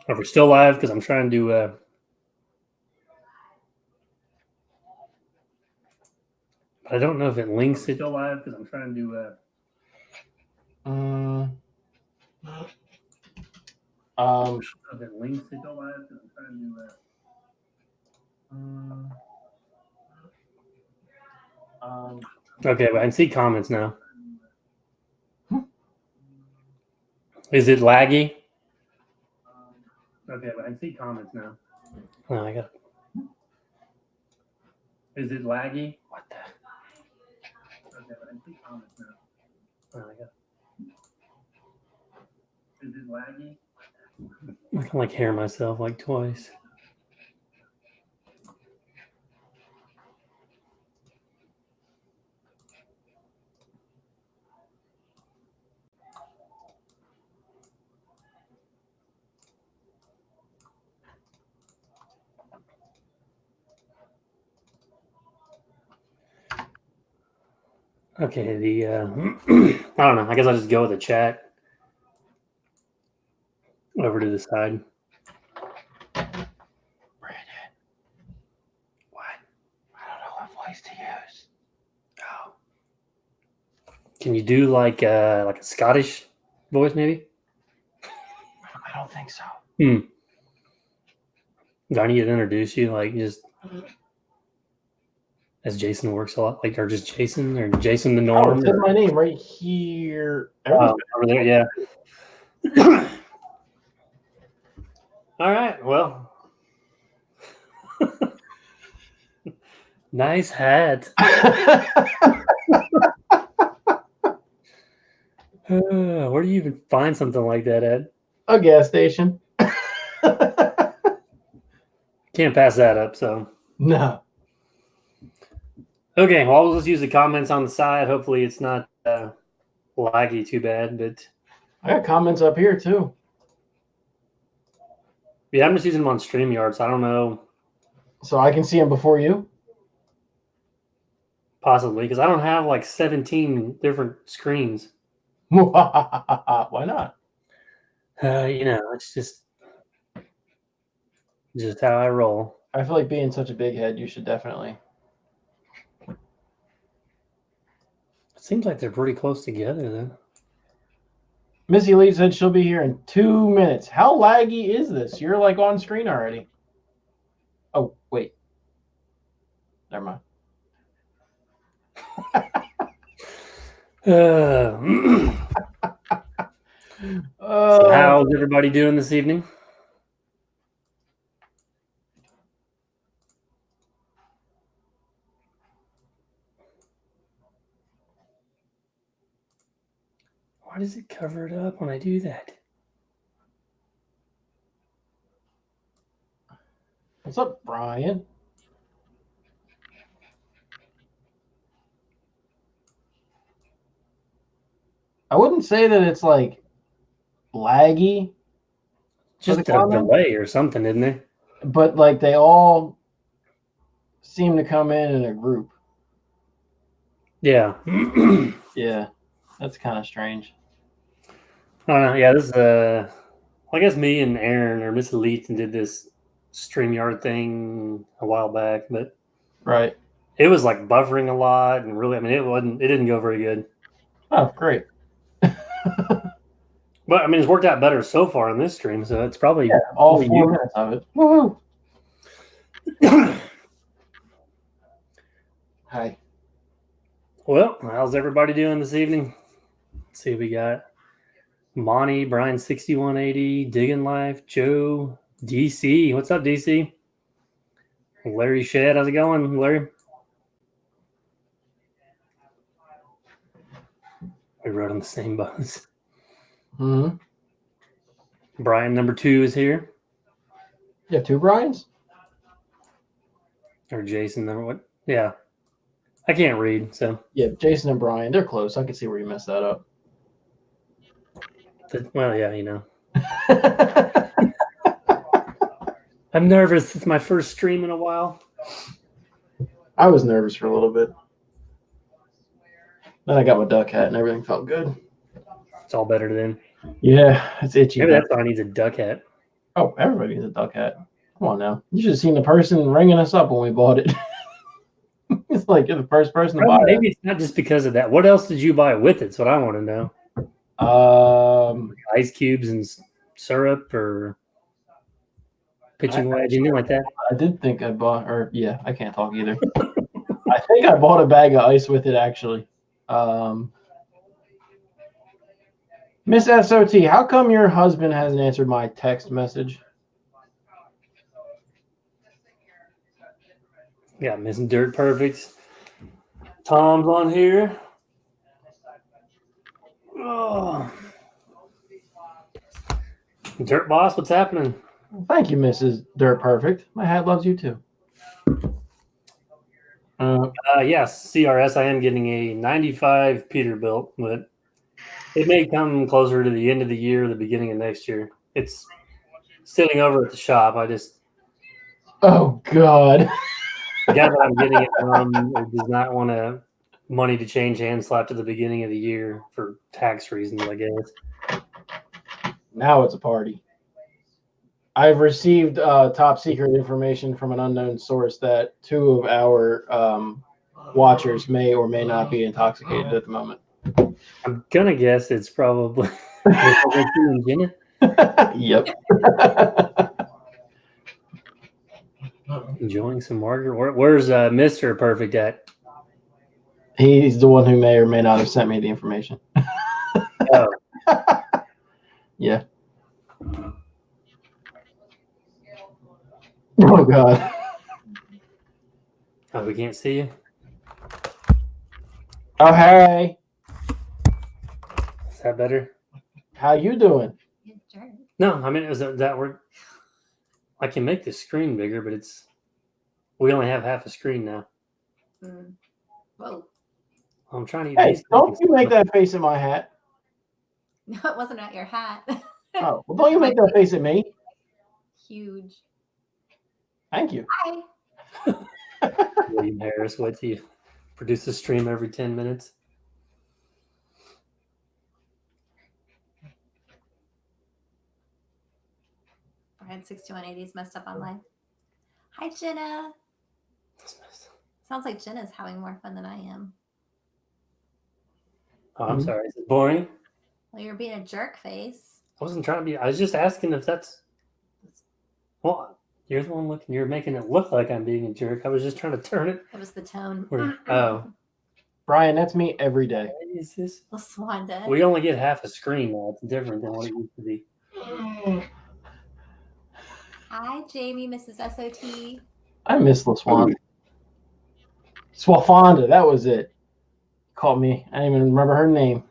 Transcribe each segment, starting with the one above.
Are we still live? Because I'm trying to. I don't know if it links it. Still live? Because I'm trying to. If it links it. Still live? Because I'm trying to. Okay, but I can see comments now. Is it laggy? Okay, but I can see comments now. Oh, I got. Is it laggy? What the? Okay, but I can see comments now. Oh, I got. Is it laggy? I can like hear myself like twice. Okay, the I don't know. I guess I'll just go with the chat over to the side. Brandon. What? I don't know what voice to use. Oh. Can you do like a Scottish voice maybe? I don't think so. Do I need to introduce you like just as Jason works a lot, like or just Jason or Jason the Norm? Oh, it says my name right here. Over there, yeah. All right, well. Nice hat. Where do you even find something like that at? A gas station. Can't pass that up, so. No. Okay, well, I'll just use the comments on the side. Hopefully it's not laggy too bad, but. I got comments up here, too. Yeah, I'm just using them on StreamYard, so I don't know. So I can see them before you? Possibly, because I don't have like 17 different screens. Why not? It's just how I roll. I feel like being such a big head, you should definitely. It seems like they're pretty close together, then. Missy Lee said she'll be here in 2 minutes. How laggy is this? You're like on screen already. Oh, wait. Never mind. So how's everybody doing this evening? Why does it cover it up when I do that? What's up, Brian? I wouldn't say that it's like laggy. Just a delay or something, isn't it? But like they all seem to come in a group. Yeah. Yeah, that's kind of strange. Yeah, this is I guess me and Aaron or Miss Elite did this StreamYard thing a while back, but right, it was like buffering a lot, and really, I mean, it didn't go very good. Oh, great. But I mean, it's worked out better so far in this stream, so it's probably all 4 minutes of it. Woohoo! Hi. Well, how's everybody doing this evening? Let's see, we got Monty, Brian 6180, Digging Life, Joe, DC. What's up, DC? Larry Shedd, how's it going, Larry? We rode on the same bus. Mm-hmm. Brian number 2 is here. You have 2 Brians? Or Jason number what? Yeah. I can't read, so. Yeah, Jason and Brian, they're close. I can see where you messed that up. Well, yeah, you know. I'm nervous. It's my first stream in a while. I was nervous for a little bit. Then I got my duck hat and everything felt good. It's all better then. Yeah, it's itchy. Maybe that's why I need a duck hat. Oh, everybody needs a duck hat. Come on now. You should have seen the person ringing us up when we bought it. It's like you're the first person to buy it. Maybe it's not just because of that. What else did you buy with it? That's what I want to know. Ice cubes and syrup or pitching wedge, anything like that? I did think I bought, or yeah, I can't talk either. I think I bought a bag of ice with it, actually. Miss SOT, how come your husband hasn't answered my text message? Yeah, missing Dirt Perfect. Tom's on here. Oh. Dirt Boss, what's happening? Thank you, Mrs. Dirt Perfect. My hat loves you too. Yes, CRS. I am getting a 95 Peterbilt, but it may come closer to the end of the year, the beginning of next year. It's sitting over at the shop. Oh God. The guy that I'm getting it from does not want money to change hand slap to the beginning of the year for tax reasons, I guess. Now it's a party. I've received top secret information from an unknown source that 2 of our watchers may or may not be intoxicated at the moment. I'm gonna guess it's probably Jenna. Yep. Enjoying some Margaret. Where's Mr. Perfect at? He's the one who may or may not have sent me the information. Oh. Yeah. Oh God. Oh, we can't see you. Oh hey. Is that better? How you doing? No, I mean is that word. I can make the screen bigger, but we only have half a screen now. Whoa. I'm trying to eat Hey, these. don't you make that face at my hat? No, it wasn't at your hat. Oh, well, don't you make that face at me? Huge. Thank you. Hi. William Harris, what do you produce a stream every 10 minutes? Brian 6180's messed up online. Hi, Jenna. Sounds like Jenna's having more fun than I am. Oh, I'm sorry. Is it boring? Well, you're being a jerk face. I wasn't trying to be. I was just asking if that's. Well, you're the one looking. You're making it look like I'm being a jerk. I was just trying to turn it. It was the tone. Oh. Brian, that's me every day. What is this? LaSwanda. We only get half a screen now. It's different than what it used to be. Hi, Jamie, Mrs. SOT. I miss LaSwanda. Swafonda, that was it. Called me. I didn't even remember her name.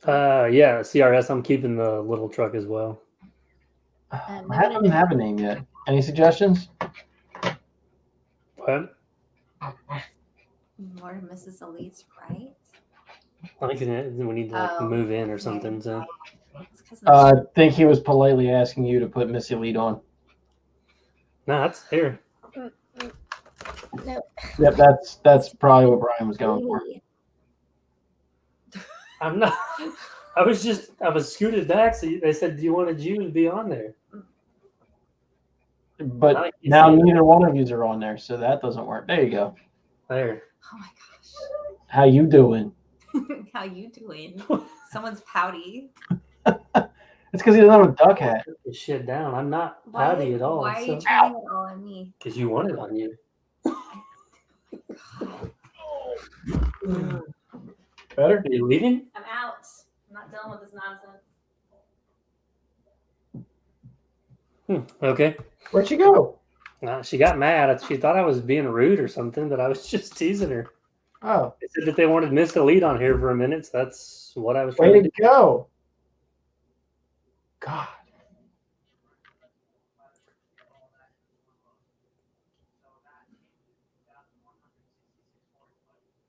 Yeah, CRS. I'm keeping the little truck as well. I haven't have a name yet. Any suggestions? What? More Mrs. Elite's right. I think we need to move in or something. So. I think he was politely asking you to put Missy Elite on. No, that's here. No. Yep, that's probably what Brian was going for. I'm not. I was scooted back, so they said, "Do you want a Jew to be on there?" But now neither one of you are on there, so that doesn't work. There you go. There. Oh my gosh. How you doing? How you doing? Someone's pouty. It's because he doesn't have a duck hat. Put this shit down. I'm not pouty at all. Why are you turning it all on me? Because you want it on you. Better? Are you leaving? I'm out. I'm not dealing with this nonsense. Okay. Where'd she go? She got mad. She thought I was being rude or something, but I was just teasing her. Oh. They said that they wanted Miss Elite on here for a minute, so that's what I was trying to do. Way to go. God.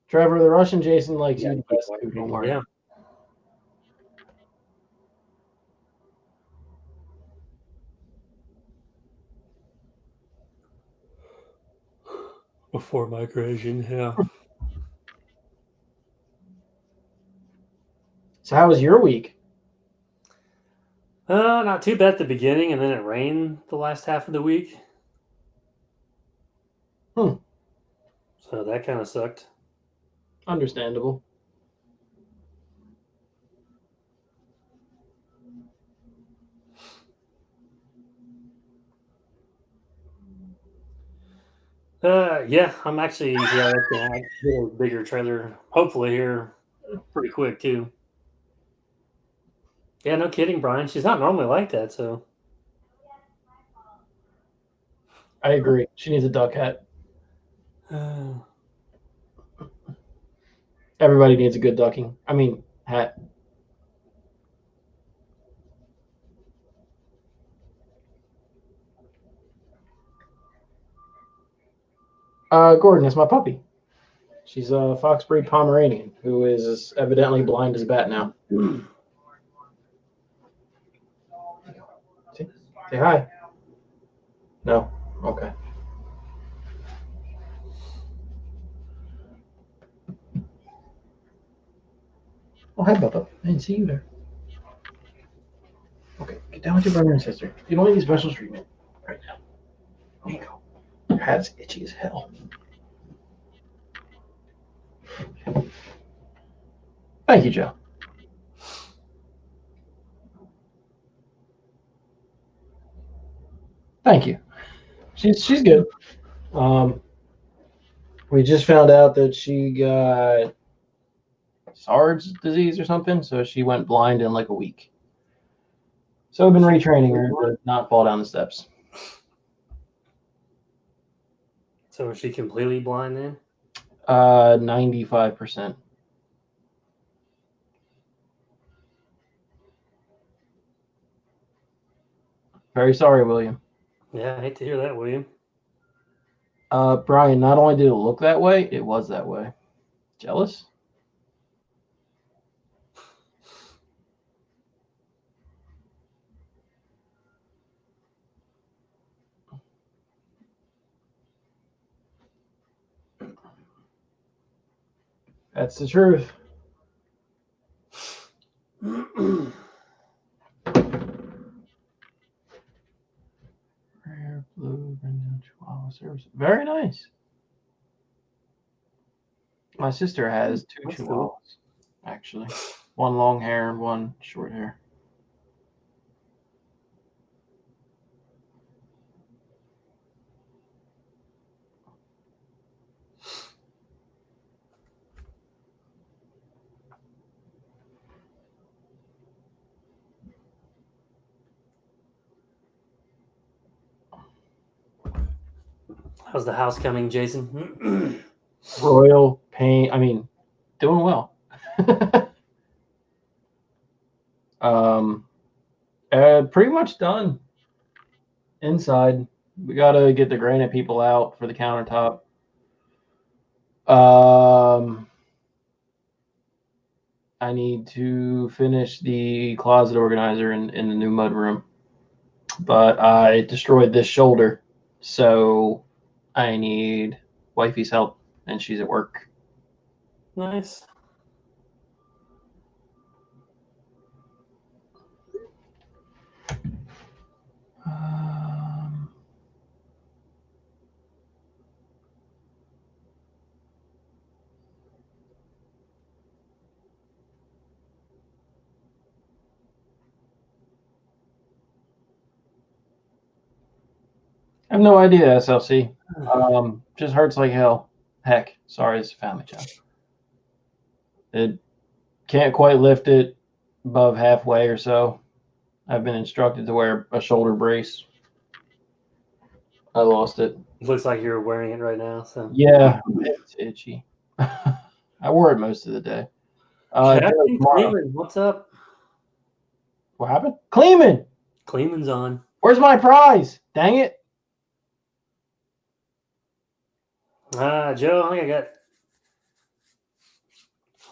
Trevor, the Russian Jason likes you the best. Don't worry. Yeah. Before my creation, yeah. So how was your week? Not too bad at the beginning, and then it rained the last half of the week. Hmm. So that kind of sucked. Understandable. Yeah, I'm actually yeah, I get a bigger trailer. Hopefully here pretty quick too. Yeah, no kidding, Brian. She's not normally like that, so I agree. She needs a duck hat. Everybody needs a good ducking. I mean, hat. Gordon, that's my puppy. She's a fox breed Pomeranian who is evidently blind as a bat now. Say hi. No. Okay. Oh, hi, Bubba. I didn't see you there. Okay, get down with your brother and sister. You don't need special treatment right now. There you go. Your hat's itchy as hell. Thank you, Joe. Thank you. She's good. We just found out that she got SARS disease or something, so she went blind in like a week. So I've been retraining her to not fall down the steps. So is she completely blind then? 95%. Very sorry, William. Yeah, I hate to hear that, William. Brian, not only did it look that way, it was that way. Jealous? That's the truth. Rare blue Brindle Chihuahua service. Very nice. My sister has two That's chihuahuas, cool. actually. One long hair and one short hair. How's the house coming, Jason? Royal paint. I mean, doing well. Pretty much done inside. We gotta get the granite people out for the countertop. I need to finish the closet organizer in the new mud room, but I destroyed this shoulder, so I need wifey's help, and she's at work. Nice. I have no idea, SLC. Just hurts like hell. Heck, sorry, it's a family job. It can't quite lift it above halfway or so. I've been instructed to wear a shoulder brace. I lost it. It looks like you're wearing it right now. So Yeah, it's itchy. I wore it most of the day. Captain Kleeman, what's up? What happened? Kleeman! Kleeman's on. Where's my prize? Dang it. Joe, I think I got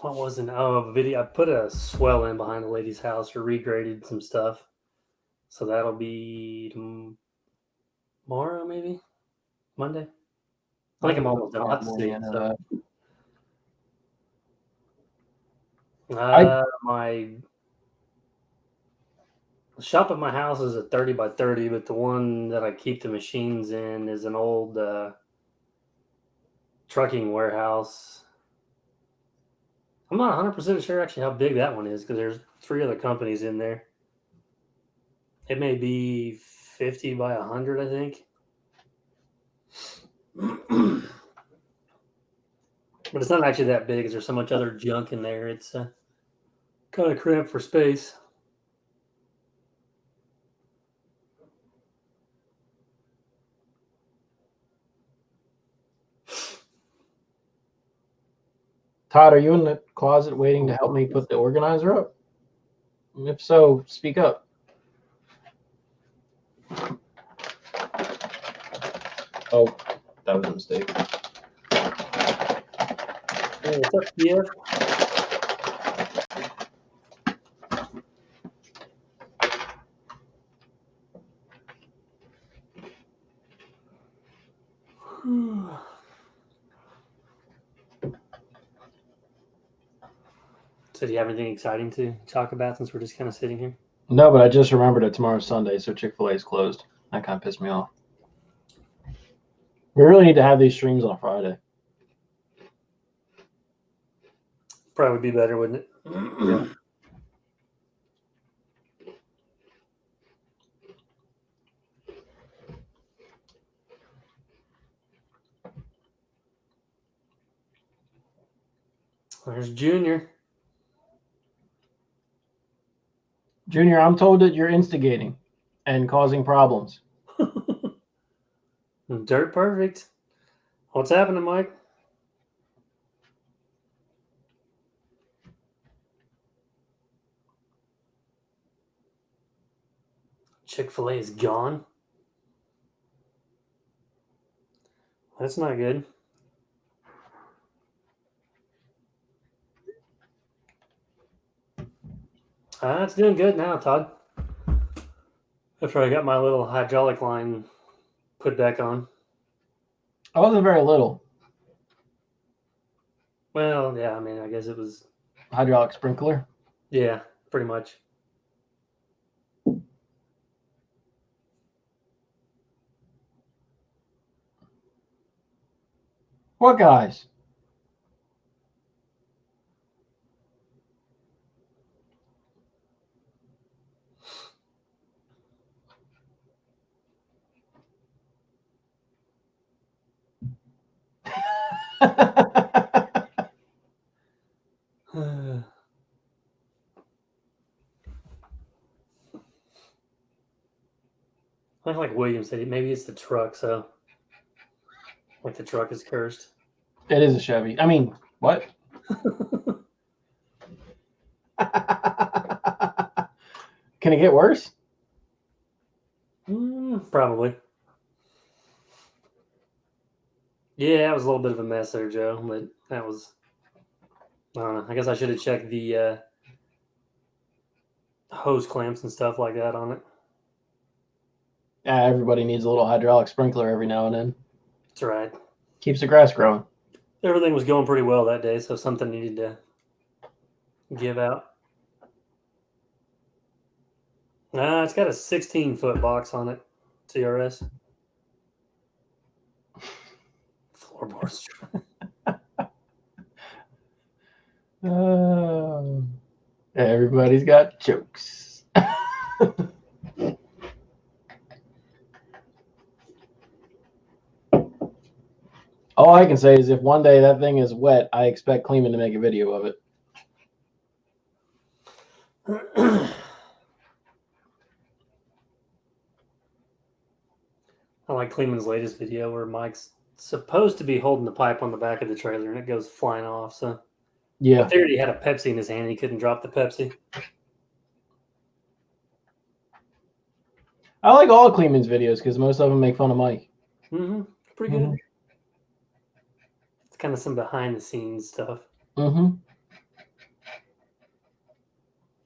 what was it? Oh, a video. I put a swell in behind the lady's house or regraded some stuff. So that'll be tomorrow, maybe? Monday? I think I'm almost done. I'll have to see. So. My The shop at my house is a 30 by 30, but the one that I keep the machines in is an old trucking warehouse. I'm not 100% sure actually how big that one is because there's 3 other companies in there. It may be 50 by 100, I think. But it's not actually that big because there's so much other junk in there. It's kind of cramped for space. Todd, are you in the closet waiting to help me put the organizer up? If so, speak up. Oh, that was a mistake. Hey, what's up, Pierre? So, do you have anything exciting to talk about since we're just kind of sitting here? No, but I just remembered that tomorrow's Sunday, so Chick-fil-A is closed. That kind of pissed me off. We really need to have these streams on Friday. Probably would be better, wouldn't it? Yeah. There's Junior. Junior, I'm told that you're instigating and causing problems. Dirt perfect. What's happening, Mike? Chick-fil-A is gone. That's not good. It's doing good now, Todd. After I got my little hydraulic line put back on. I wasn't very little. Well, yeah, I mean, I guess it was. Hydraulic sprinkler. Yeah, pretty much. What guys? Like William said, maybe it's the truck, so like the truck is cursed. It is a Chevy. I mean, what? Can it get worse? Probably. Yeah, it was a little bit of a mess there, Joe, but that was. I don't know. I guess I should have checked the hose clamps and stuff like that on it. Yeah, everybody needs a little hydraulic sprinkler every now and then. That's right. Keeps the grass growing. Everything was going pretty well that day, so something needed to give out. It's got a 16-foot box on it, CRS. Floorboards. Everybody's got jokes. All I can say is if one day that thing is wet, I expect Kleeman to make a video of it. I like Kleeman's latest video where Mike's supposed to be holding the pipe on the back of the trailer and it goes flying off. So Yeah. I figured he had a Pepsi in his hand. He couldn't drop the Pepsi. I like all of Kleeman's videos because most of them make fun of Mike. Mm-hmm. Pretty good. It's kind of some behind the scenes stuff. Mm-hmm.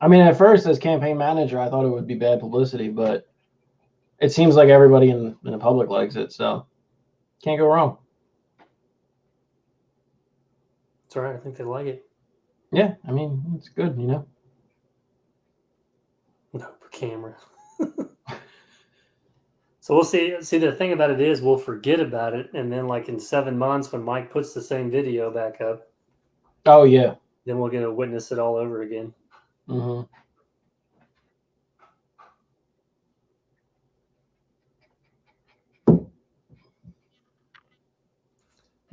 I mean, at first, as campaign manager, I thought it would be bad publicity, but it seems like everybody in the public likes it, so can't go wrong. It's all right. I think they like it. Yeah, I mean, it's good, you know. No, per camera. So we'll see. See, the thing about it is we'll forget about it, and then like in 7 months when Mike puts the same video back up, Oh yeah. then we'll get to witness it all over again. Mm-hmm.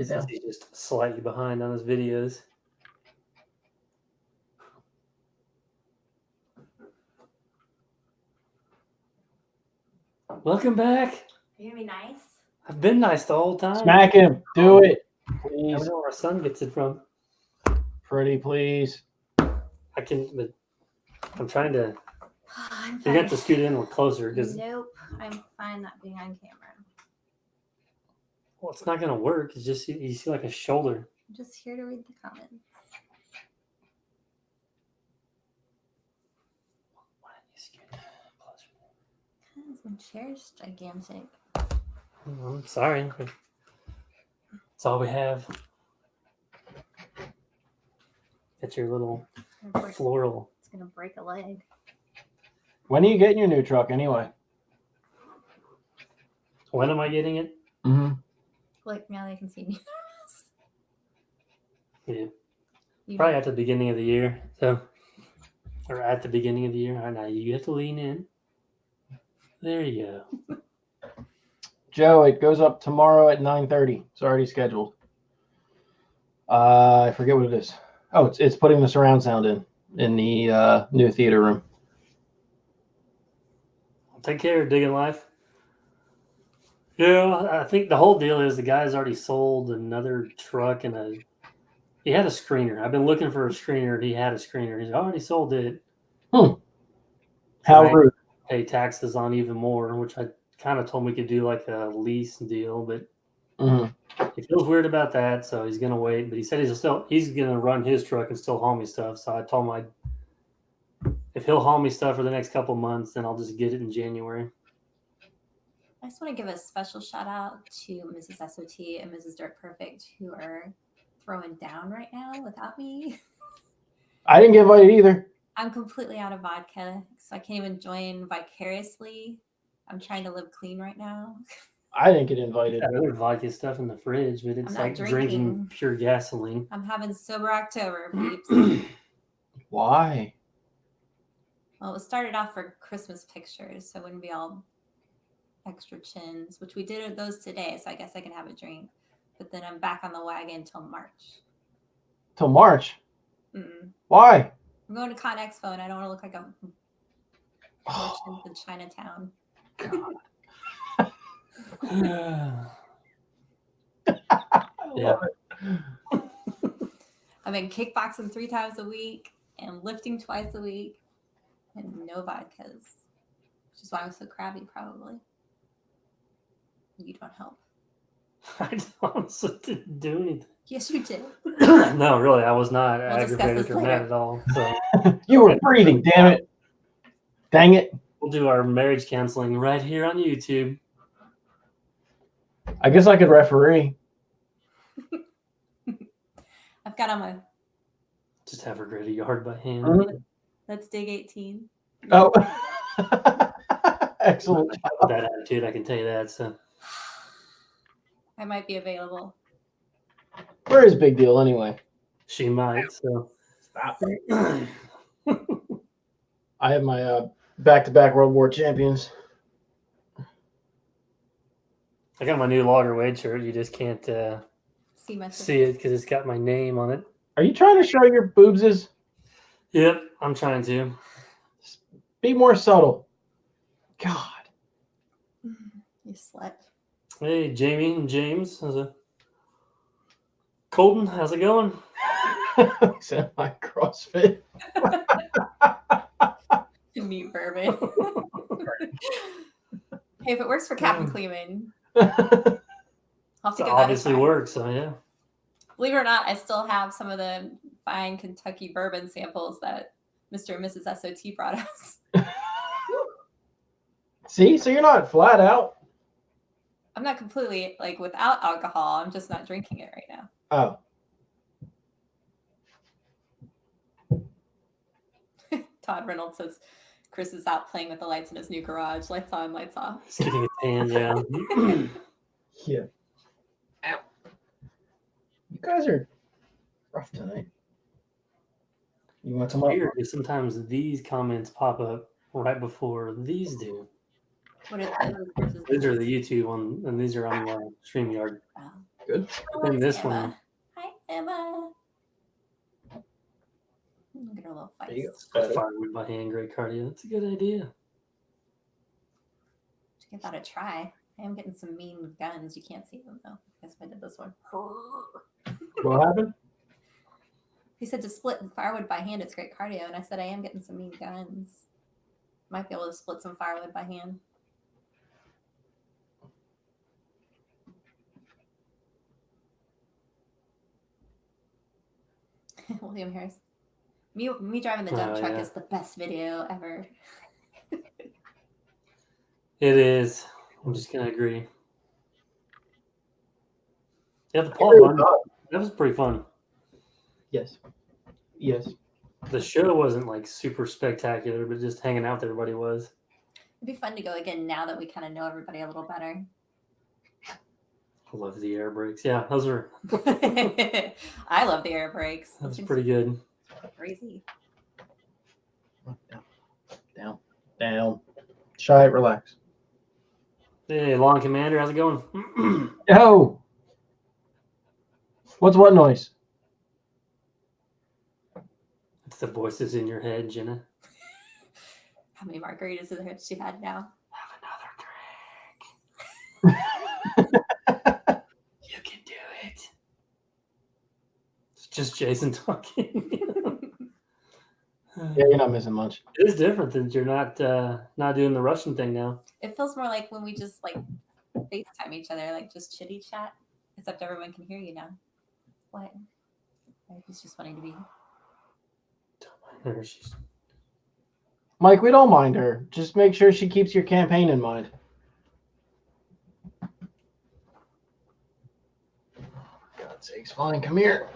Since he's just slightly behind on his videos. Welcome back. Are you gonna be nice? I've been nice the whole time. Smack him. Do it. I Please. don't know where our son gets it from. Pretty please. I can, but I'm trying to. I'm You fine. got to scoot in a little closer because Nope, I'm fine not being on camera. well, it's not going to work. It's just you see like a shoulder. I'm just here to read the comments. Why didn't you scoot closer? Because my chair's gigantic. I'm sorry. That's all we have. Got your little floral. It's gonna break a leg. When are you getting your new truck anyway? When am I getting it? Mm-hmm. Look, now they can see me. Yeah, You probably at the beginning of the year. So, or at the beginning of the year. All right, now you have to lean in. There you go. Joe, it goes up tomorrow at 9:30. It's already scheduled. I forget what it is. Oh, it's putting the surround sound in the new theater room. Take care, Digging Life. Yeah, I think the whole deal is the guy's already sold another truck and he had a screener. I've been looking for a screener. He had a screener. He's already sold it. How So rude. pay taxes on even more, which I kind of told him we could do like a lease deal, but he feels weird about that, so he's gonna wait. But he said he's gonna run his truck and still haul me stuff. So I told him if he'll haul me stuff for the next couple months, then I'll just get it in January. I just want to give a special shout out to Mrs. SOT and Mrs. Dirt Perfect who are throwing down right now without me. I didn't get invited either. I'm completely out of vodka, so I can't even join vicariously. I'm trying to live clean right now. I didn't get invited. Got other vodka stuff in the fridge, but it's I'm not like drinking pure gasoline. I'm having sober October, peeps. Why? Well, it started off for Christmas pictures, so it wouldn't be all extra chins, which we did those today, so I guess I can have a drink. But then I'm back on the wagon until March. Till March? Mm-mm. Why? I'm going to Con Expo, and I don't want to look like a merchant in Chinatown. Yeah. I've been kickboxing 3 times a week and lifting twice a week and no vodkas, which is why I'm so crabby, probably. You don't help. I honestly didn't do anything. Yes, you did. No, really, I was not We'll discuss aggravated this or mad later. at all. So You were breathing, damn it. Dang it. we'll do our marriage counseling right here on YouTube. I guess I could referee. I've got on my Just have her grade a yard by hand. Let's Dig 18. Oh. Excellent. With that attitude, I can tell you that. So I might be available. Where is Big Deal anyway? she might. So Stop. I have my back-to-back World War champions. I got my new Logger Wade shirt. You just can't see it because it's got my name on it. Are you trying to show your boobses? Yep, I'm trying to. Be more subtle. God. You slut. Hey, Jamie and James. Colton, how's it going? Sound like CrossFit. Meat bourbon. Hey, if it works for Captain Kleeman, I'll have to It give that a obviously try. works. So yeah. Believe it or not, I still have some of the fine Kentucky bourbon samples that Mr. and Mrs. SOT brought us. See, so you're not flat out. I'm not completely like without alcohol. I'm just not drinking it right now. Oh. Todd Reynolds says, Chris is out playing with the lights in his new garage. Lights on, lights off. He's getting his hands down. Yeah. Ow. You guys are rough tonight. You want to come up? Weird, because sometimes these comments pop up right before these do. What are those versus These are these? the YouTube one, and these are on the StreamYard. Oh. Good. Oh, And it's this Emma. one, Hi, Emma. Get her a little There you go. feist. Better. firewood by hand, great cardio. That's a good idea. Give that a try. I am getting some mean guns. You can't see them though. I guess if I did this one. What happened? He said to split firewood by hand, it's great cardio. And I said I am getting some mean guns. Might be able to split some firewood by hand. William Harris. Me driving the dump truck is the best video ever. It is. I'm just gonna agree. Yeah, the Paul one, that was pretty fun. Yes. Yes. The show wasn't like super spectacular, but just hanging out with everybody was. It'd be fun to go again now that we kind of know everybody a little better. I love the air brakes. Yeah, those are. I love the air brakes. That's pretty good. Crazy. Down. Down. Shy, relax. Hey, Lawn Commander, how's it going? Yo! What's what noise? It's the voices in your head, Jenna. How many margaritas has she had now? Have another drink. You can do it. It's just Jason talking. Yeah, you're not missing much. It is different than you're not doing the Russian thing now. It feels more like when we just like FaceTime each other, like just chitty chat, except everyone can hear you now. What? He's just wanting to be. Mike, we don't mind her. Just make sure she keeps your campaign in mind. God's sakes, fine, come here.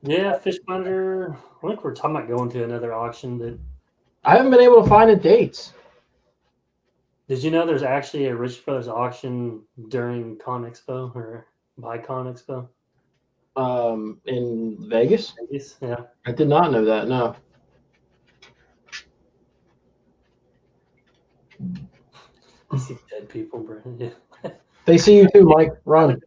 Yeah, Fishfinder. I think we're talking about going to another auction. That I haven't been able to find the dates. did you know there's actually a Rich Brothers auction during Con Expo or by Con Expo? In Vegas? Vegas, yeah. I did not know that, no. I see dead people, Brandon. Yeah. They see you too, Mike. Run.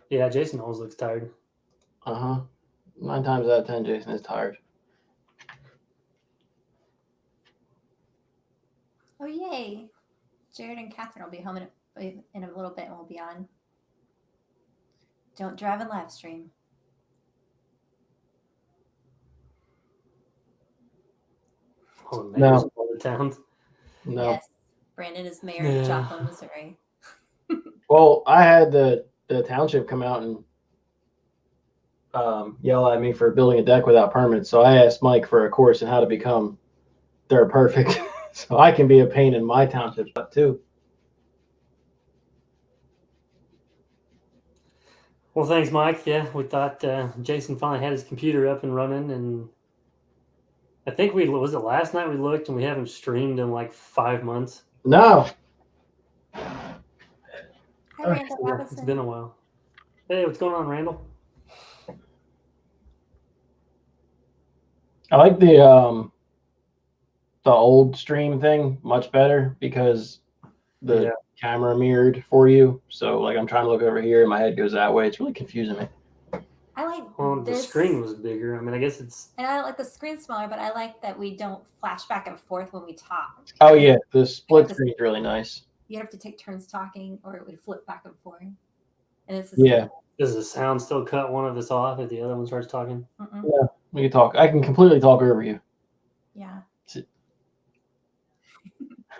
Yeah, Jason always looks tired. 9 times out of 10, Jason is tired. Oh yay! Jared and Catherine will be home in a little bit, and we'll be on. Don't drive and live stream. All the mayors of all the towns. No. Yes, Brandon is mayor of Joplin, Missouri. Well, I had the township come out and yell at me for building a deck without permits. So I asked Mike for a course on how to become They're Perfect, so I can be a pain in my township too. Well, thanks, Mike. Yeah, we thought Jason finally had his computer up and running, and I think was it last night we looked, and we haven't streamed in like 5 months. No. Hi, Randall Robinson. It's been a while. Hey, what's going on, Randall? I like the old stream thing much better because the camera mirrored for you. So like I'm trying to look over here and my head goes that way. It's really confusing me. I like the screen was bigger. I mean, I guess it's. And I like the screen smaller, but I like that we don't flash back and forth when we talk. Oh yeah, the split screen is really nice. You have to take turns talking, or it would flip back and forth. And it's Does the sound still cut one of us off if the other one starts talking? Yeah, we can talk. I can completely talk over you. Yeah.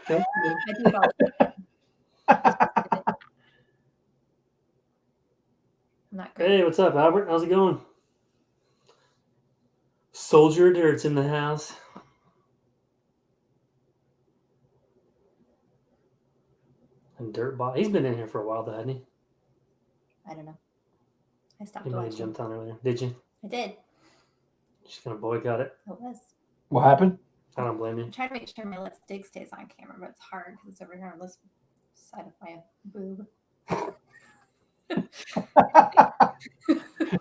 Okay. I do it all the time. I'm not great. Hey, what's up, Albert? How's it going? Soldier Dirt's in the house. And Dirtbot. He's been in here for a while, though, hasn't he? I don't know. I stopped You might have watching. jumped on earlier. Did you? I did. Just gonna boycott it. It was. What happened? I don't blame you. I'm trying to make sure my Let's Dig stays on camera, but it's hard because it's over here on this side of my boob.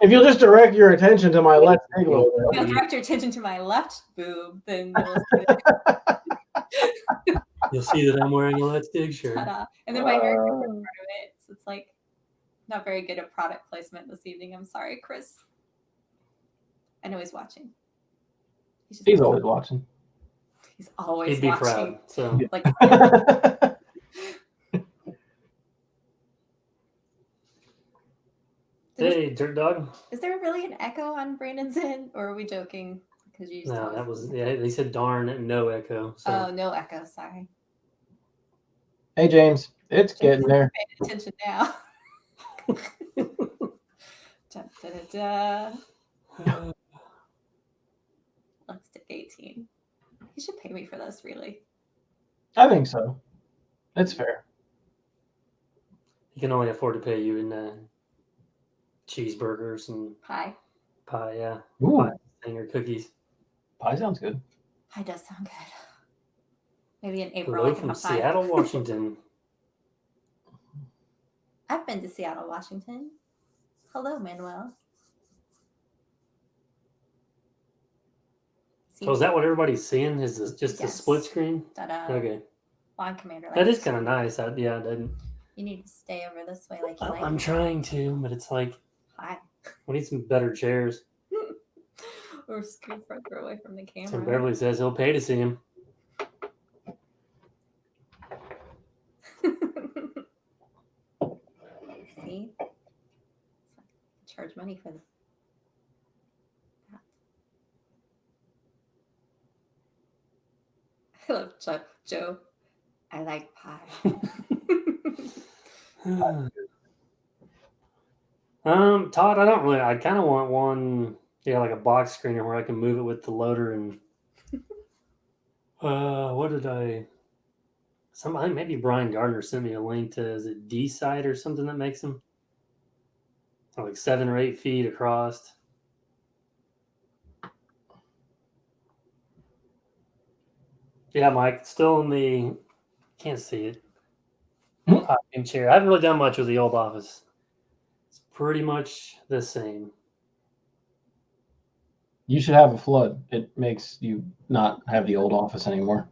If you'll just direct your attention to my left dig a little If bit. you direct your attention to my left boob, then you'll see that. You'll see that I'm wearing a Let's Dig shirt. Ta-da. And then my hair is part of it. So it's like not very good at product placement this evening. I'm sorry, Chris. I know he's watching. He's always watching. He's always He'd be watching. proud. So Like, hey, Dirt Dog. is there really an echo on Brandon's end, or are we joking? Because you used No, to that was they said darn and no echo. So Oh, no echo. Sorry. Hey, James. It's getting there. Pay attention now. Da, da, da, da. Let's take 18. You should pay me for this, really. I think so. That's fair. he can only afford to pay you in cheeseburgers and Pie. pie, yeah. Ooh, Pie and your cookies. pie sounds good. Pie does sound good. Maybe in April Hello I can from have pie. Seattle, Washington. I've been to Seattle, Washington. Hello, Manuel. So is that what everybody's seeing? Is this just a Yes. split screen? Ta-da. Okay. Lawn Commander. That is kind of nice. Yeah, it didn't. You need to stay over this way like you like. I'm trying to, but it's like Hi. we need some better chairs. Or scoot further away from the camera. Tim Beverly says he'll pay to see him. See? Charge money for that. I love Joe. I like pie. Todd, I don't really. I kind of want one, like a box screener where I can move it with the loader and. What did I? I think maybe Brian Gardner sent me a link to is it D-side or something that makes them like 7 or 8 feet across. Yeah, Mike, still in the can't see it. Rocking chair. I haven't really done much with the old office. It's pretty much the same. You should have a flood. It makes you not have the old office anymore.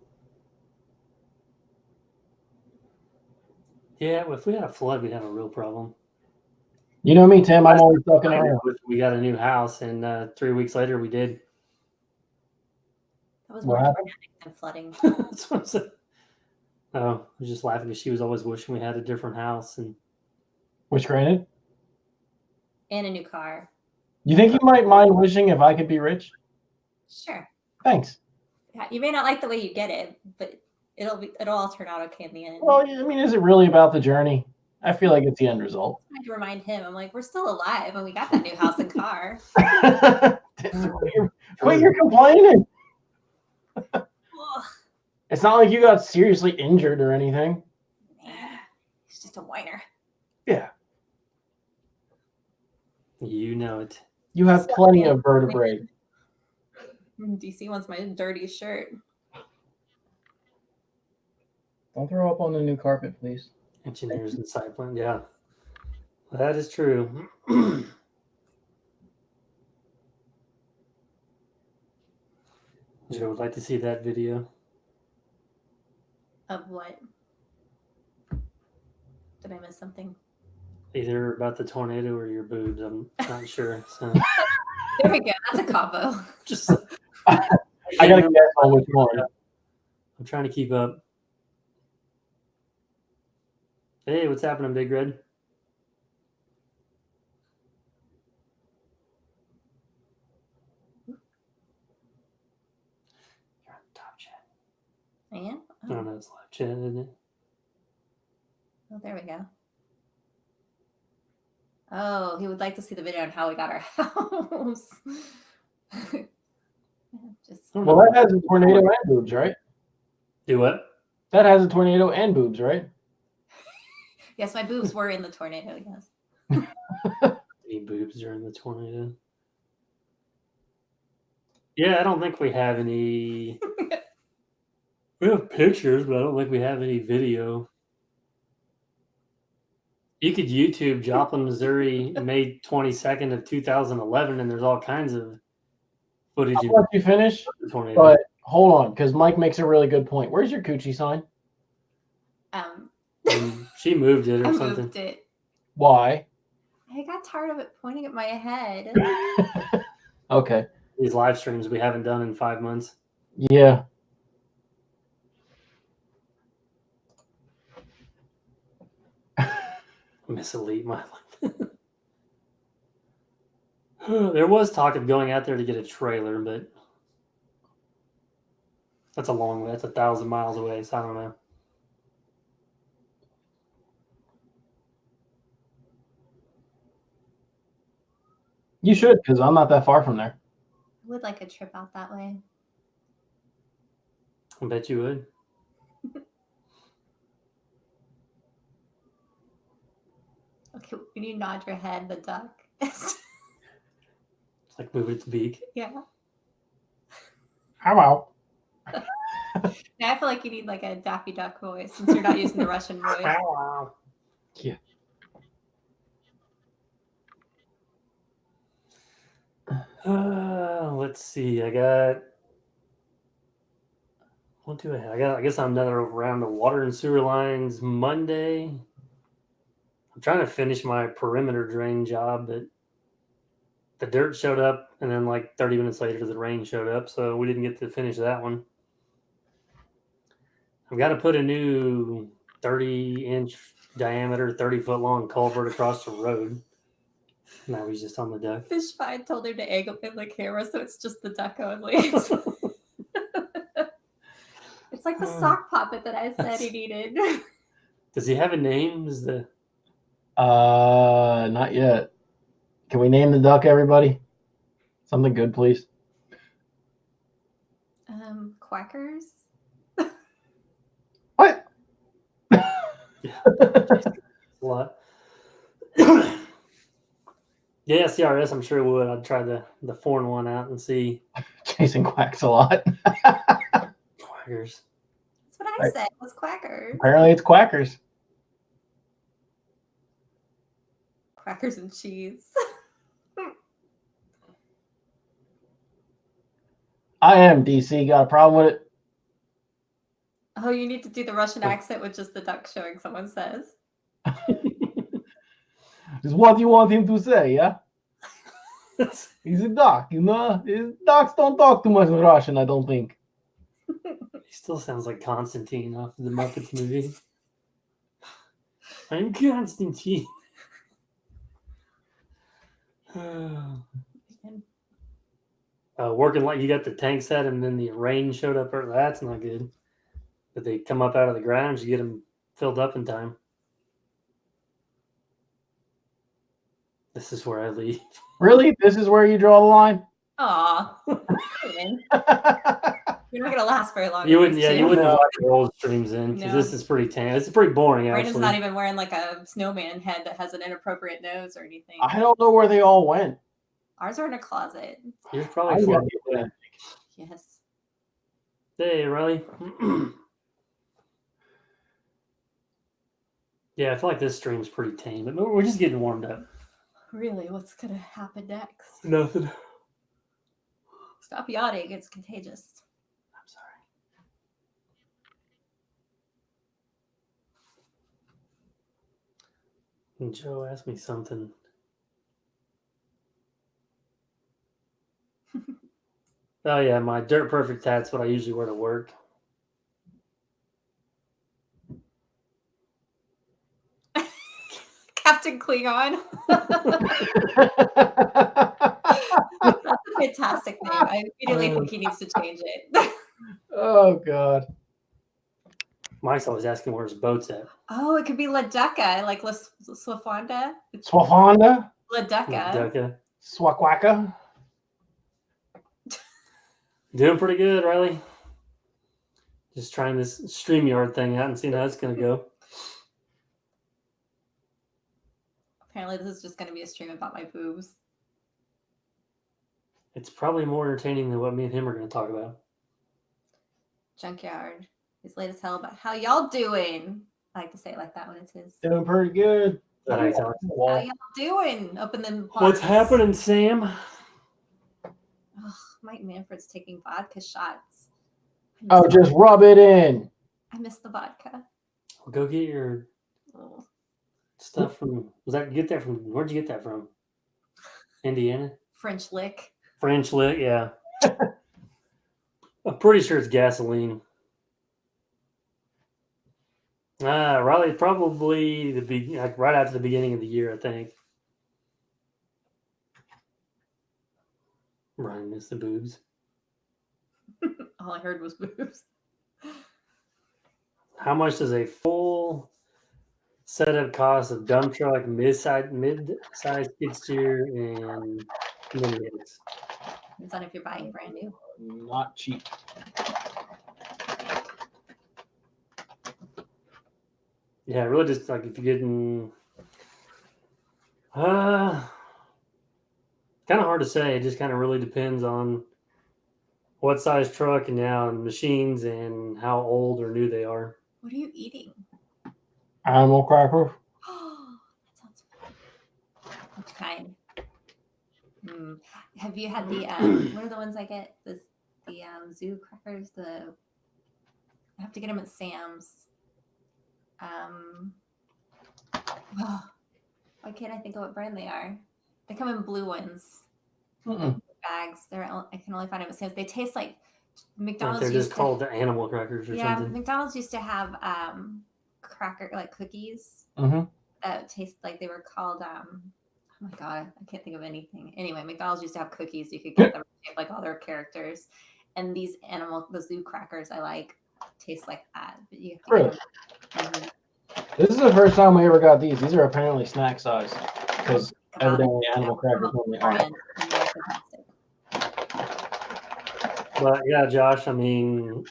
Yeah, if we had a flood, we'd have a real problem. You know me, Tim. I'm always talking around. We got a new house, and 3 weeks later, we did. That was What more happened? dramatic than flooding. That's what I said. Oh, I was just laughing because she was always wishing we had a different house, and Which granted, And a new car. you think you might mind wishing if I could be rich? Sure. Thanks. Yeah, you may not like the way you get it, but it'll all turn out okay in the end. Well, I mean, is it really about the journey? I feel like it's the end result. I had to remind him. I'm like, we're still alive, and we got that new house and car. Quit your complaining. Ugh, It's not like you got seriously injured or anything. man, he's just a whiner. Yeah. you know it. You have plenty of vertebrae. DC wants my dirty shirt. Don't throw up on the new carpet, please. Engineers and site plan. Yeah, that is true. Joe would like to see that video. Of what? Did I miss something? Either about the tornado or your boobs. I'm not sure. So There we go. That's a combo. just I gotta guess on which one. I'm trying to keep up. Hey, what's happening, Big Red? You're on the top chat. I am? I don't know, it's live chat, isn't it? Oh, there we go. Oh, he would like to see the video on how we got our house. Just Well, that has a tornado and boobs, right? Do what? That has a tornado and boobs, right? yes, my boobs were in the tornado. Yes. Any boobs during the tornado? Yeah, I don't think we have any. We have pictures, but I don't think we have any video. You could YouTube Joplin, Missouri, May 22nd of 2011, and there's all kinds of footage I'll let you finish, of the tornado. but hold on, because Mike makes a really good point. Where's your coochie sign? She moved it or I something. moved it. Why? I got tired of it pointing at my head. Okay. These live streams we haven't done in 5 months. Yeah. Miss Elite, my life. There was talk of going out there to get a trailer, but that's a long way. That's 1,000 miles away, so I don't know. You should, because I'm not that far from there. I would like a trip out that way. I bet you would. Okay, when you nod your head, the duck. It's like move its beak. Yeah. How Now I feel like you need like a Daffy Duck voice since you're not using the Russian voice. Yeah. Let's see. I got. What do I have? I guess another round of water and sewer lines Monday. I'm trying to finish my perimeter drain job, but the dirt showed up, and then like 30 minutes later, the rain showed up, so we didn't get to finish that one. I've got to put a new 30-inch diameter, 30-foot long culvert across the road. Now he's just on the duck. Fish Fine told him to angle in the camera so it's just the duck only. It's like the sock puppet that I said he needed. Does he have a name? Is the Not yet. Can we name the duck, everybody? Something good, please. Quackers? What? a lot? Yeah, CRS, I'm sure it would. I'd try the foreign one out and see. Jason quacks a lot. Quackers. That's what I said, was Quackers. Apparently it's quackers. Crackers and cheese. I am DC. Got a problem with it? Oh, you need to do the Russian accent with just the duck showing, someone says. Is what you want him to say, yeah? He's a duck, you know? Ducks don't talk too much in Russian, I don't think. He still sounds like Constantine off of the Muppets movie. I'm Constantine. Working like you got the tank set and then the rain showed up. That's not good. But they come up out of the ground, you get them filled up in time. This is where I leave. Really? This is where you draw the line? Aw. You're not gonna last very long. You wouldn't, you wouldn't No. watch your old streams in because this is pretty tame. It's pretty boring, Brandon's actually. not even wearing like a snowman head that has an inappropriate nose or anything. I don't know where they all went. Ours are in a closet. You're probably far away. Yes. Hey, Riley. Yeah, I feel like this stream's pretty tame, but we're just getting warmed up. Really, what's gonna happen next? Nothing. Stop yawning, it's contagious. I'm sorry. And Joe asked me something. Oh yeah, my Dirt Perfect hat's what I usually wear to work. Captain Klingon. That's a fantastic name. I immediately think he needs to change it. Oh, God. Mike's always asking where his boat's at. Oh, it could be Leduca, like Swafanda. Swafanda? Leduca. Ducka. Swaquacka? Doing pretty good, Riley. Just trying this StreamYard thing out and seeing how it's going to go. Apparently, this is just going to be a stream about my boobs. It's probably more entertaining than what me and him are going to talk about. Junkyard. He's late as hell, but how y'all doing? I like to say it like that when it's his. Doing pretty good. Is that how you tell it? How y'all doing? Open them. What's happening, Sam? Oh, Mike Manfred's taking vodka shots. Oh, just rub it in. I miss the vodka. Well, go get your stuff from. Where'd you get that from? Indiana? French lick. French Lick, yeah. I'm pretty sure it's gasoline. Riley, probably right after the beginning of the year, I think. Ryan missed the boobs. All I heard was boobs. How much does a full setup cost of dump truck, mid-size skid steer, and mini hits? Depends on if you're buying brand new. Not cheap. Yeah, really just like if you're getting kind of hard to say. It just kind of really depends on what size truck and machines and how old or new they are. What are you eating? Animal cracker. Oh, that sounds fun. Which kind? Have you had the what are the ones I get? The zoo crackers. I have to get them at Sam's. Why can't I think of what brand they are? They come in blue ones. Bags. I can only find them at Sam's. They taste like McDonald's. They're just called the animal crackers or something. McDonald's used to have cracker like cookies that taste like they were called. Oh my god, I can't think of anything. Anyway, McDonald's used to have cookies. You could get them like all their characters, and the zoo crackers I like taste like that. But you have to Really? get them. This is the first time we ever got these. These are apparently snack size because evidently animal crackers only are. But yeah, Josh, I mean,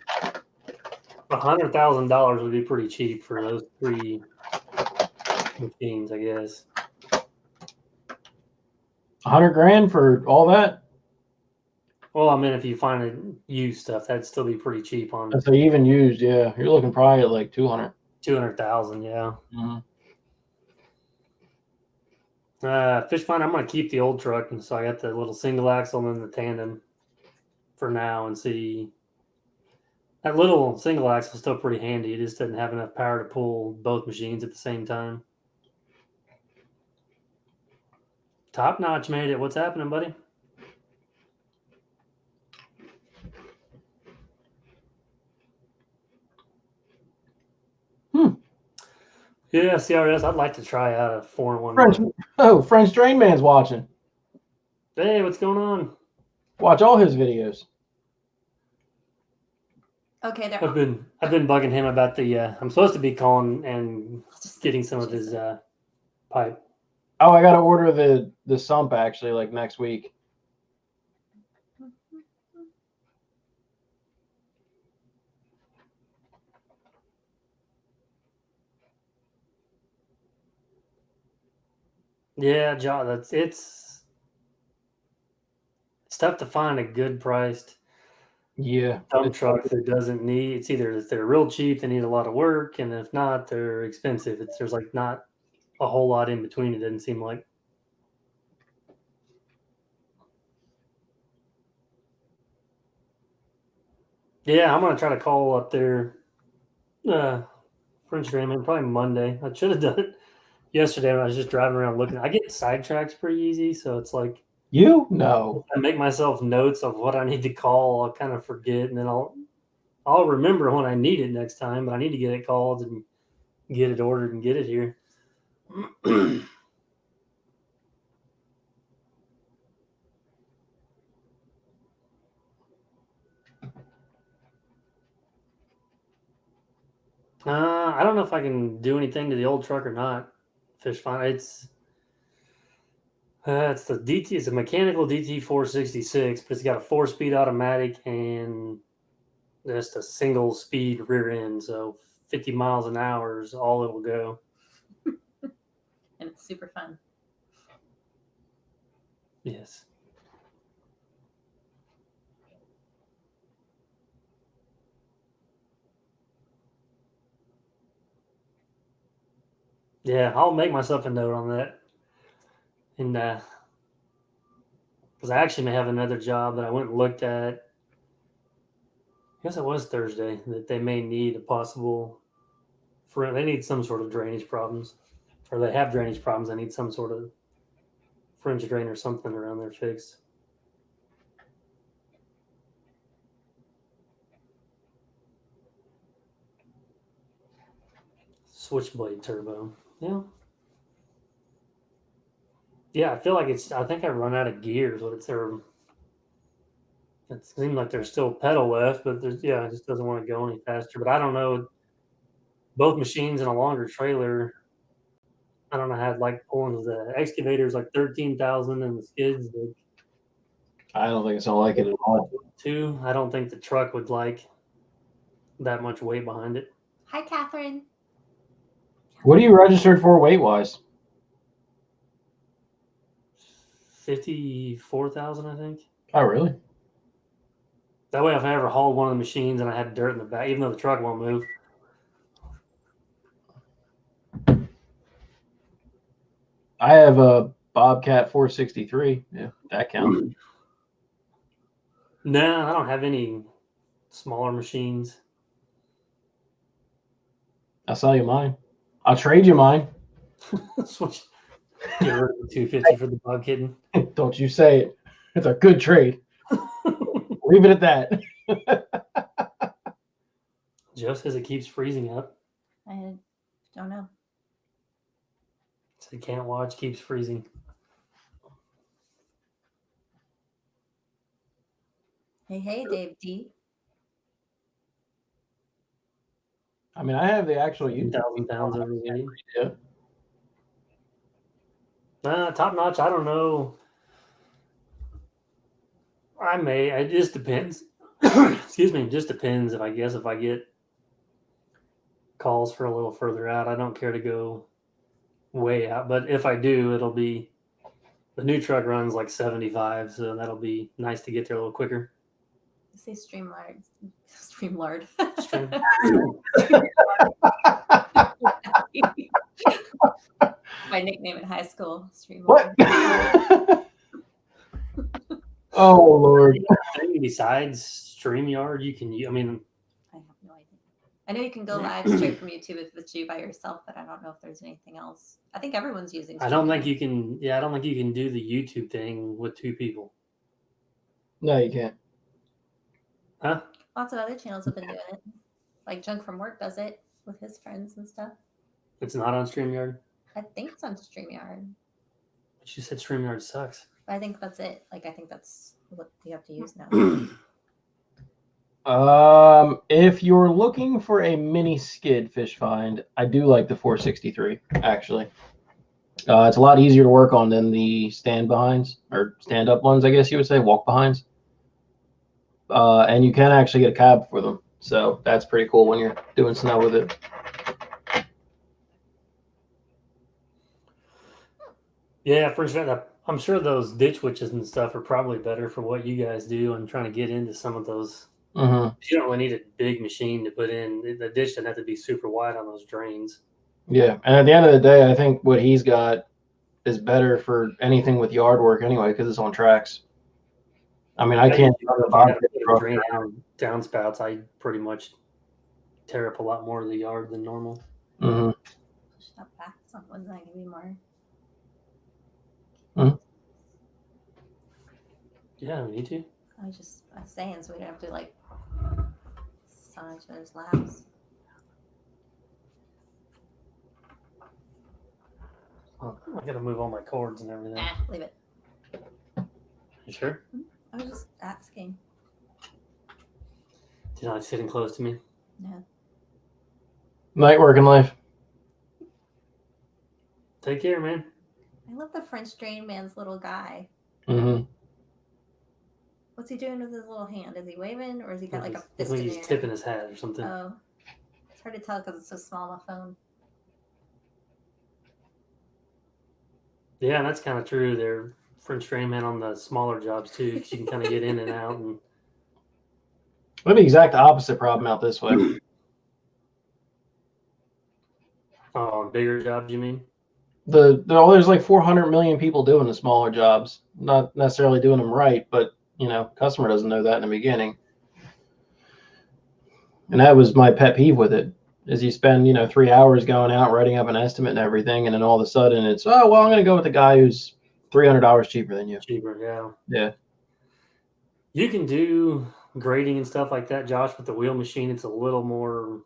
$100,000 would be pretty cheap for those 3 machines, I guess. $100,000 for all that? Well, I mean, if you find used stuff, that'd still be pretty cheap on. So even used, yeah, you're looking probably at like 200,000, yeah. Mm-hmm. Fish find, I'm gonna keep the old truck, and so I got the little single axle and the tandem for now, and see. That little single axle is still pretty handy. It just doesn't have enough power to pull both machines at the same time. Top Notch made it. What's happening, buddy? Yeah, CRS. I'd like to try out a 4-in-1. French Drain Man's watching. Hey, what's going on? Watch all his videos. Okay, I've been bugging him about the. I'm supposed to be calling and getting some of his pipe. Oh, I got to order the sump actually, like next week. Yeah, John, it's tough to find a good priced dump truck that doesn't need. It's either if they're real cheap, they need a lot of work, and if not, they're expensive. There's like not a whole lot in between. It doesn't seem like. Yeah, I'm gonna try to call up there. French Drain Man probably Monday. I should have done it yesterday when I was just driving around looking. I get sidetracks pretty easy, so it's like I make myself notes of what I need to call. I'll kind of forget, and then I'll remember when I need it next time. But I need to get it called and get it ordered and get it here. I don't know if I can do anything to the old truck or not. Fish find it's the DT. It's a mechanical DT 466, but it's got a 4-speed automatic and just a single speed rear end. So 50 miles an hour is all it'll go. And it's super fun. Yes. Yeah, I'll make myself a note on that. And because I actually may have another job that I went and looked at. I guess it was Thursday that they may need a possible. They need some sort of drainage problems, or they have drainage problems. They need some sort of French drain or something around there fixed. Switchblade turbo. Yeah. Yeah, I feel like it's. I think I run out of gears. What it's there. It seems like there's still pedal left, but there's it just doesn't want to go any faster. But I don't know. Both machines in a longer trailer. I don't know how like pulling the excavator's like 13,000 and the skids like I don't think it's all like it at all. 2. I don't think the truck would like that much weight behind it. Hi, Catherine. What are you registered for weight wise? 54,000, I think. Oh, really? That way, if I ever hauled one of the machines and I had dirt in the back, even though the truck won't move. I have a Bobcat 463. Yeah, that counts. No, I don't have any smaller machines. I'll sell you mine. I'll trade you mine. Switch. Get rid of the 250 for the bug kitten. Don't you say it. It's a good trade. Leave it at that. Joe says it keeps freezing up. I don't know. So can't watch, keeps freezing. Hey, Dave D. I mean, I have the actual 1,000 pounds overweight. Yeah. Top notch, I don't know. I may. It just depends. Excuse me. It just depends if I get calls for a little further out. I don't care to go way out. But if I do, it'll be the new truck runs like 75. So that'll be nice to get there a little quicker. Say Streamlard. Streamlard. Stream. My nickname in high school. Streamlard. What? Oh, Lord. Besides StreamYard, you can. I mean, I have no idea. I know you can go live straight from YouTube if it's you by yourself, but I don't know if there's anything else. I think everyone's using StreamYard. I don't think you can. Yeah, I don't think you can do the YouTube thing with 2 people. No, you can't. Huh? Lots of other channels have been doing it. Like Junk from Work does it with his friends and stuff. It's not on StreamYard. I think it's on StreamYard. But you said StreamYard sucks. But I think that's it. Like, I think that's what you have to use now. If you're looking for a mini skid fish find, I do like the 463, actually. It's a lot easier to work on than the stand behinds, or stand up ones, I guess you would say, walk behinds. And you can actually get a cab for them. So that's pretty cool when you're doing snow with it. Yeah, for sure. I'm sure those ditch witches and stuff are probably better for what you guys do and trying to get into some of those. Mm-hmm. You don't really need a big machine to put in. The ditch doesn't have to be super wide on those drains. Yeah, and at the end of the day, I think what he's got is better for anything with yard work anyway, because it's on tracks. I mean, I can't. Drain downspouts, I pretty much tear up a lot more of the yard than normal. Mm-hmm. Push that back. Wouldn't that give me more? Mm-hmm. Yeah, we need to. I was saying so we don't have to like sit on each other's laps. Well, I gotta move all my cords and everything. Leave it. You sure? I was just asking. Do you like sitting close to me? No. Night working life. Take care, man. I love the French drain man's little guy. Mm-hmm. What's he doing with his little hand? Is he waving or has he got like a fist like in he's the air? tipping his hat or something. Oh. It's hard to tell because it's so small on my phone. Yeah, that's kind of true. French drayman on the smaller jobs too, because you can kind of get in and out. And We have the exact opposite problem out this way. on bigger jobs, you mean? There's like 400 million people doing the smaller jobs, not necessarily doing them right, but customer doesn't know that in the beginning. And that was my pet peeve with it, is you spend 3 hours going out writing up an estimate and everything, and then all of a sudden it's, oh well, I'm going to go with the guy who's $300 cheaper than you. Cheaper, yeah. Yeah. You can do grading and stuff like that, Josh, with the wheel machine. It's a little more,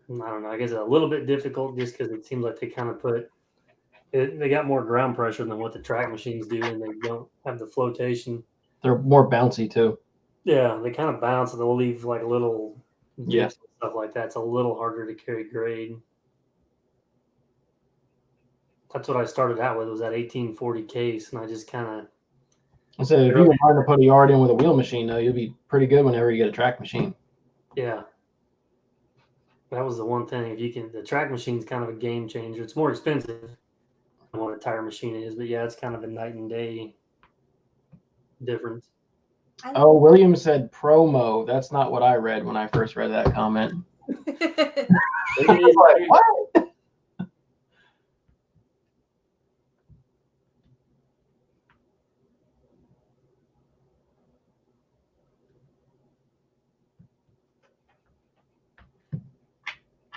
I don't know, I guess a little bit difficult just because it seems like they kind of they got more ground pressure than what the track machines do, and they don't have the flotation. They're more bouncy too. Yeah, they kind of bounce and they'll leave like little dips Yeah. and stuff like that. It's a little harder to carry grade. That's what I started out with, was that 1840 case, and I just kind of. I said, if you learn to put a yard in with a wheel machine, though, you'll be pretty good whenever you get a track machine. Yeah. That was the one thing. If you can, the track machine's kind of a game changer. It's more expensive than what a tire machine is, but yeah, it's kind of a night and day difference. Oh, William said promo. That's not what I read when I first read that comment. I was like, what?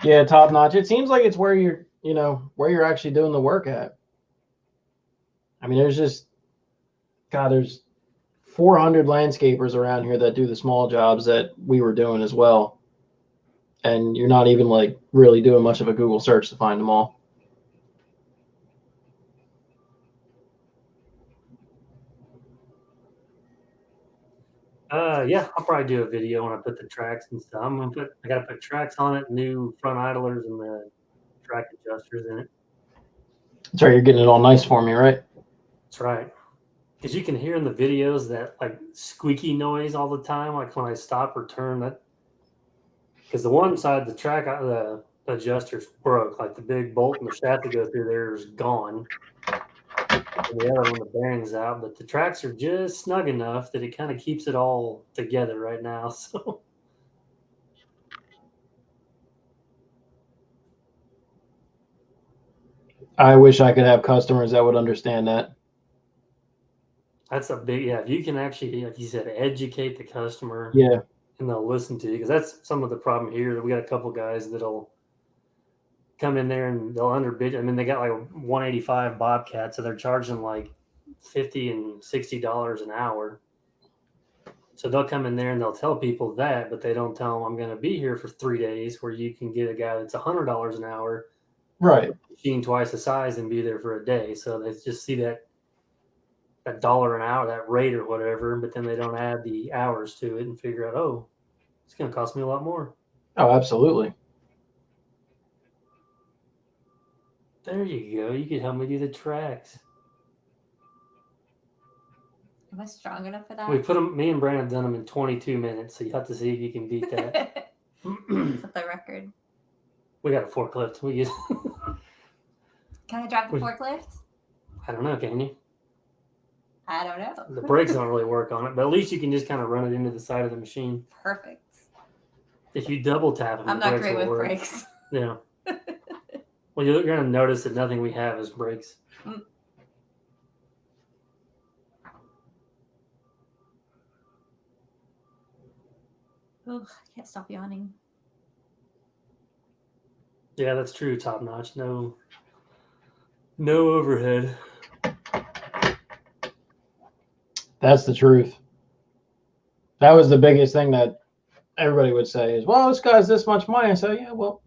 Yeah, top notch. It seems like it's where you're actually doing the work at. I mean, there's 400 landscapers around here that do the small jobs that we were doing as well. And you're not even like really doing much of a Google search to find them all. Yeah, I'll probably do a video when I put the tracks and stuff. I gotta put tracks on it, new front idlers and the track adjusters in it. That's right, you're getting it all nice for me, right? That's right. Because you can hear in the videos that like squeaky noise all the time, like when I stop or turn. That because the one side the track the adjusters broke, like the big bolt and the shaft to go through there is gone. And the other one, the bearing's out, but the tracks are just snug enough that it kind of keeps it all together right now. So I wish I could have customers that would understand that. that's a big, yeah. If you can actually, like you said, educate the customer, Yeah. and they'll listen to you, because that's some of the problem here. We got a couple guys that'll come in there and they'll underbid. I mean, they got like 185 Bobcat, so they're charging like $50 and $60 an hour. So they'll come in there and they'll tell people that, but they don't tell them I'm going to be here for 3 days, where you can get a guy that's $100 an hour, Right. machine twice the size, and be there for a day. So they just see that dollar an hour, that rate or whatever, but then they don't add the hours to it and figure out, oh, it's going to cost me a lot more. Oh, absolutely. There you go. You could help me do the tracks. Am I strong enough for that? We put them. Me and Brandon done them in 22 minutes, so you have to see if you can beat that. Set the record. We got a forklift. We use. Can I drive the forklift? I don't know. Can you? I don't know. The brakes don't really work on it, but at least you can just kind of run it into the side of the machine. Perfect. If you double tap them, I'm the not brakes great will with work. brakes. Yeah. Well, you're going to notice that nothing we have is brakes. Oh, I can't stop yawning. Yeah, that's true. Top notch. No overhead. That's the truth. That was the biggest thing that everybody would say is, well, this guy's this much money. I say, yeah, well,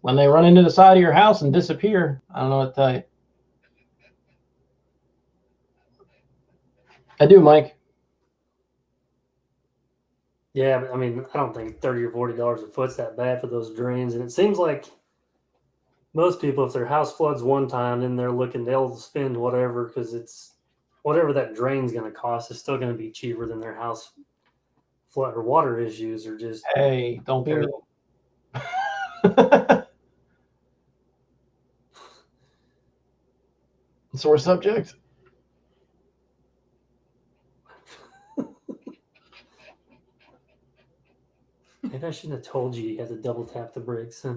when they run into the side of your house and disappear, I don't know what to tell you. I do, Mike. Yeah, but I mean, I don't think $30 or $40 a foot's that bad for those drains. And it seems like most people, if their house floods one time, then they'll spend whatever, because it's whatever that drain's going to cost is still going to be cheaper than their house flood or water issues, or just. Hey, don't be. Sore subject. Maybe I shouldn't have told you had to double tap the brakes. Huh?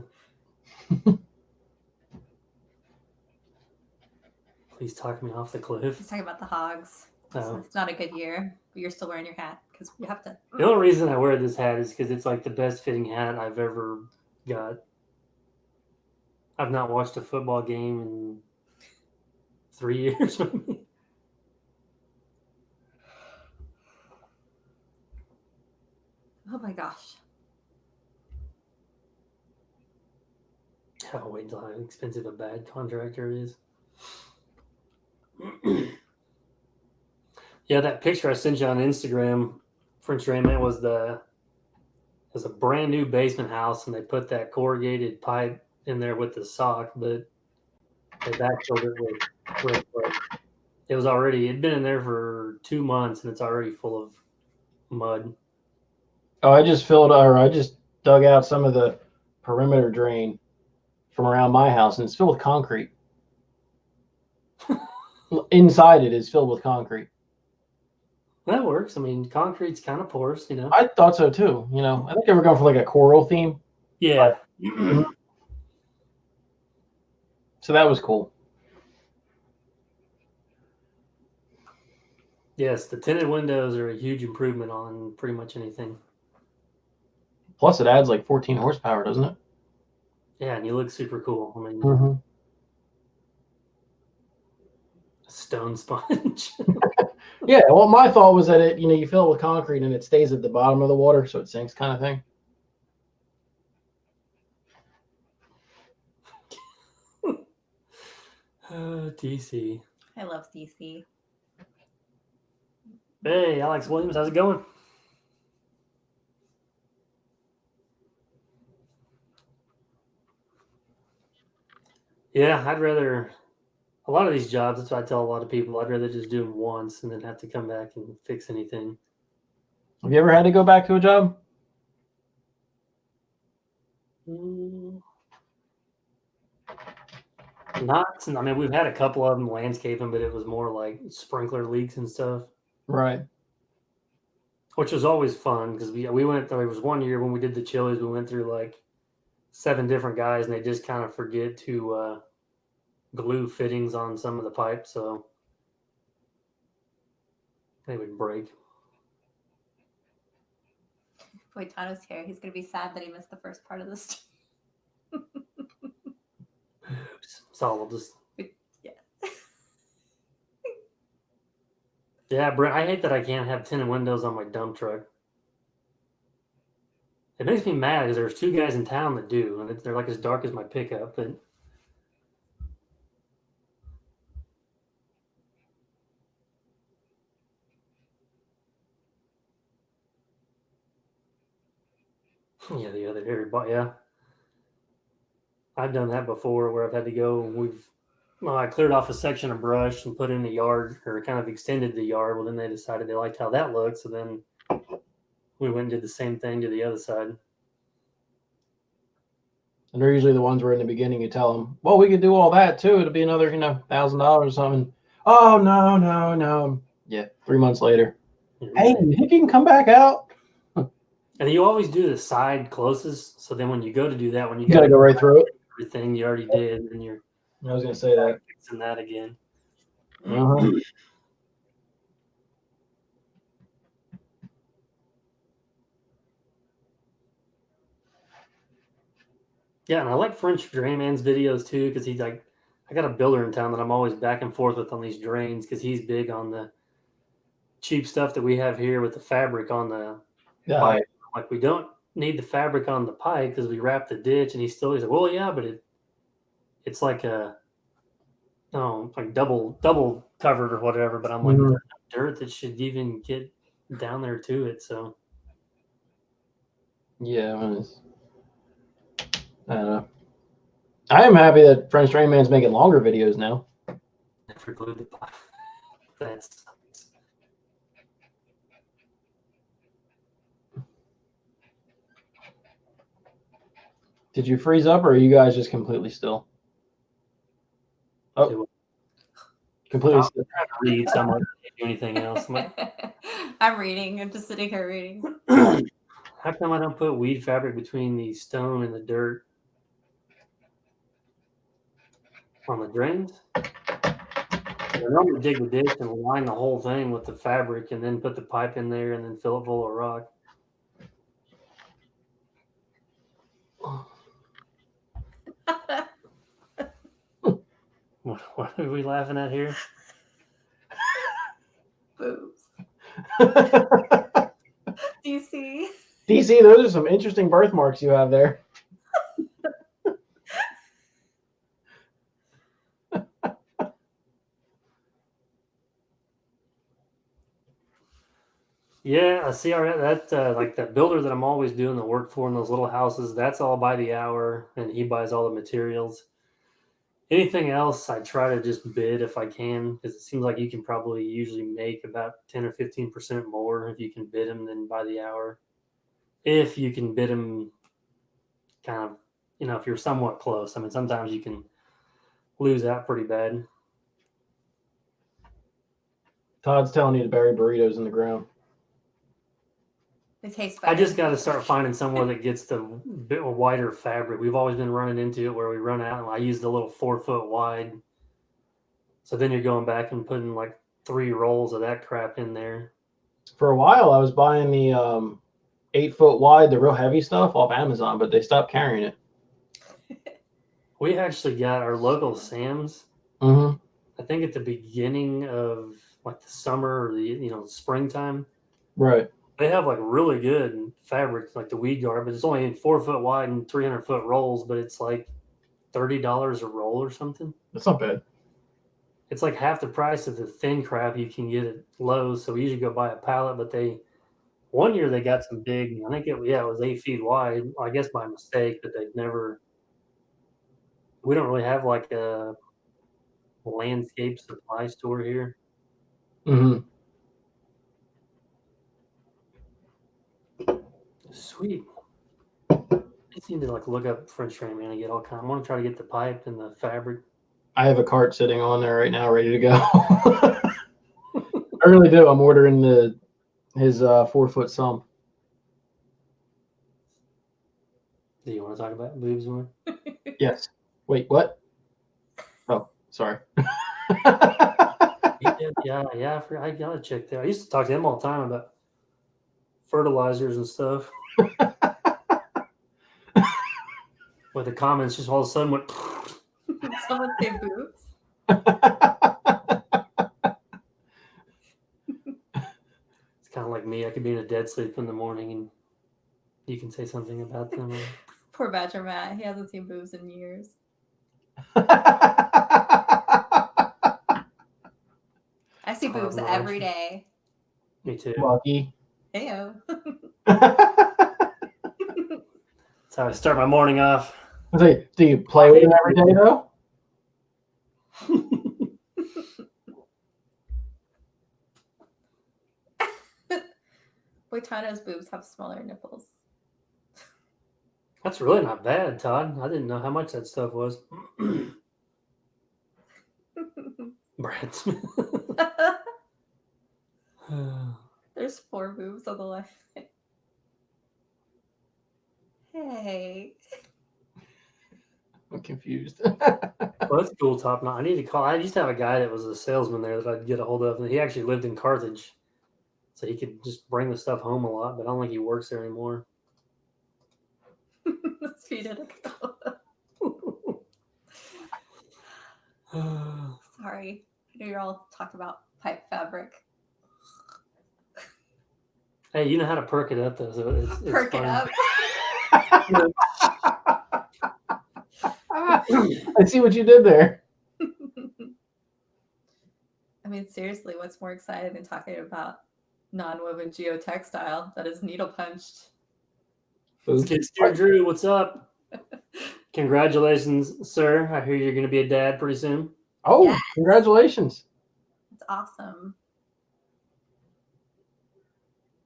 Please talk me off the cliff. He's talking about the hogs. Oh. So it's not a good year, but you're still wearing your hat because you have to. The only reason I wear this hat is because it's like the best fitting hat I've ever got. I've not watched a football game in 3 years, maybe. Oh my gosh. Oh, wait until how expensive a bad contractor is. Yeah, that picture I sent you on Instagram, French Drainman, was a brand new basement house, and they put that corrugated pipe in there with the sock, but they backfilled it with it was already, it'd been in there for 2 months, and it's already full of mud. Oh, I just dug out some of the perimeter drain from around my house, and it's filled with concrete. Inside it is filled with concrete. That works. I mean, concrete's kind of porous, you know. I thought so too. You know, I think they were going for like a coral theme. Yeah. So that was cool. Yes, the tinted windows are a huge improvement on pretty much anything. Plus, it adds like 14 horsepower, doesn't it? Yeah, and you look super cool. I mean, stone sponge. Yeah, well, my thought was that it, you fill it with concrete and it stays at the bottom of the water, so it sinks, kind of thing. DC. I love DC. Hey, Alex Williams, how's it going? Yeah, I'd rather, a lot of these jobs, that's what I tell a lot of people, I'd rather just do them once and then have to come back and fix anything. Have you ever had to go back to a job? Not, I mean, we've had a couple of them landscaping, but it was more like sprinkler leaks and stuff. Right. Which was always fun because we went, there was one year when we did the Chili's, we went through like 7 different guys and they just kind of forget to glue fittings on some of the pipes, so they would break. Boy, Tano's here. He's going to be sad that he missed the first part of this. So we'll just... Yeah. Yeah, Brent, I hate that I can't have tinted windows on my dump truck. It makes me mad because there's 2 guys in town that do, and they're like as dark as my pickup, but... Yeah, the other area, but yeah. I've done that before where I've had to go, I cleared off a section of brush and put in the yard, or kind of extended the yard. Well, then they decided they liked how that looked, so then we went and did the same thing to the other side. And they're usually the ones where in the beginning you tell them, well, we could do all that too. It'll be another, $1,000 or something. Oh, no. Yeah, 3 months later. Hey, you think you can come back out? And you always do the side closest, so then when you go to do that, when you got to go right through it. Everything you already did, and you're... I was going to say that. Fixing that again. Uh-huh. Yeah, and I like French Drainman's videos too, because he's like, I got a builder in town that I'm always back and forth with on these drains, because he's big on the cheap stuff that we have here with the fabric on the pipe. Like, we don't need the fabric on the pipe because we wrap the ditch, and he's like, well, yeah, but it's like like double covered or whatever. But I'm like, there's no dirt that should even get down there to it. So yeah, I don't know. I am happy that French Drainman's making longer videos now. Never glued the pipe. That's... Did you freeze up, or are you guys just completely still? Oh, completely still. I'm trying to read, so I'm not going to do anything else. I'm reading. I'm just sitting here reading. How come I don't put weed fabric between the stone and the dirt on the drains? I normally dig the ditch and line the whole thing with the fabric and then put the pipe in there and then fill it full of rock. What are we laughing at here? Boobs. DC. DC, those are some interesting birthmarks you have there. Yeah, I see. All right, that like that builder that I'm always doing the work for in those little houses. That's all by the hour, and he buys all the materials. Anything else, I try to just bid if I can, because it seems like you can probably usually make about 10 or 15% more if you can bid them than by the hour. If you can bid them, kind of, if you're somewhat close. I mean, sometimes you can lose out pretty bad. Todd's telling you to bury burritos in the ground. They taste better. I just got to start finding somewhere that gets the bit wider fabric. We've always been running into it where we run out, and I use the little 4-foot wide. So then you're going back and putting like 3 rolls of that crap in there. For a while, I was buying the 8-foot wide, the real heavy stuff off Amazon, but they stopped carrying it. We actually got our local Sam's. Mm-hmm. I think at the beginning of like the summer or the springtime. Right. They have like really good fabric, like the weed guard, but it's only 4-foot wide and 300-foot rolls, but it's like $30 a roll or something. That's not bad. It's like half the price of the thin crap you can get at Lowe's. So we usually go buy a pallet, but one year they got some big, I think it was 8 feet wide, I guess by mistake, but we don't really have like a landscape supply store here. Mm-hmm. Sweet. I just need to like look up French drain, man, and get all kind. I want to try to get the pipe and the fabric. I have a cart sitting on there right now, ready to go. I really do. I'm ordering his 4-foot sump. Do you want to talk about boobs more? Yes. Wait, what? Oh, sorry. Yeah. I gotta check that. I used to talk to him all the time about fertilizers and stuff. Where the comments just all of a sudden went. Someone say boobs. It's kind of like me. I could be in a dead sleep in the morning, and you can say something about them. Poor Badger Matt. He hasn't seen boobs in years. I see boobs every day. Me too. Lucky. Heyo. That's how I start my morning off. Do you play with them every day, though? Boitano's boobs have smaller nipples. That's really not bad, Todd. I didn't know how much that stuff was. Brad Smith. There's 4 boobs on the left. Hey. I'm confused. Well, that's cool, top notch. I need to call. I used to have a guy that was a salesman there that I'd get a hold of, and he actually lived in Carthage, so he could just bring the stuff home a lot. But I don't think he works there anymore. Let's feed it a go. Sorry, I know you're all talking about pipe fabric. Hey, you know how to perk it up, though. So it's Perk fun. it up. I see what you did there. I mean, seriously, what's more exciting than talking about non-woven geotextile that is needle punched? Skid Steer Drew, what's up? Congratulations, sir. I hear you're going to be a dad pretty soon. Oh, Yes. Congratulations. It's awesome.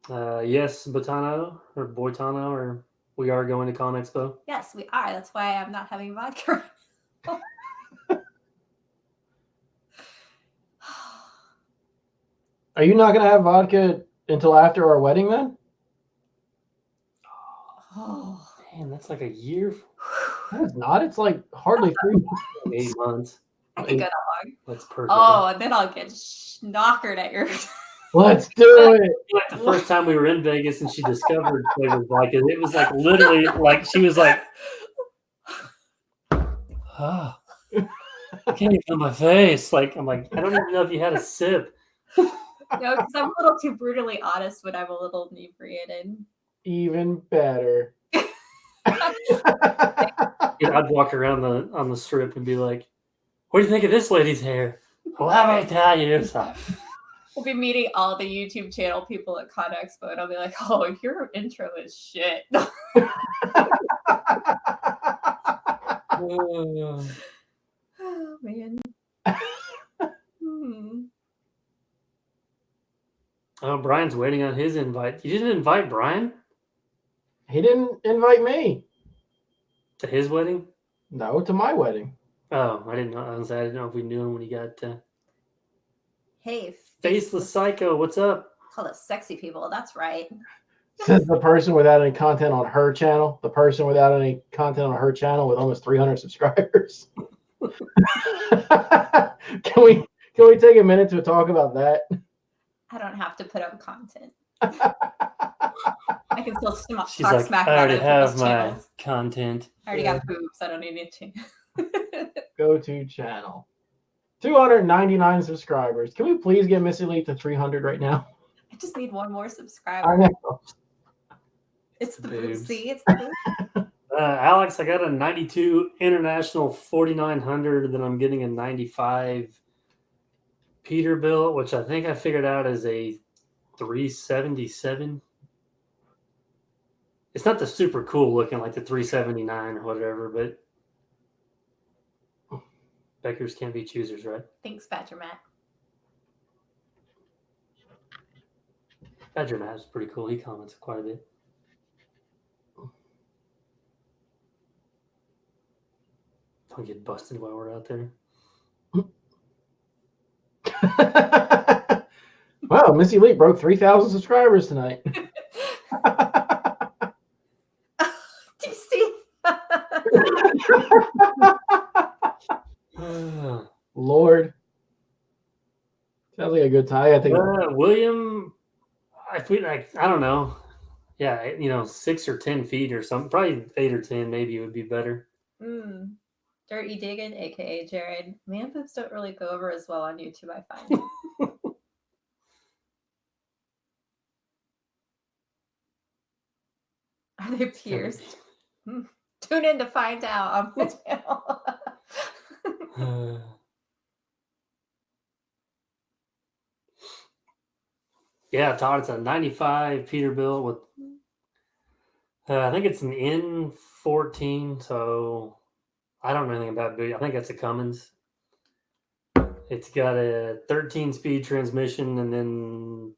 Yes, Boitano, or we are going to Con Expo. Yes, we are. That's why I'm not having vodka. Are you not going to have vodka until after our wedding, then? Man, that's like a year, No, it's not. It's like hardly 3 months. 8 months. I can go that long. That's perfect. Oh, and then I'll get knockered at your. Let's do it. Like the first time we were in Vegas and she discovered flavors like it was like literally like she was like, oh, I can't even feel my face. Like I'm like, I don't even know if you had a sip. No, because I'm a little too brutally honest when I'm a little inebriated. Even better. I'd walk around on the strip and be like, what do you think of this lady's hair? Let me tell you something. We'll be meeting all the YouTube channel people at Con Expo, and I'll be like, oh, your intro is shit. Oh, man. Oh, Brian's waiting on his invite. You didn't invite Brian He didn't invite me. to his wedding? No, to my wedding. Oh, I didn't know. I didn't know if we knew him when he got. Hey, Faceless Psycho, what's up? Call us sexy people. That's right. Says the person without any content on her channel. The person without any content on her channel with almost 300 subscribers. Can we take a minute to talk about that? I don't have to put up content. I can still She's talk like, smack I about already other have people's my channels. content. I already got boobs. I don't need it to. Go to channel. 299 subscribers. Can we please get Missy Lee to 300 right now? I just need one more I subscriber. know. It's the boobs. boobs. See, it's the boobs. Alex, I got a 92 International 4900, and then I'm getting a 95 Peterbilt, which I think I figured out is a 377. It's not the super cool looking like the 379 or whatever, but beggars can't be choosers, right? Thanks, Badger Matt. Badger Matt is pretty cool. He comments quite a bit. Don't get busted while we're out there. Wow, Missy Lee broke 3,000 subscribers tonight. DC. Lord. Sounds like a good time. I think William, I feel like, I don't know. Yeah, 6 or 10 feet or something. Probably 8 or 10 maybe would be better. Dirty Diggin, aka Jared. Man boobs don't really go over as well on YouTube, I find. Are they pierced? Tune in to find out on the channel. Yeah, Todd, it's a 95 Peterbilt with, I think it's an N14, so I don't know anything about boot. I think that's a Cummins. It's got a 13-speed transmission and then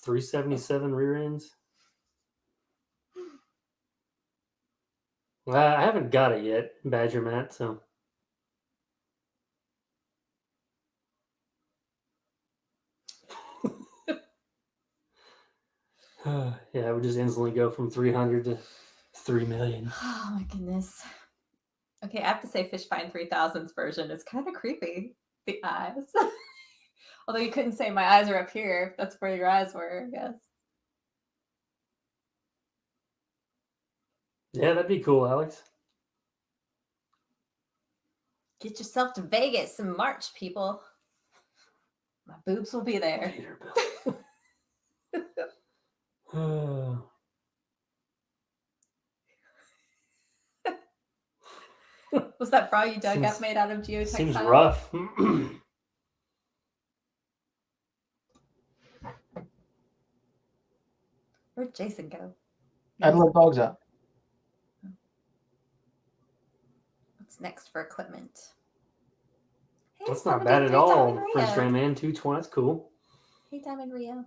377 rear ends. I haven't got it yet, Badger Matt, so. Yeah, we just instantly go from 300 to 3 million. Oh my goodness. Okay, I have to say Fish Find 3000's version is kind of creepy. The eyes. Although you couldn't say my eyes are up here. If that's where your eyes were, I guess. Yeah, that'd be cool, Alex. Get yourself to Vegas in March, people. My boobs will be there. Peterbilt. Was that bra you dug up made out of geotextile? Seems rough. Where'd Jason go? I'd let dogs out. What's next for equipment? Hey, That's not bad at all. First Ram and 220. That's cool. Hey, Diamond Rio.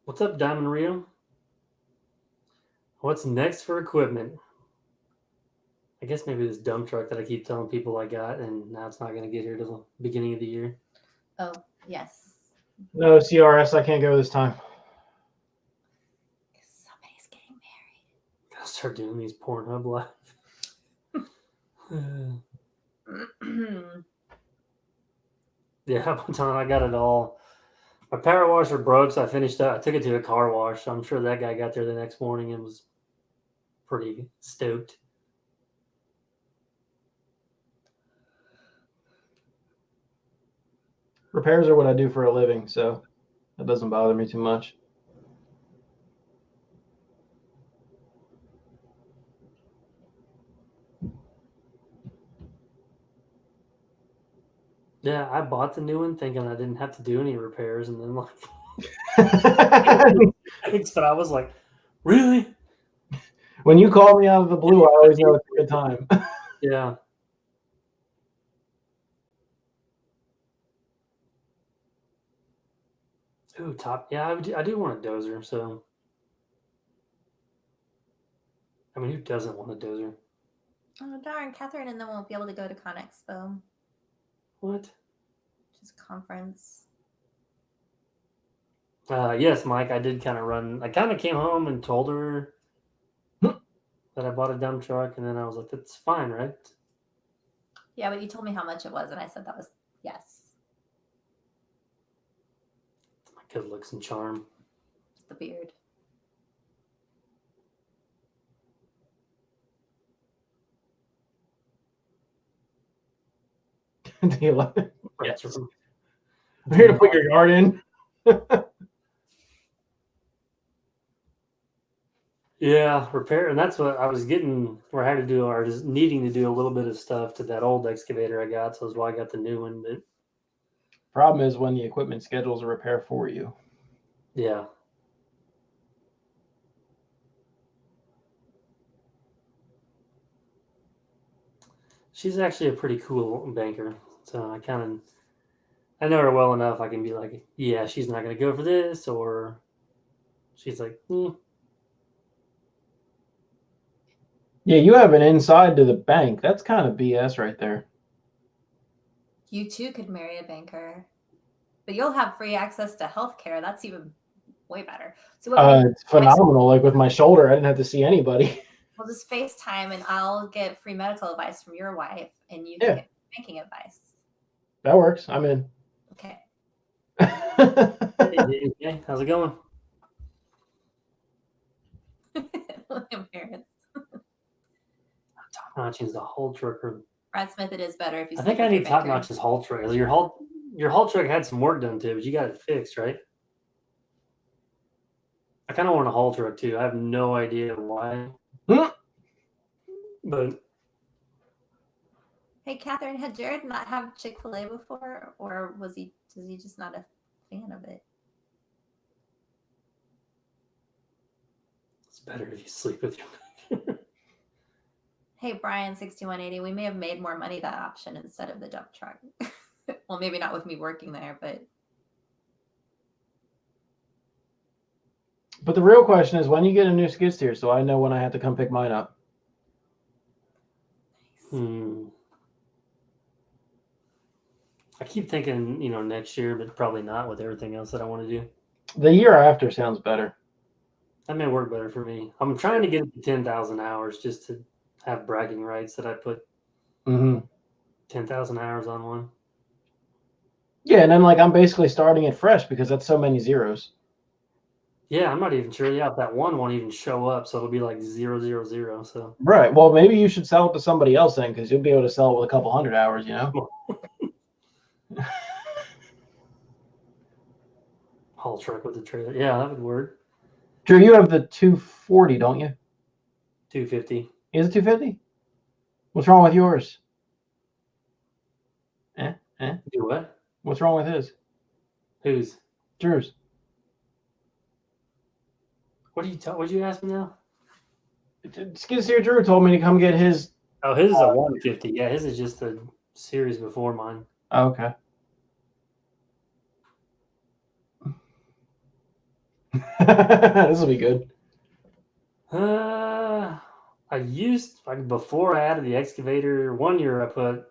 What's up, Diamond Rio? What's next for equipment? I guess maybe this dump truck that I keep telling people I got, and now it's not going to get here till the beginning of the year. Oh, yes. No, CRS, I can't go this time. Somebody's getting married. I'll start doing these Pornhub live. Yeah, one time I got it all. My power washer broke, so I finished up. I took it to a car wash. So I'm sure that guy got there the next morning and was pretty stoked. Repairs are what I do for a living, so that doesn't bother me too much. Yeah, I bought the new one thinking I didn't have to do any repairs, and then like, but I was like, really? When you call me out of the blue, I always know it's a good time. Yeah. Ooh, top. Yeah, I do want a dozer. So, I mean, who doesn't want a dozer? Oh darn, Catherine and them won't be able to go to ConExpo, What? which is a conference. Yes, Mike. I did kind of run. I kind of came home and told her that I bought a dump truck, and then I was like, "That's fine, right?" Yeah, but you told me how much it was, and I said that was yes. My good looks and charm. The beard. Do you love it? Yes. I'm here to put your yard in. Yeah, repair, and that's what I was getting. Where I had to do, or just needing to do a little bit of stuff to that old excavator I got. So that's why I got the new one. But Problem is when the equipment schedules a repair for you. yeah. She's actually a pretty cool banker. So I know her well enough. I can be like, yeah, she's not going to go for this, or she's like, Yeah, you have an inside to the bank. That's kind of BS right there. You too could marry a banker, but you'll have free access to healthcare. That's even way better. So It's phenomenal. Like with my shoulder, I didn't have to see anybody. we'll just FaceTime, and I'll get free medical advice from your wife, and you can get banking advice. That works. I'm in. Okay. hey, how's it going? William Harris. Top notching's the whole truck. Brad Smith, it is better if you. I think I need top notch's haul truck. Your haul truck had some work done to it, but you got it fixed, right? I kind of want a haul truck too. I have no idea why, but Hey, Catherine, had Jared not have Chick-fil-A before, or was he just not a fan of it? it's better if you sleep with your. Hey, Brian, 6180, we may have made more money that option instead of the dump truck. Well, maybe not with me working there, but. But the real question is when you get a new skid steer, so I know when I have to come pick mine up. I keep thinking, next year, but probably not with everything else that I want to do. The year after sounds better. That may work better for me. I'm trying to get it to 10,000 hours just to have bragging rights that I put 10,000 hours on one. Yeah, and then I'm basically starting it fresh because that's so many zeros. Yeah, I'm not even sure. Yeah, if that one won't even show up, so it'll be like 000. So right. Well, maybe you should sell it to somebody else then, because you'll be able to sell it with a couple hundred hours. Haul truck with the trailer. Yeah, that would work. Drew, you have the 240, don't you? 250. Is it 250? What's wrong with yours? Do what? What's wrong with his? Whose? Drew's. What'd you ask me now? Skid steer Drew told me to come get his. Oh, his is a 150. Yeah, his is just the series before mine. Oh, okay. This will be good. Before I added the excavator, 1 year I put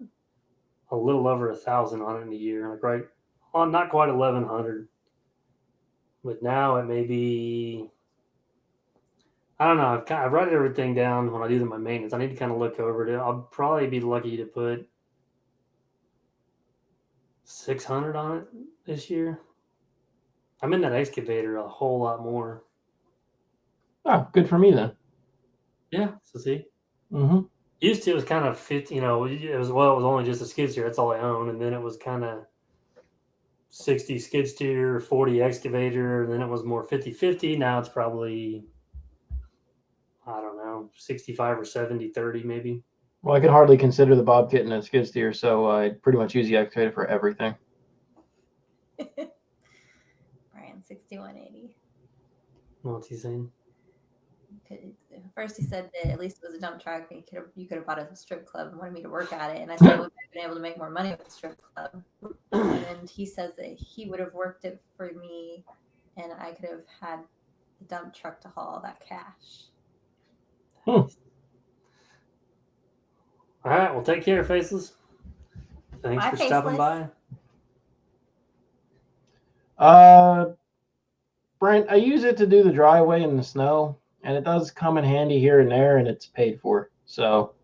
a little over 1,000 on it in a year, right on, not quite 1,100. But now it may be, I don't know. I've written everything down when I do my maintenance. I need to kind of look over it. I'll probably be lucky to put 600 on it this year. I'm in that excavator a whole lot more. Oh, good for me then. Yeah. So see, Mm-hmm. used to it was kind of 50. It was only just a skid steer. That's all I own, and then it was kind of 60 skid steer, 40 excavator, and then it was more 50-50. Now it's probably, I don't know, 65 or 70-30 maybe. Well, I could hardly consider the Bob Kitten a skid steer, so I pretty much use the excavator for everything. Brian 6180. What's he saying? First, he said that at least it was a dump truck. And you could have bought a strip club and wanted me to work at it. And I said, well, I've been able to make more money with the strip club. And he says that he would have worked it for me, and I could have had the dump truck to haul all that cash. All right, well, take care, Faceless. Thanks Bye, for stopping Faceless. by. Brent, I use it to do the driveway in the snow, and it does come in handy here and there, and it's paid for. So,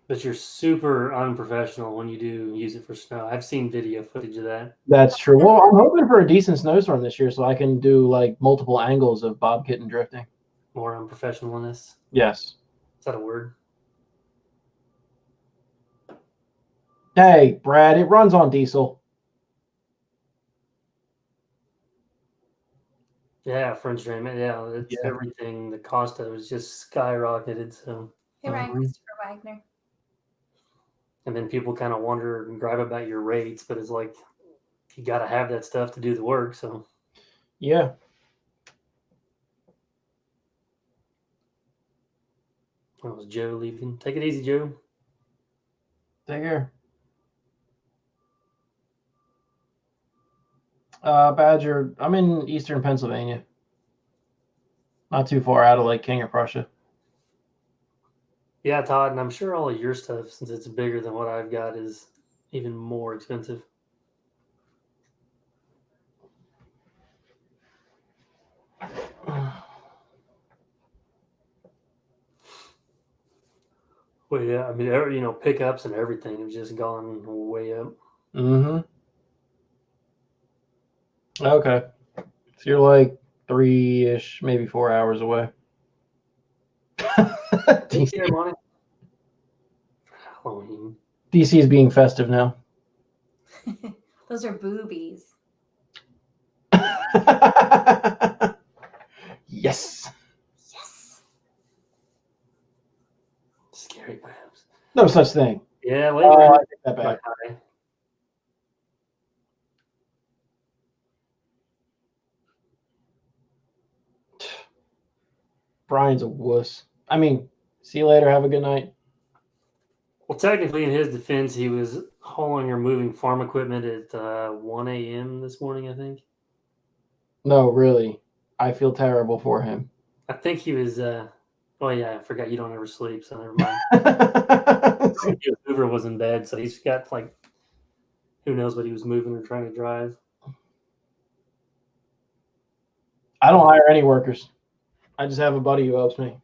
But you're super unprofessional when you do use it for snow. I've seen video footage of that. that's true. Well, I'm hoping for a decent snowstorm this year so I can do like multiple angles of Bob Kitten drifting. More unprofessionalness. Yes. Is that a word? Hey, Brad, it runs on diesel. Yeah, French drain. Yeah, it's everything. The cost of it was just skyrocketed. So. Hey, Ryan Christopher Wagner. And then people kind of wonder and gripe about your rates, but it's like you got to have that stuff to do the work. So. Yeah. That was Joe leaving. Take it easy, Joe. Take care. Badger, I'm in eastern Pennsylvania. Not too far out of Lake King of Prussia. Yeah, Todd, and I'm sure all of your stuff, since it's bigger than what I've got, is even more expensive. Well, yeah, I mean, pickups and everything have just gone way up. Mm-hmm. Okay. So you're like 3-ish, maybe 4 hours away. DC. Halloween. DC is being festive now. Those are boobies. Yes. Yes. Scary perhaps. No such thing. Yeah, later. I take that back. Brian's a wuss. I mean, see you later. Have a good night. Well, technically, in his defense, he was hauling or moving farm equipment at 1 a.m. this morning, I think. No, really. I feel terrible for him. I think he was. Oh, yeah, I forgot you don't ever sleep, so never mind. Hoover was in bed, so he's got, who knows what he was moving or trying to drive. I don't hire any workers. I just have a buddy who helps me.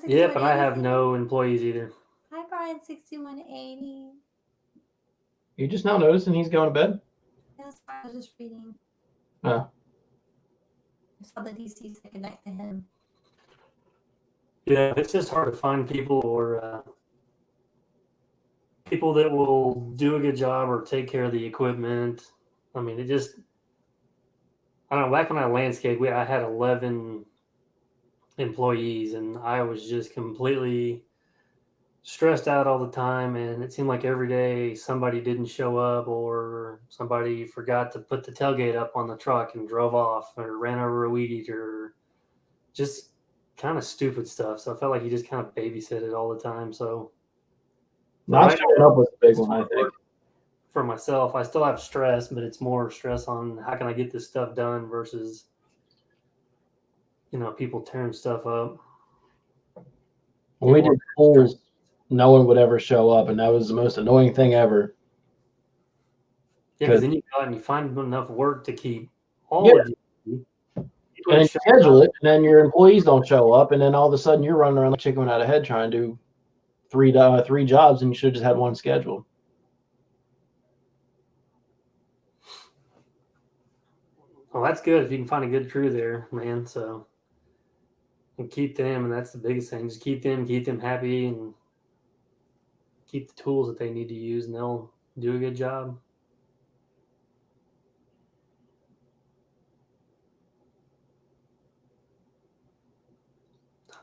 Yep, and I have no employees either. Hi, Brian 6180. You just now noticing he's going to bed? Yes, I was just reading. Oh. I saw the DC say goodnight to him. Yeah, it's just hard to find people or people that will do a good job or take care of the equipment. I mean, I don't know, back when I landscaped, I had 11 employees, and I was just completely stressed out all the time, and it seemed like every day somebody didn't show up or somebody forgot to put the tailgate up on the truck and drove off or ran over a weed eater, just kind of stupid stuff. So I felt like you just kind of babysit it all the time. So not showing up was a big one, I think. For myself, I still have stress, but it's more stress on how can I get this stuff done versus people tearing stuff up. When we did pools, no one would ever show up, and that was the most annoying thing ever. Yeah, because then you go out and you find enough work to keep all of you. People And then that you show schedule up, it, and then your employees don't show up, and then all of a sudden you're running around like chicken without a head trying to do three jobs, and you should have just had one scheduled. well, that's good if you can find a good crew there, man. So and keep them, and that's the biggest thing. Just keep them happy, and keep the tools that they need to use, and they'll do a good job.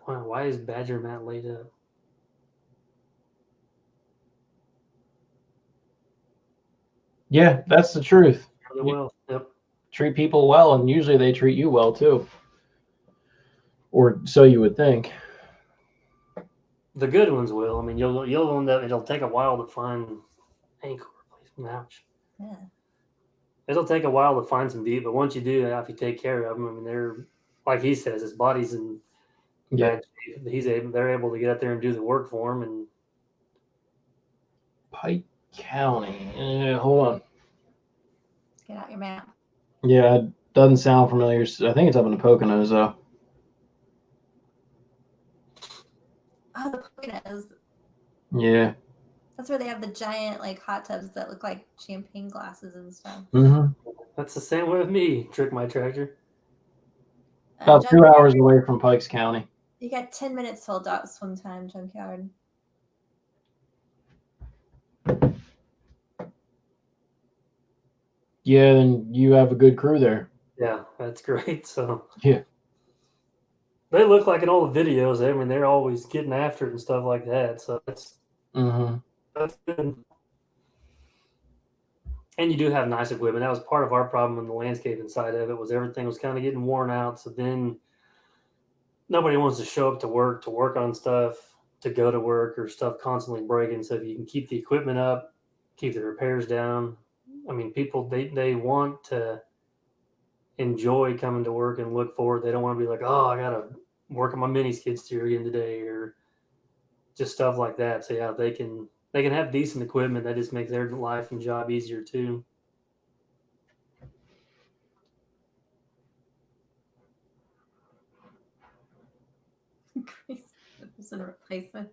Wow, why is Badger Matt laid up? Yeah, that's the truth. Really well. Yep. Treat people well, and usually they treat you well too, or so you would think. The good ones will. I mean, you'll end up. It'll take a while to find ankle replacement. Ouch. Yeah. It'll take a while to find some deep, but once you do, if you take care of them, I mean, they're like he says, his body's in bad shape. They're able to get out there and do the work for him. And Pike County. Hold on. Get out your map. Yeah, it doesn't sound familiar. I think it's up in the Poconos, though. Oh, the Poconos. Yeah. That's where they have the giant like hot tubs that look like champagne glasses and stuff. Mm-hmm. that's the same way with me. Trick my tractor. About 2 Junkyard, hours away from Pikes County. You got 10 minutes till adult swim time, Junkyard. Yeah, then you have a good crew there. Yeah, that's great. So Yeah. they look like in all the videos. I mean, they're always getting after it and stuff like that. So that's good. And you do have nice equipment. That was part of our problem in the landscaping side of it, was everything was kind of getting worn out. So then nobody wants to show up to work on stuff, to go to work, or stuff constantly breaking. So if you can keep the equipment up, keep the repairs down. I mean, people, they want to enjoy coming to work and look forward. They don't want to be like, oh, I got to work on my mini skid steer again today, or just stuff like that. So yeah, they can have decent equipment. That just makes their life and job easier too. It's a replacement.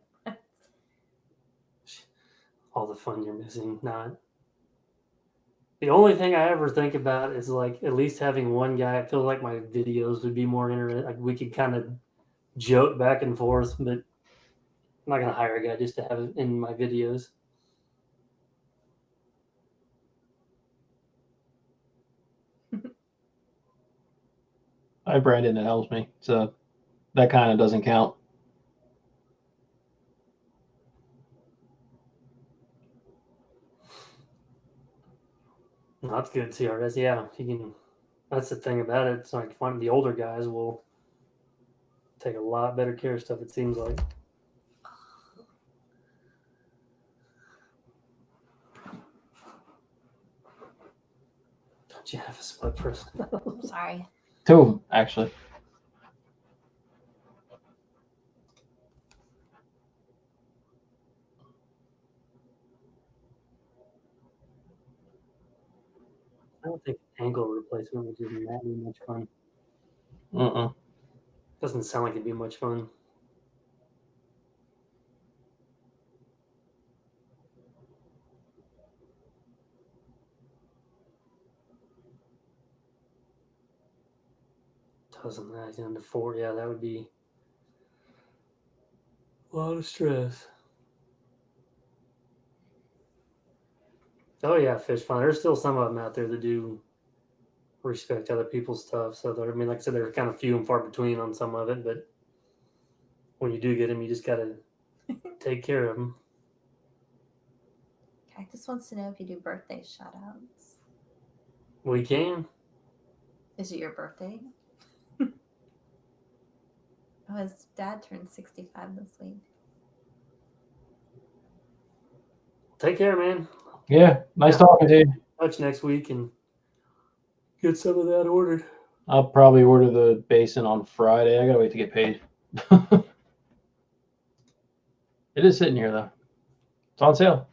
All the fun you're missing. Not the only thing I ever think about is like at least having one guy. I feel like my videos would be more interesting. Like we could kind of joke back and forth, but I'm not gonna hire a guy just to have it in my videos. I have Brandon that helps me, so that kind of doesn't count. No, that's good. CRS, yeah, he can. That's the thing about it. It's like one of the older guys will take a lot better care of stuff. It seems like. Don't you have a split person? Sorry. 2 of them, actually. I don't think ankle replacement would be that much fun. Doesn't sound like it'd be much fun. Doesn't that into 4? Yeah, that would be a lot of stress. Oh yeah, fish fun. There's still some of them out there that do respect other people's stuff. So I mean, like I said, they're kind of few and far between on some of it, but when you do get them, you just gotta take care of them. Cactus wants to know if you do birthday shout outs. We can. Is it your birthday? Oh, his dad turned 65 this week. Take care, man. Yeah, nice talking to you. Touch next week and get some of that ordered. I'll probably order the basin on Friday. I gotta wait to get paid. It is sitting here though. It's on sale.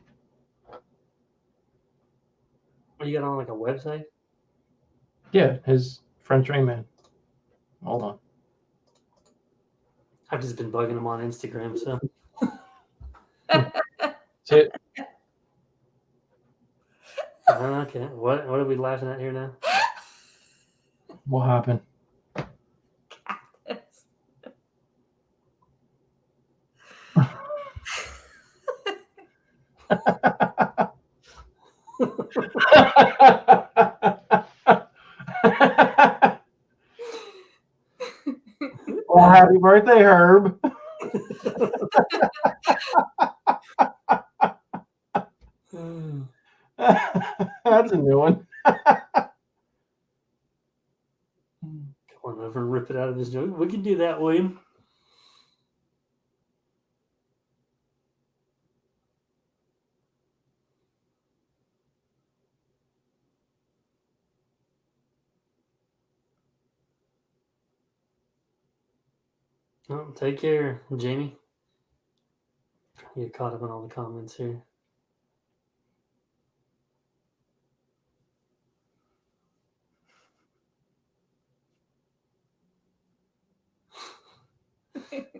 What, you got on like a website? Yeah, his French Rain Man. Hold on. I've just been bugging him on Instagram, so. Sit. Okay, what are we laughing at here now? What happened? Cactus. Well, happy birthday, Herb. That's a new one. Come on over and rip it out of his nose. We can do that, William. Oh, take care, Jamie. You get caught up in all the comments here.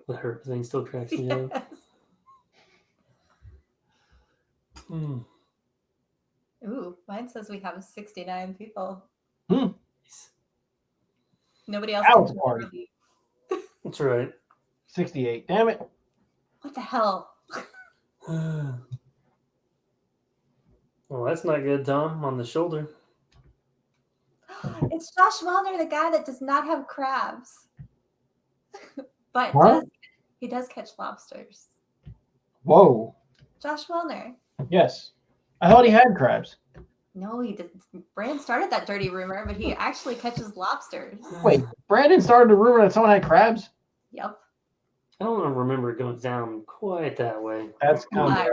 The Herb thing still cracks me up. Yes. Ooh, mine says we have 69 people. Nobody else. That was a party. That's right. 68. Damn it. What the hell? Well, that's not good, Tom. On the shoulder. It's Josh Wellner, the guy that does not have crabs, but What? he does catch lobsters. Whoa. Josh Wellner. Yes. I thought he had crabs. No, he didn't. Brand started that dirty rumor, but he actually catches lobsters. Wait, Brandon started a rumor that someone had crabs? Yep. I don't remember it going down quite that way. That's kind Why?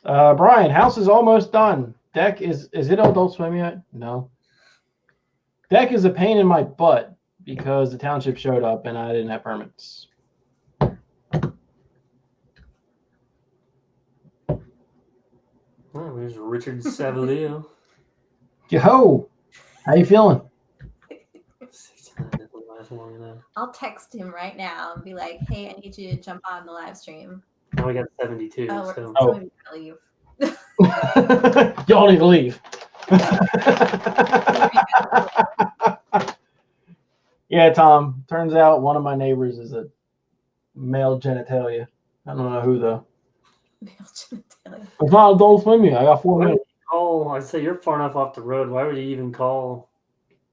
of Brian, house is almost done. Deck is it Adult Swim yet? No. Deck is a pain in my butt because the township showed up and I didn't have permits. Oh, there's Richard Savalio. Yo, how you feeling? 69 doesn't last long enough. I'll text him right now and be like, "Hey, I need you to jump on the live stream." Now we got 72. Oh, So. so we gotta leave. Y'all need to leave. Yeah, Tom. Turns out one of my neighbors is a male genitalia. I don't know who though. Male genitalia. It's not Adult Swim yet. I got 4 Why would minutes. you call? I say you're far enough off the road. Why would you even call?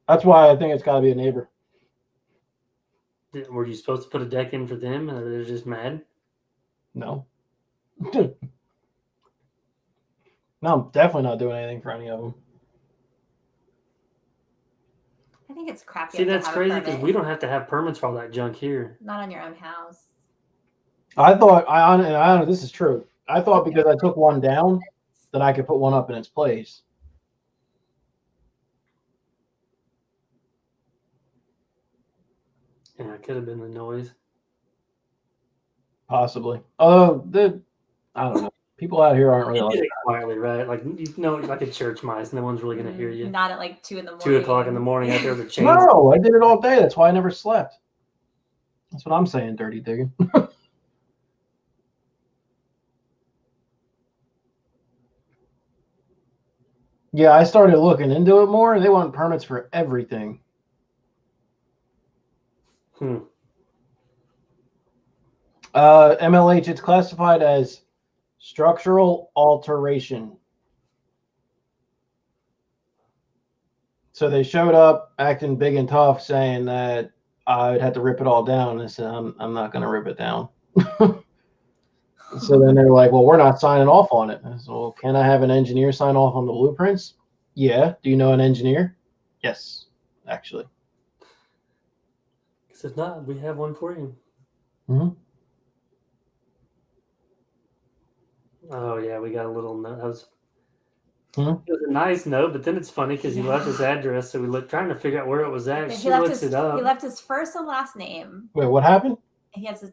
That's why I think it's got to be a neighbor. Were you supposed to put a deck in for them, and they're just mad? No. No, I'm definitely not doing anything for any of them. I think it's crap. See, that's crazy because we don't have to have permits for all that junk here. Not on your own house. I thought I don't know. This is true. I thought because I took one down that I could put one up in its place. Yeah, it could have been the noise. Possibly. Although I don't know. People out here aren't really You like did it quietly, right? Like like a church mice. No one's really gonna hear you. Not at like 2 in the morning. 2 o'clock in the morning out there with a chain. No, I did it all day. That's why I never slept. That's what I'm saying, dirty digging. Yeah, I started looking into it more. They want permits for everything. MLH, it's classified as structural alteration. So they showed up acting big and tough, saying that I'd have to rip it all down. And I said, I'm not going to rip it down. So then they're like, well, we're not signing off on it. I said, well, can I have an engineer sign off on the blueprints? Yeah. Do you know an engineer? Yes, actually. Because if not, we have one for you. Mm-hmm. Oh, yeah, we got a little note. It was Hmm? It was a nice note, but then it's funny because he left his address, so we looked trying to figure out where it was at. He She left looks his it up. he left his first and last name. Wait, what happened? He has a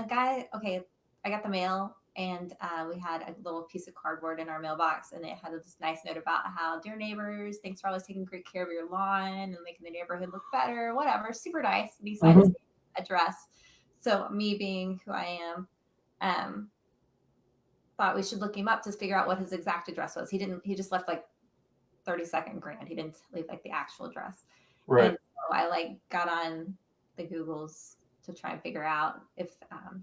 guy. Okay, I got the mail. And we had a little piece of cardboard in our mailbox, and it had this nice note about how, dear neighbors, thanks for always taking great care of your lawn and making the neighborhood look better, whatever. Super nice. And he signed his address. So me being who I am, thought we should look him up to figure out what his exact address was. He just left like 32nd Grand. He didn't leave like the actual address. Right. And so I like got on the Googles to try and figure out if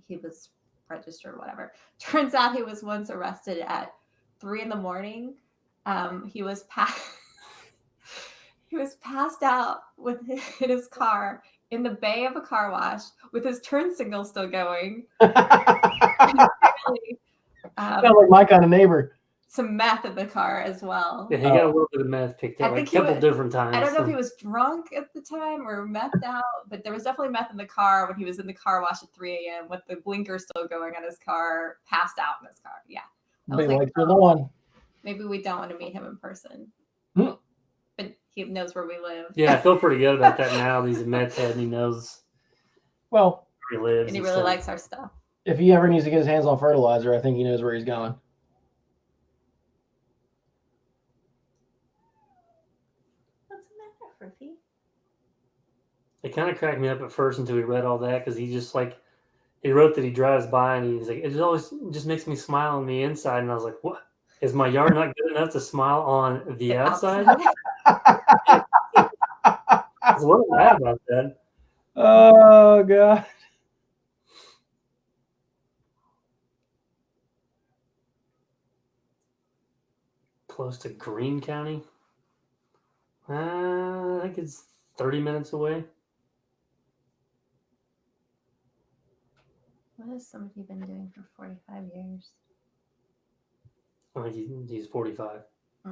he was registered or whatever. Turns out he was once arrested at 3 a.m. He was passed out in his car in the bay of a car wash with his turn signal still going. Sounds like my kind of neighbor. Some meth in the car as well. Yeah, he got a little bit of meth picked up, like a couple different times. I don't know if he was drunk at the time or methed out, but there was definitely meth in the car when he was in the car wash at 3 a.m. with the blinker still going on his car, passed out in his car. Yeah. I was like, oh, maybe we don't want to meet him in person. But he knows where we live. Yeah, I feel pretty good about that now. He's a meth head and he knows where he lives. And he really likes our stuff. If he ever needs to get his hands on fertilizer, I think he knows where he's going. It kind of cracked me up at first until we read all that, because he just like, he wrote that he drives by and he's like, it always just makes me smile on the inside. And I was like, what? Is my yard not good enough to smile on the outside? What am I about that? Oh, God. Close to Greene County? I think it's 30 minutes away. What has somebody been doing for 45 years? I think he's 45. Who?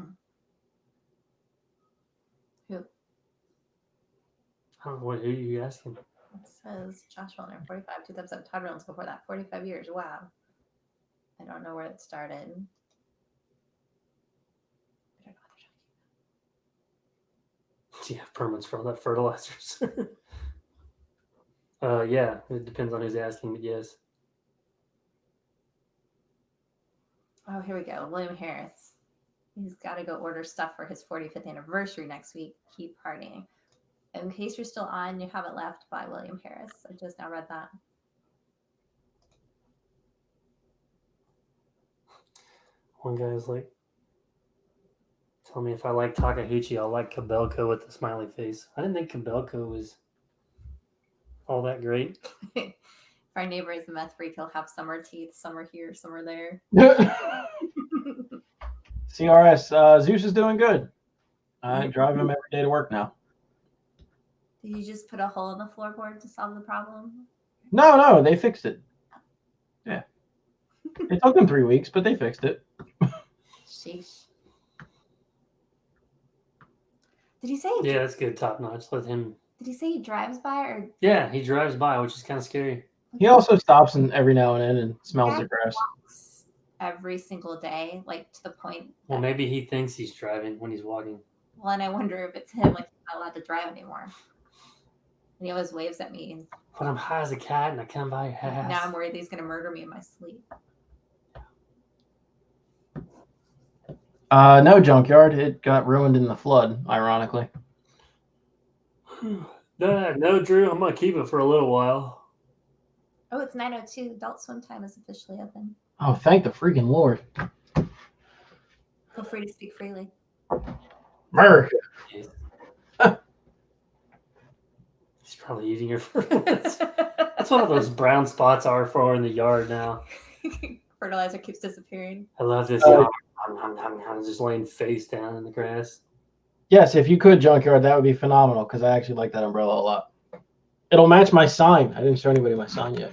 I don't know. Who are you asking? It says Josh Wellner, 45, 2007. Todd Reynolds before that, 45 years. Wow. I don't know where it started. I don't know what they're talking about. Do you have permits for all that fertilizers? Yeah, it depends on who's asking, but yes. Oh, here we go. William Harris. He's got to go order stuff for his 45th anniversary next week. Keep partying. In case you're still on, You Haven't Left by William Harris. I just now read that. One guy's like, tell me if I like Takahuchi, I'll like Kabelko with the smiley face. I didn't think Kabelko was all that great. If our neighbor is a meth freak, he'll have summer teeth. Some are here, some are there. CRS, Zeus is doing good. I drive him every day to work now. Did you just put a hole in the floorboard to solve the problem? No, they fixed it. Yeah. It took them 3 weeks, but they fixed it. Sheesh. Did he say? Yeah, that's good, top notch. Let him. Did he say he drives by or? Yeah, he drives by, which is kind of scary. He also stops every now and then and smells the grass. Every single day, like to the point. Well, maybe he thinks he's driving when he's walking. Well, and I wonder if it's him, like he's not allowed to drive anymore. And he always waves at me. But I'm high as a cat and I come by your house. Now I'm worried that he's going to murder me in my sleep. No, Junkyard. It got ruined in the flood, ironically. No, Drew, I'm going to keep it for a little while. Oh, it's 9:02. Adult swim time is officially open. Oh, thank the freaking Lord. Feel free to speak freely. America. He's probably eating your fertilizer. That's what all those brown spots are for in the yard now. Fertilizer keeps disappearing. I love this yard. I'm just laying face down in the grass. Yes, if you could, Junkyard, that would be phenomenal because I actually like that umbrella a lot. It'll match my sign. I didn't show anybody my sign yet.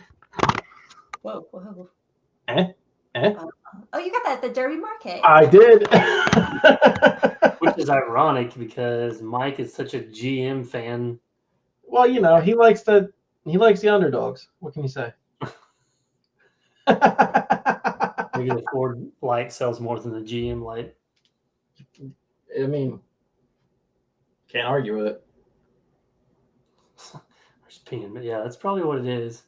Whoa. Oh, you got that at the Derby Market. I did. Which is ironic because Mike is such a GM fan. Well, you know, he likes the underdogs. What can you say? Maybe the Ford Light sells more than the GM Light. I mean, can't argue with it. There's 10, but yeah, that's probably what it is.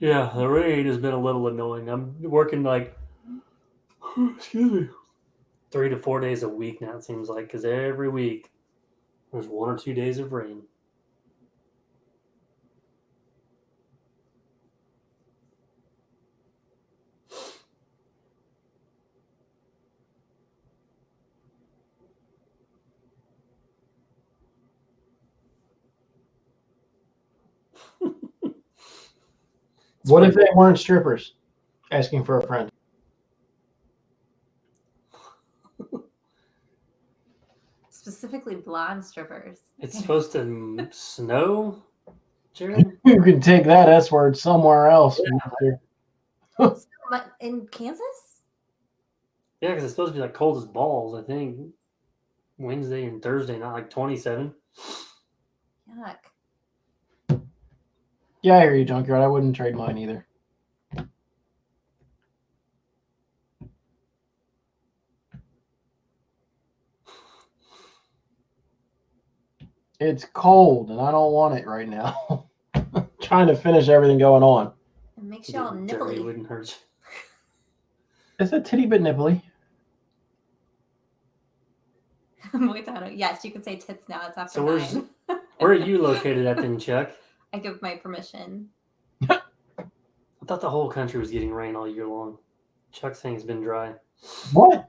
Yeah, the rain has been a little annoying. I'm working like, excuse me, 3 to 4 days a week now. It seems like because every week there's 1 or 2 days of rain. What if they weren't strippers asking for a friend? Specifically blonde strippers. It's supposed to snow, Jared? You can take that S word somewhere else. In Kansas? Yeah, because it's supposed to be like cold as balls, I think. Wednesday and Thursday, not like 27. Yuck. Yeah, I hear you, Junkyard. I wouldn't trade mine either. It's cold, and I don't want it right now. Trying to finish everything going on. It makes you all Dirty nipply. wouldn't hurt Is that titty bit nipply? Wait, yes, you can say tits now. It's after So 9. Where are you located at then, Chuck? I give my permission. I thought the whole country was getting rain all year long. Chuck's saying it's been dry. What?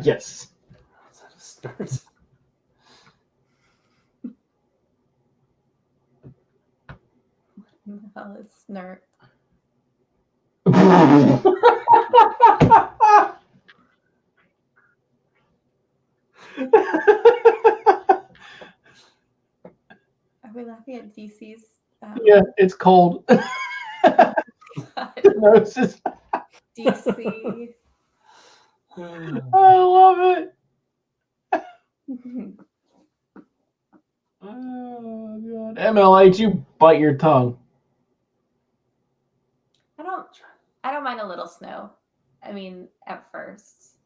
Yes. Is that a start? What the hell is snert? Are we laughing at DC's? Yeah, it's cold. Hypnosis. DC. I love it. Oh god. MLH, you bite your tongue. I don't mind a little snow. I mean, at first.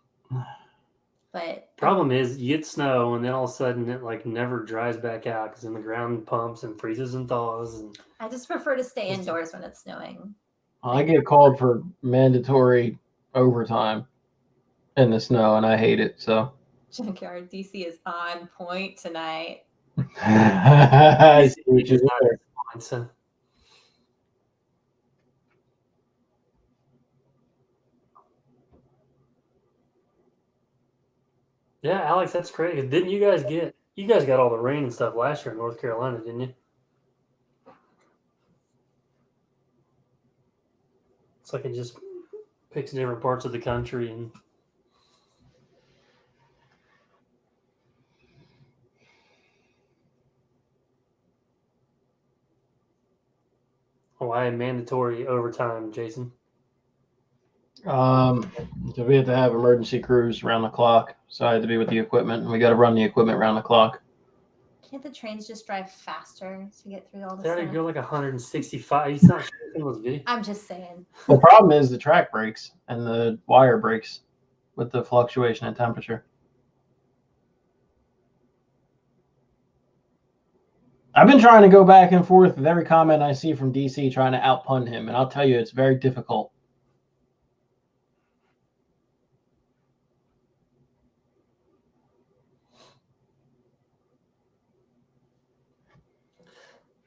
But Problem is, you get snow, and then all of a sudden it like never dries back out because then the ground pumps and freezes and thaws. And I just prefer to stay indoors when it's snowing. I get called for mandatory overtime in the snow, and I hate it. So Junkyard DC is on point tonight. I see what you did there. so. Yeah, Alex, that's crazy. Didn't you guys got all the rain and stuff last year in North Carolina, didn't you? It's like it just picks different parts of the country and why mandatory overtime, Jason? So we have to have emergency crews around the clock. So I had to be with the equipment, and we got to run the equipment around the clock. Can't the trains just drive faster to get through all the They snow? already go like 165. He's not showing those videos. I'm just saying. The problem is the track breaks and the wire breaks with the fluctuation in temperature. I've been trying to go back and forth with every comment I see from DC, trying to outpun him, and I'll tell you, it's very difficult.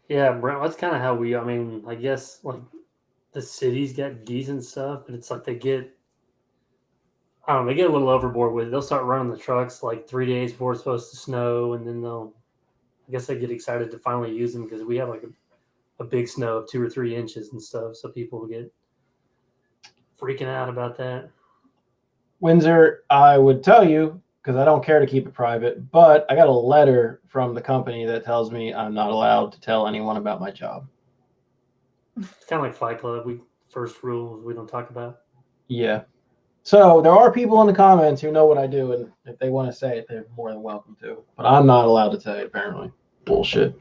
Yeah, Brent, that's kind of how I mean, I guess like the cities get decent stuff, but it's like they get a little overboard with it. They'll start running the trucks like 3 days before it's supposed to snow, and then I guess they get excited to finally use them because we have like a big snow of 2 or 3 inches and stuff, so people get freaking out about that. Windsor, I would tell you, because I don't care to keep it private, but I got a letter from the company that tells me I'm not allowed to tell anyone about my job. It's kind of like Fight Club. First rule we don't talk about. Yeah. So there are people in the comments who know what I do, and if they want to say it, they're more than welcome to. But I'm not allowed to say it, apparently. Bullshit.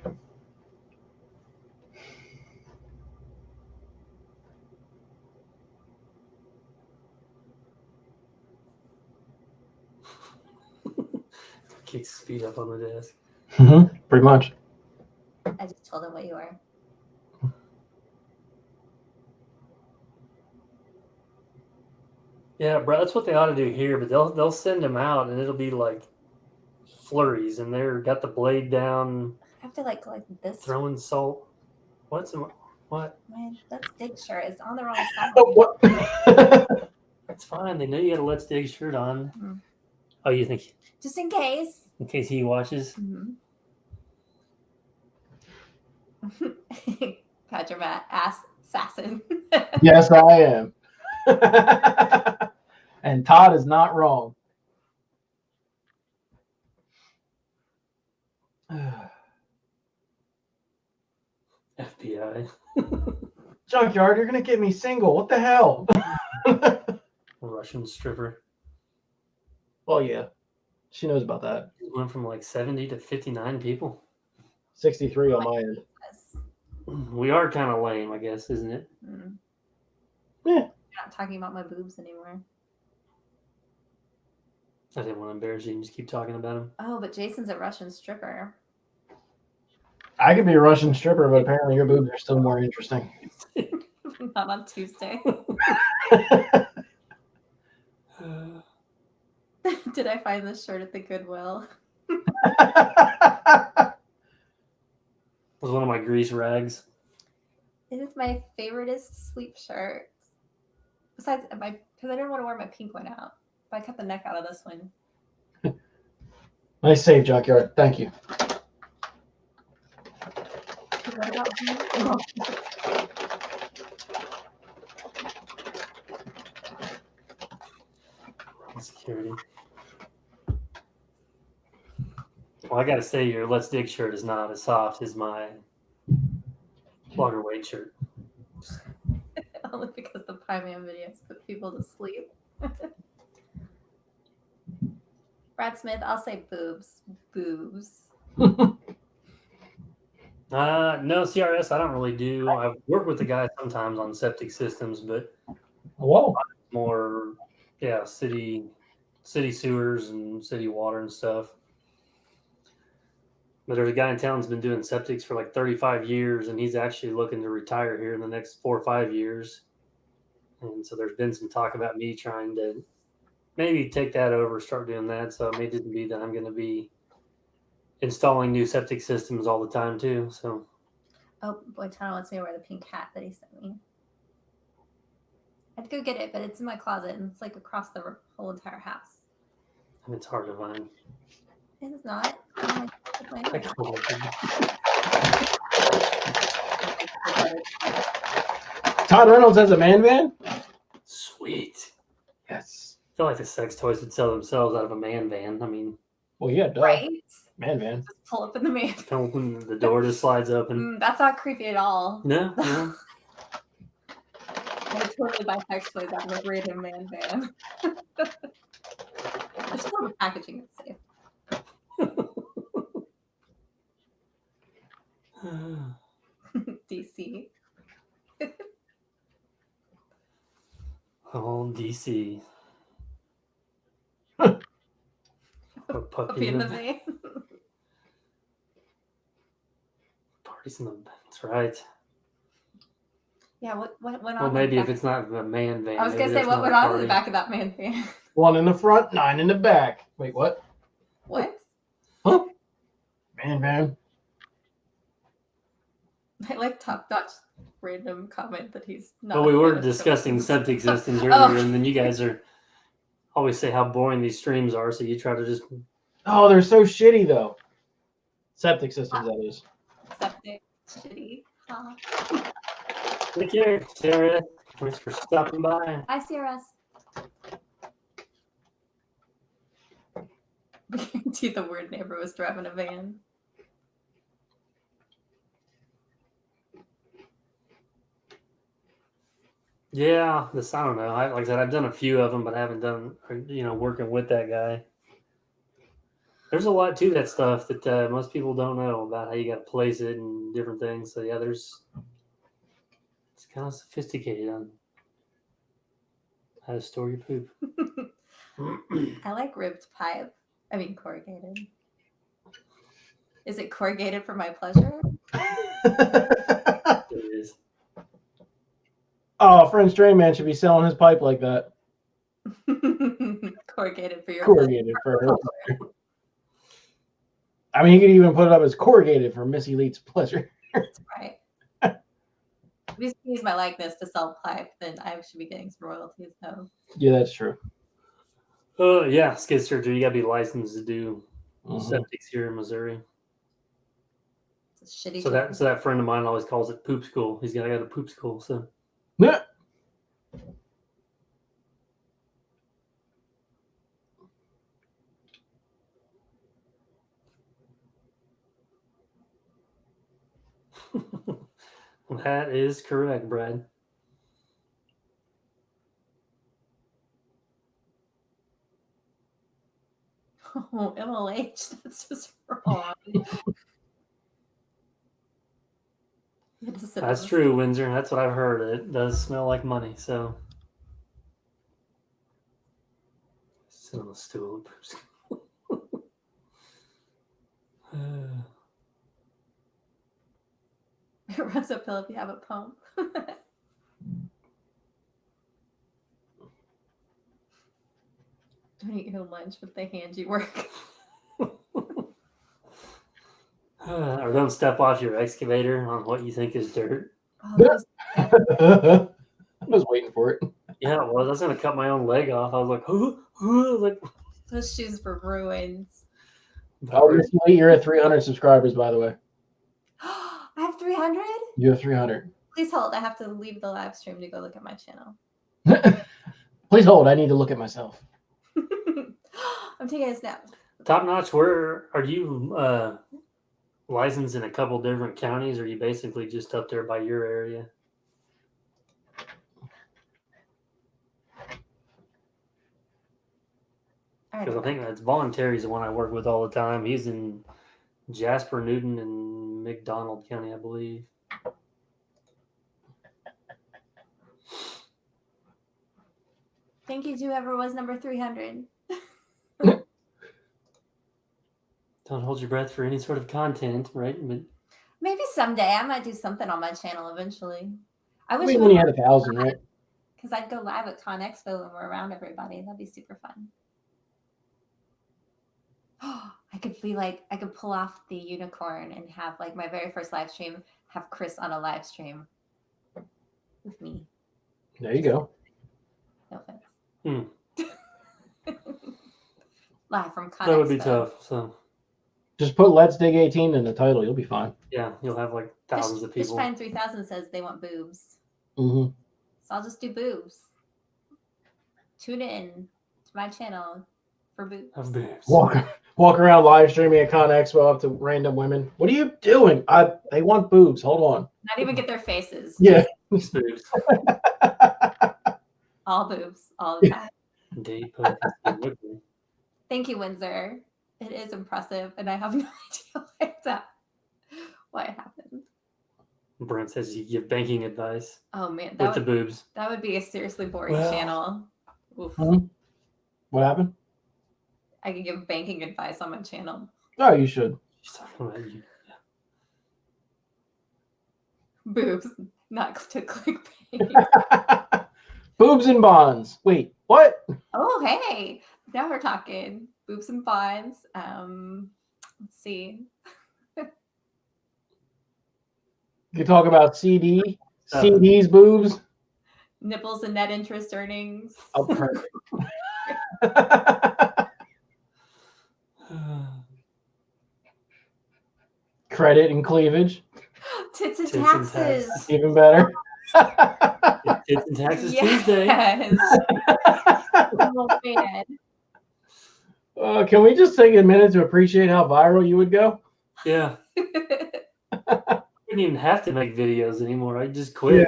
Kicks his feet up on the desk. Pretty much. I just told him what you were. Yeah, bro, that's what they ought to do here. But they'll send him out, and it'll be like flurries, and they're got the blade down, I have to like this. throwing salt. What? Man, that's Dig's shirt. It's on the wrong side. What? That's fine. They know you got a Let's Dig shirt on. Mm. Oh, you think Just in case. in case he watches? Mm-hmm. Pat your ass assassin. Yes, I am. And Todd is not wrong. FBI. Junkyard, you're gonna get me single. What the hell? Russian stripper. Well, yeah, she knows about that. It went from like 70 to 59 people. 63 on my end. We are kind of lame, I guess, isn't it? Mm. Yeah. You're not talking about my boobs anymore. I didn't want to embarrass you and just keep talking about him. Oh, but Jason's a Russian stripper. I could be a Russian stripper, but apparently your boobs are still more interesting. Not on Tuesday. Did I find this shirt at the Goodwill? It was one of my grease rags. It is my favoriteest sleep shirt. Besides, because I didn't want to wear my pink one out. But I cut the neck out of this one. Nice save, Junkyard. Thank you. What about you? Security. Well, I gotta say, your Let's Dig shirt is not as soft as my longer weight shirt. Only because the Pie Man videos put people to sleep. Brad Smith, I'll say boobs. Boobs. No, CRS, I don't really do. I've worked with the guy sometimes on septic systems, but Whoa. more, yeah, city sewers and city water and stuff. But there's a guy in town that's been doing septics for like 35 years, and he's actually looking to retire here in the next 4 or 5 years. And so there's been some talk about me trying to maybe take that over, start doing that. So it may just be that I'm going to be installing new septic systems all the time too. So, oh boy, Tana wants me to wear the pink hat that he sent me. I had to go get it, but it's in my closet and it's like across the whole entire house. and it's hard to find. It's not. Oh my God. Todd Reynolds has a man van? Sweet. Yes. I feel like the sex toys would sell themselves out of a man van. I mean, Well, yeah, duh. Right? Man van. Just pull up in the man. open the door just slides open. That's not creepy at all. No, no. I would totally buy sex toys out of a random man van. There's still the packaging that's safe. DC. Oh, DC. A Puppy in the van. Parties in the. That's right. Yeah, what went on? Well, maybe if it's not a man van. I was gonna maybe say that's what not went a on in party. the back of that man van. 1 in the front, 9 in the back. Wait, what? What? Huh? Man van. I like top notch random comment that he's not. Well, we a were fan of discussing children's. septic systems earlier, Oh. and then you guys are always say how boring these streams are, so you try to just. Oh, they're so shitty, though. Septic systems, that is. Septic shitty. Huh. Take care, Sarah. Thanks for stopping by. Hi, CRS. Guarantee the weird neighbor was driving a van. Yeah, this I don't know. Like I said, I've done a few of them, but I haven't done working with that guy. There's a lot to that stuff that most people don't know about how you got to place it and different things. So yeah, it's kind of sophisticated on how to store your poop. I like ribbed pipe. I mean corrugated. Is it corrugated for my pleasure? It is. Oh, friend Stray Man should be selling his pipe like that. Corrugated for your Corrugated for her. I mean, he could even put it up as corrugated for Miss Elite's pleasure. That's right. If you use my likeness to sell pipe, then I should be getting some royalties, though. Yeah, that's true. Yeah, skid surgery. You got to be licensed to do Mhm. septics here in Missouri. It's a shitty So job. that friend of mine always calls it poop school. He's got to go to poop school. So Yeah. that is correct, Brad. Oh, MLH, that's just wrong. That's true, Windsor. That's what I've heard. It does smell like money. So sit on the stool. It runs uphill if you have a pump. Don't eat your lunch with the hands you work. Or don't step off your excavator on what you think is dirt. Oh, those, I was waiting for it. Yeah, it was. I was going to cut my own leg off. I was like, I was like, those shoes were ruins. Oh, Miss Elite, you're at 300 subscribers, by the way. I have 300? You have 300. Please hold. I have to leave the live stream to go look at my channel. Please hold. I need to look at myself. I'm taking a snap. Top Notch, where are you licensed in a couple different counties, or are you basically just up there by your area? Because I think that's Voluntary's the one I work with all the time. He's in Jasper, Newton, and McDonald County, I believe. Thank you to whoever was number 300. Don't hold your breath for any sort of content, right? But maybe someday I might do something on my channel eventually. I wish when you had 1,000, right? Because I'd go live at Con Expo when we're around everybody. That'd be super fun. I could be like, I could pull off the unicorn and have like my very first live stream, have Chris on a live stream with me. There you go. No offense. Live from Con that would be Expo. tough. So just put Let's Dig 18 in the title. You'll be fine. yeah, you'll have like thousands of people. Fishfine 3000 says they want boobs. Mm-hmm. So I'll just do boobs. Tune in to my channel for boobs. Of boobs. Walk around live streaming at Con Expo up to random women. What are you doing? They want boobs. Hold on. Not even get their faces. Yeah. Just boobs. All boobs, all the time. Deep. Thank you, Windsor. It is impressive, and I have no idea why it happened. Brent says you give banking advice. Oh man, with the boobs. That would be a seriously boring channel. Oof. What happened? I could give banking advice on my channel. Oh, you should. She's talking about you. Boobs, not to clickbait. Boobs and bonds. Wait, what? Oh, hey, now we're talking boobs and bonds. Let's see. You talk about CD's boobs. Nipples and net interest earnings. Oh, perfect. Credit and cleavage. Tits and taxes. Even better. Tits and taxes Tuesday. Oh, man. Can we just take a minute to appreciate how viral you would go? Yeah. I wouldn't even have to make videos anymore. I just quit.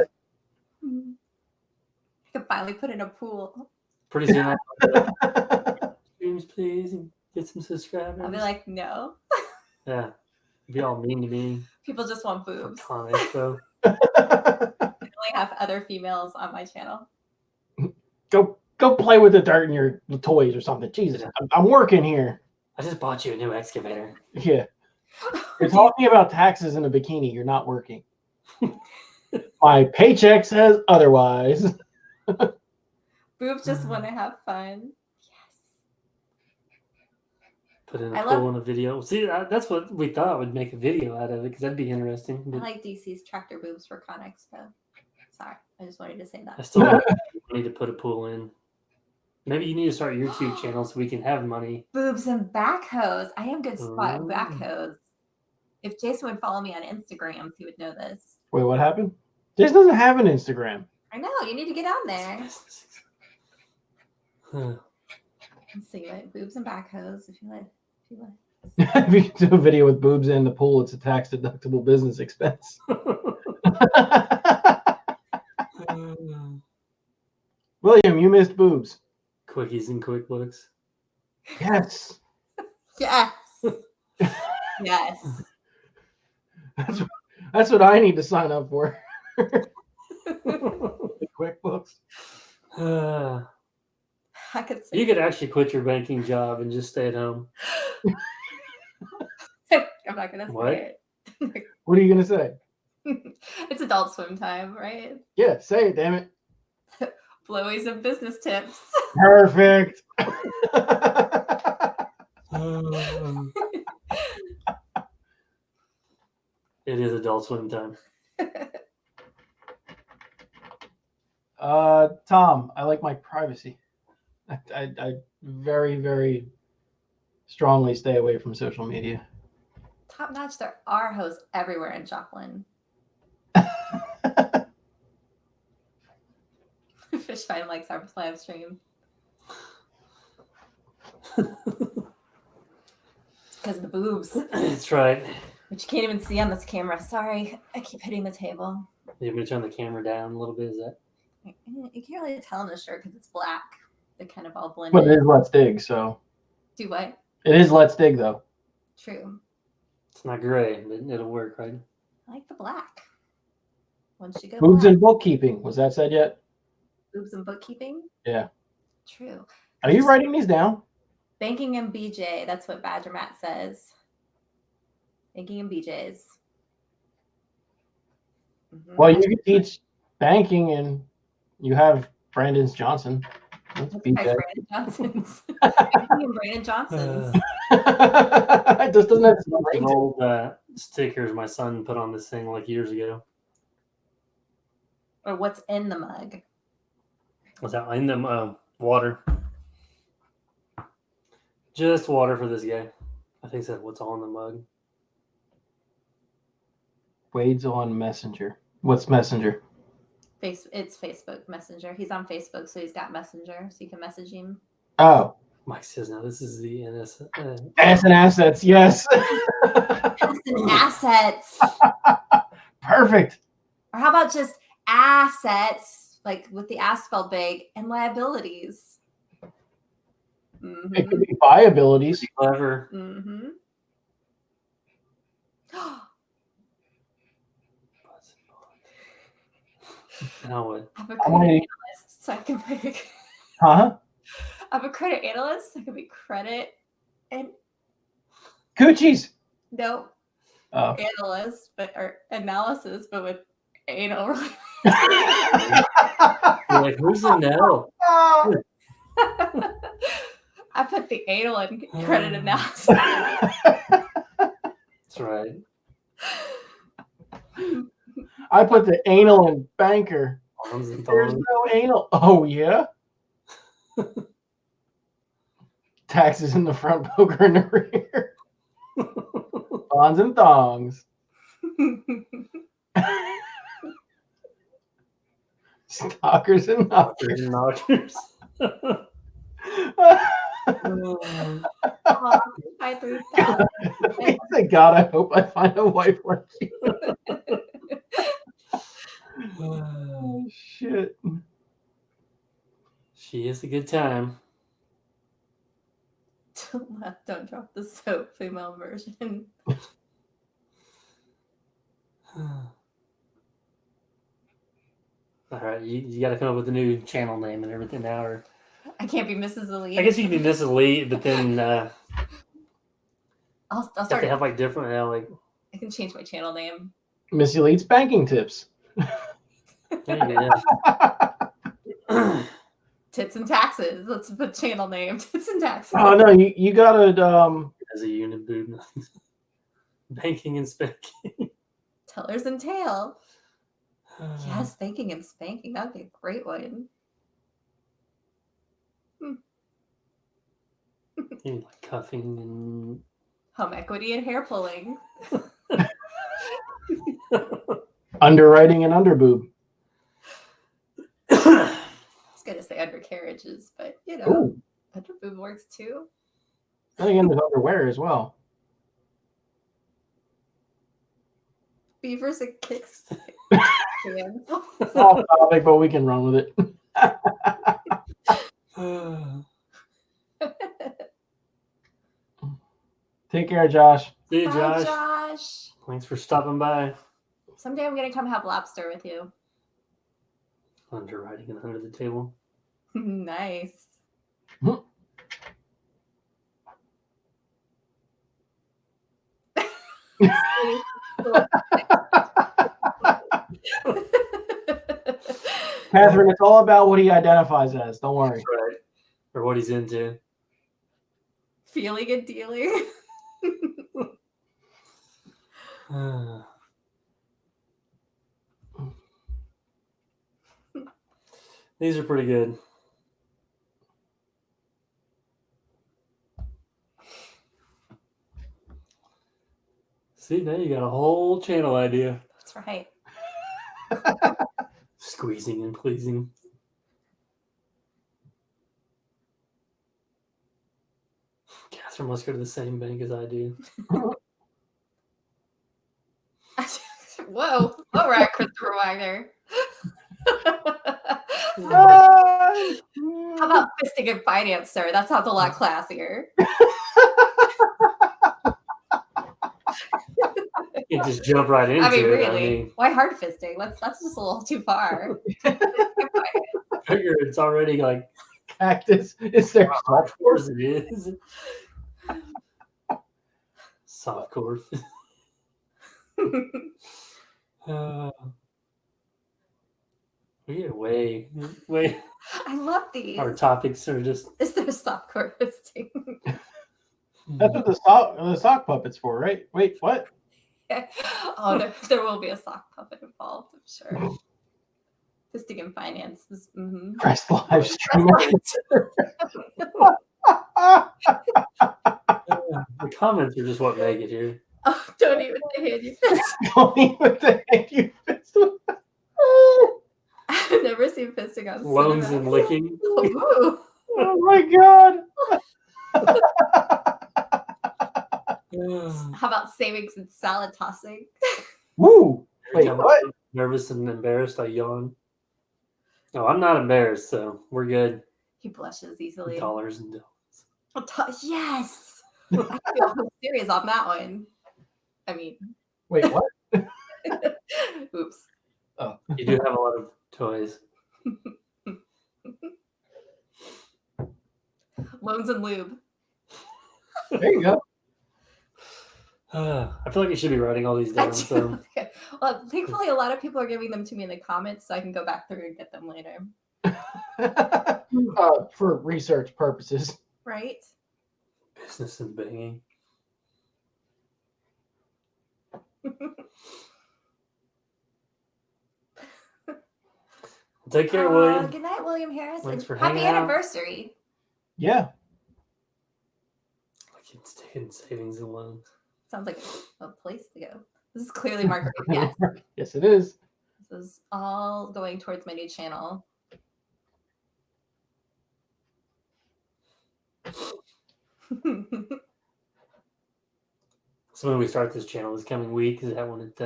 Yeah. I could finally put in a pool. Pretty soon I'll be like, streams, please, and get some subscribers. I'll be like, no. Yeah. Be all mean to me. People just want boobs. So. I only have other females on my channel. Go play with the dirt in your toys or something. Jesus, I'm working here. I just bought you a new excavator. Yeah. You're talking about taxes in a bikini. You're not working. My paycheck says otherwise. Boobs just want to have fun. Yes. Put in I a love- poll in a video. See, that's what we thought would make a video out of it because that'd be interesting. I But like DC's tractor boobs for Con Expo. Sorry, I just wanted to say I that. still don't need to put a poll in. Maybe you need to start a YouTube channel so we can have money. Boobs and backhoes. I am good spot at Ooh. backhoes. If Jason would follow me on Instagram, he would know this. Wait, what happened? Jason doesn't have an Instagram. I know, you need to get on there. Huh. Let's see, what boobs and backhoes, if you like. If you do a video with boobs in the pool, it's a tax deductible business expense. William, you missed boobs. Quickies and QuickBooks. Yes. Yes. Yes. That's what I need to sign up for. QuickBooks. I could say You could actually quit your banking job and just stay at home. I'm not gonna What? say it. What are you gonna say? It's Adult Swim time, right? Yeah, say it, damn it. Blowies and business tips. Perfect. It is Adult Swim time. Tom, I like my privacy. I very, very strongly stay away from social media. Top notch, there are hosts everywhere in Joplin. Fishfine likes our live stream. Because of the boobs, That's right. which you can't even see on this camera. Sorry, I keep hitting the table. You want me to turn the camera down a little bit? Is that? You can't really tell in the shirt because it's black. They kind of all blend But it in. is Let's Dig, so. Do what? It is Let's Dig, though. True. It's not gray, but it'll work, right? I like the black. Once you go Boobs black. and bookkeeping. Was that said yet? Boobs and bookkeeping? Yeah. True. Are you writing these down? Banking and BJ. That's what Badger Matt says. Banking and BJ's. Mhm. Well, you can teach banking and you have Brandon's Johnson. That's That's BJ. my Brandon Johnson's. Banking and Brandon Johnson's. It just doesn't have to Some be old stickers my son put on this thing like years ago. Or what's in the mug? Was that in them? Water. Just water for this guy. I think that's what's all in the mug. Wade's on Messenger. What's Messenger? It's Facebook Messenger. He's on Facebook, so he's got Messenger, so you can message him. Oh, Mike says now this is the NS. ass and assets. Yes. Assets. Perfect. Or how about just assets, like with the ass spelled big, and liabilities? It could be liabilities. Clever. Mm-hmm. Now what? I'm a I'm credit waiting. analyst, so I can be. Huh? I'm a credit analyst. So I can be credit and Coochies. no Oh. analyst, but or analysis, but with anal. You're like, who's the no? I put the anal in credit analysis. That's right. I put the anal in banker. Arms and There's thongs. no anal. Oh, yeah? Taxes in the front, poker in the rear. Bonds and thongs. Stalkers and knockers. Knockers. By 3,000. Thank God, I hope I find a wife like you. Oh, shit. She is a good time. To the left, don't drop the soap, female version. All right, you got to come up with a new channel name and everything now. Or I can't be Mrs. Elite. I guess you can be Mrs. Lee, but then I'll Have start. to have like different, like I can change my channel name. Missy Leeds banking tips. there you go. Tits and taxes. That's the channel name. Tits and taxes. Oh no, you gotta As a unit boob. Banking and spanking. Tellers and tail. Yes, banking and spanking. That'd be a great one. Maybe like cuffing and Home equity and hair pulling. underwriting and underboob. I was gonna say undercarriages, but you know, Ooh. underboob works too. Then again, there's underwear as well. Beavers and kicks. Off topic, but we can run with it. Take care, Josh. See you, Bye, Josh. Josh. Thanks for stopping by. Someday I'm gonna come have lobster with you. Underwriting and under the table. Nice. Catherine, it's all about what he identifies as. Don't worry. That's right. Or what he's into. Feeling and dealing. These are pretty good. See, now you got a whole channel idea. That's right. Squeezing and pleasing. Catherine must go to the same bank as I do. Whoa. All right, Christopher Wagner. How about fisting and finance, sir? That sounds a lot classier. You just jump right into I mean, it. really? Why hard fisting? That's just a little too far. I figure it's already like Cactus. Is there of course it is. Softcore. We get way. I love these. Our topics are just. Is there softcore fisting? That's what the sock puppet's for, right? Wait, what? Oh, there will be a sock puppet involved, I'm sure. Fisting and finance is. Mm-hmm. Press live stream. The comments are just what make it here. Oh, don't even hand you fist. Don't even think you fist. I've never seen fisting on Loans cinema. and licking. Ooh. Oh my god. How about savings and salad tossing? Woo. Every Wait, time what? I'm nervous and embarrassed, I yawn. No, I'm not embarrassed, so we're good. He blushes easily. Dollars and Yes. I feel so serious on that one. I mean, Wait, what? oops. Oh. You do have a lot of toys. Loans and lube. There you go. I feel like you should be writing all these down. So Okay. Well, thankfully, a lot of people are giving them to me in the comments, so I can go back through and get them later. For research purposes. Right? business and banging. Take care, William. Good night, William Harris. Thanks for Happy hanging out. anniversary. Yeah. Like it's hidden savings and loans. Sounds like a place to go. This is clearly marketing. Yes. Yes, it is. This is all going towards my new channel. So when we start this channel this coming week, is that when it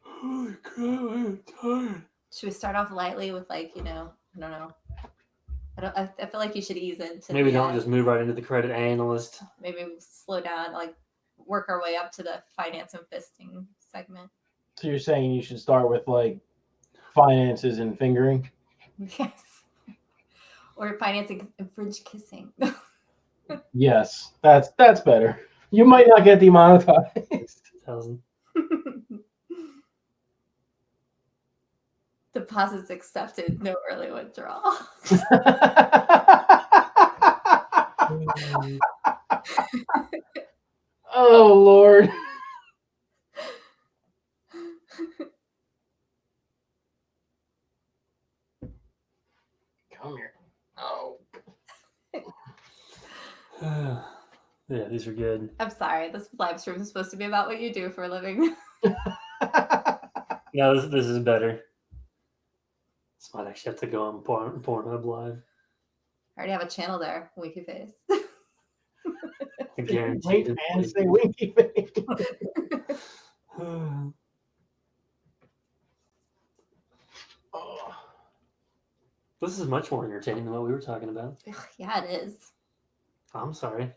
holy crap, I'm tired. Should we start off lightly with I don't know. I feel like you should ease into Maybe the, don't just move right into the credit analyst. maybe slow down, work our way up to the finance and fisting segment. So you're saying you should start with finances and fingering? Yes. Or financing and fridge kissing. Yes, that's better. You might not get demonetized. 1,000. Deposits accepted, no early withdrawal. Oh Lord. Come here. Oh. Yeah, these are good. I'm sorry, this live stream is supposed to be about what you do for a living. No, this is better. This might actually have to go on Pornhub Live. I already have a channel there, Winky Face. I guarantee Wink, it. man, say winky face. Oh. This is much more entertaining than what we were talking about. Yeah, it is. I'm sorry.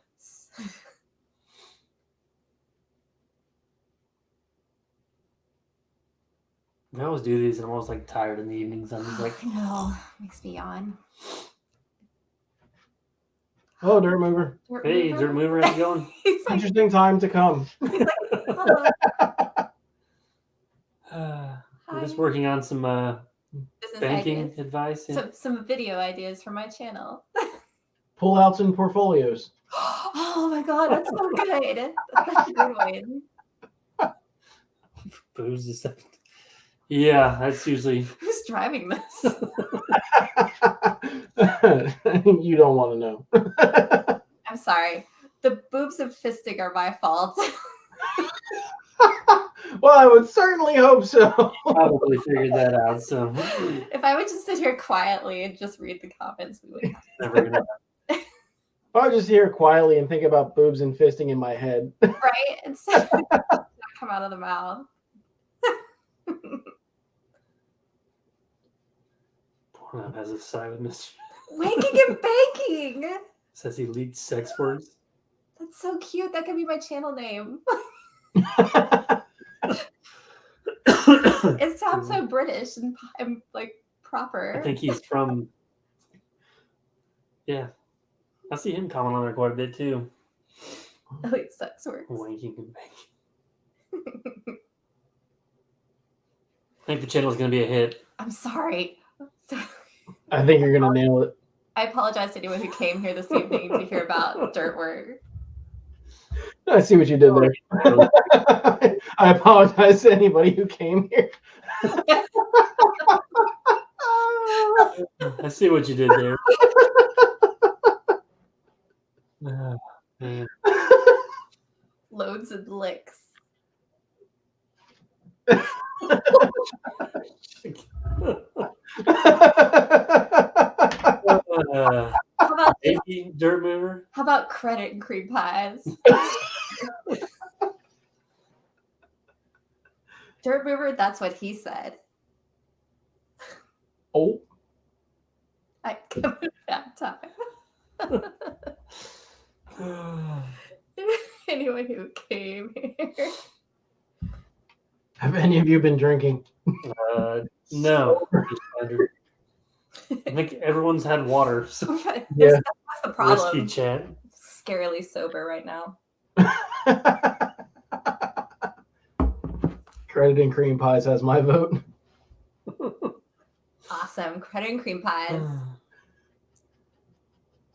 I always do these and I'm always like tired in the evenings. I'm just like, I know. Makes me yawn. Hello, Dirt Mover. hey, Dirt Mover, how's it going? He's like, Interesting time to come. hello. We're just working on some Business banking ideas. advice. Yeah. Some video ideas for my channel. Pullouts and portfolios. Oh my god, that's so good. That's a good one. Booze is stuff. Yeah, that's usually. Who's driving this? You don't want to know. I'm sorry. The boobs of fisting are my fault. Well, I would certainly hope so. Probably figured that out. So If I would just sit here quietly and just read the comments, we would. never gonna. I would just hear it quietly and think about boobs and fisting in my head. Right? Instead of not come out of the mouth. Pornhub has a side with Mr. Wanking and baking. Says he leaked sex words. That's so cute. That could be my channel name. It sounds so British and like proper. I think he's from. Yeah, I see him comment on there quite a bit too. Elite sex works. Wanking and baking. I think the channel is going to be a hit. I'm sorry. I think you're going to nail it. I apologize to anyone who came here this evening to hear about dirt work. I see what you did there. I apologize to anybody who came here. I see what you did there. Man. Loads and licks. How about Baby Dirt Mover. How about credit and cream pies? Dirt Mover, that's what he said. Oh. I give it that time. Anyone who came here. Have any of you been drinking? No. I think everyone's had water. So. Yeah. That's the problem. Whiskey chat. Scarily sober right now. Credit and cream pies has my vote. Awesome. Credit and cream pies.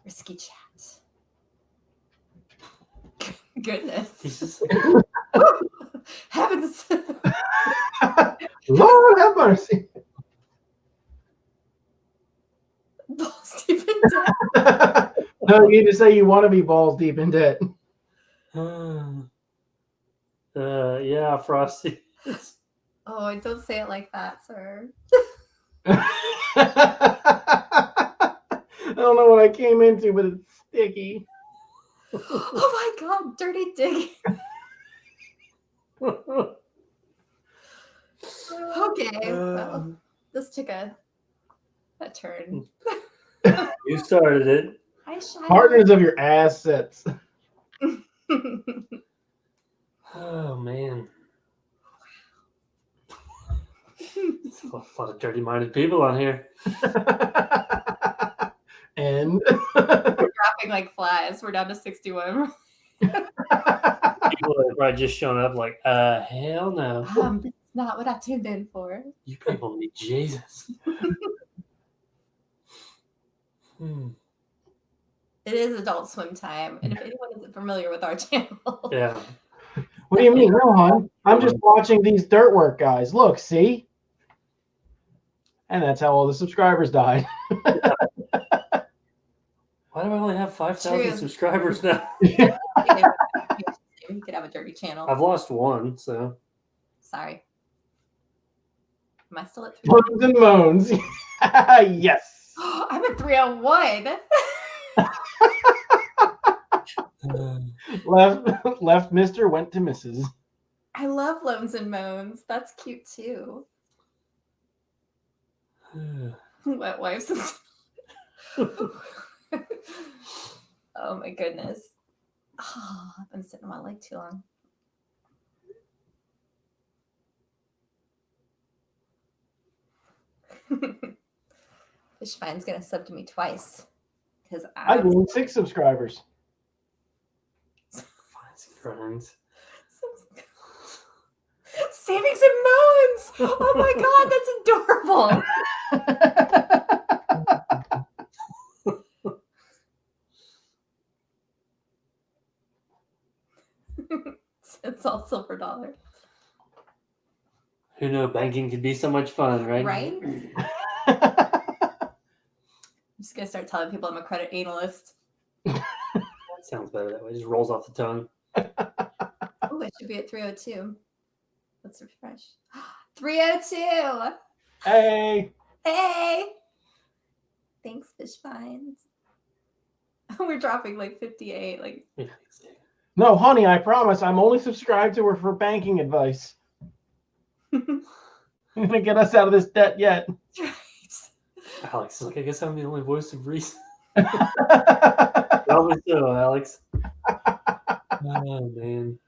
Risky chat. Goodness. Heavens. Lord have mercy. Balls deep in debt. No, you need to say you want to be balls deep in debt. Yeah, Frosty. Oh, don't say it like that, sir. I don't know what I came into, but it's sticky. Oh my god, dirty digging. Okay, well, this took a turn. You started it. Hi, Shia. Partners of your assets. Oh man. There's a lot of dirty-minded people on here. And We're dropping like flies. We're down to 61. People have probably just shown up like, hell no. It's not what I tuned in for. You people need Jesus. It is Adult Swim time, and if anyone isn't familiar with our channel, Yeah. what do you mean? No, hon. I'm just watching these dirt work guys. Look, see? And that's how all the subscribers died. Why do I only have 5,000 True. subscribers now? you could have a dirty channel. I've lost one, so. Sorry. Am I still at 3? Moans and moans. Yes. I'm at 301. Left Mr. went to Mrs. I love Loans and Moans. That's cute too. Wet wipes. Oh my goodness. Oh, I've been sitting on my leg too long. Fish Fine's gonna sub to me twice because I gained 6 subscribers. Friends. Savings and Moans. Oh my god, that's adorable. It's all silver dollar. Who knew banking could be so much fun, right? Right? I'm just gonna start telling people I'm a credit analyst. That sounds better that way. It just rolls off the tongue. Oh, it should be at 302. Let's refresh. 302. Hey. Hey. Thanks, Fish Finds. We're dropping like 58. Like No, honey, I promise I'm only subscribed to her for banking advice. I'm gonna get us out of this debt yet. Alex is like, I guess I'm the only voice of reason. Probably so, Alex. Oh man.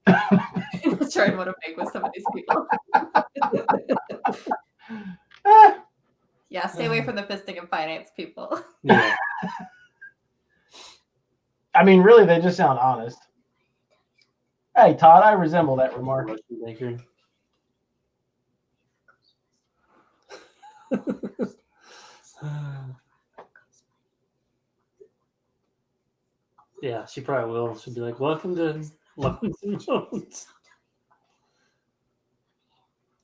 I'm trying what to make with some of these people. Yeah, stay away from the fisting and finance people. Yeah. I mean, really, they just sound honest. Hey, Todd, I resemble that remark. Russian banker. Yeah, she probably will. She'll be like, welcome to Loans and Loans.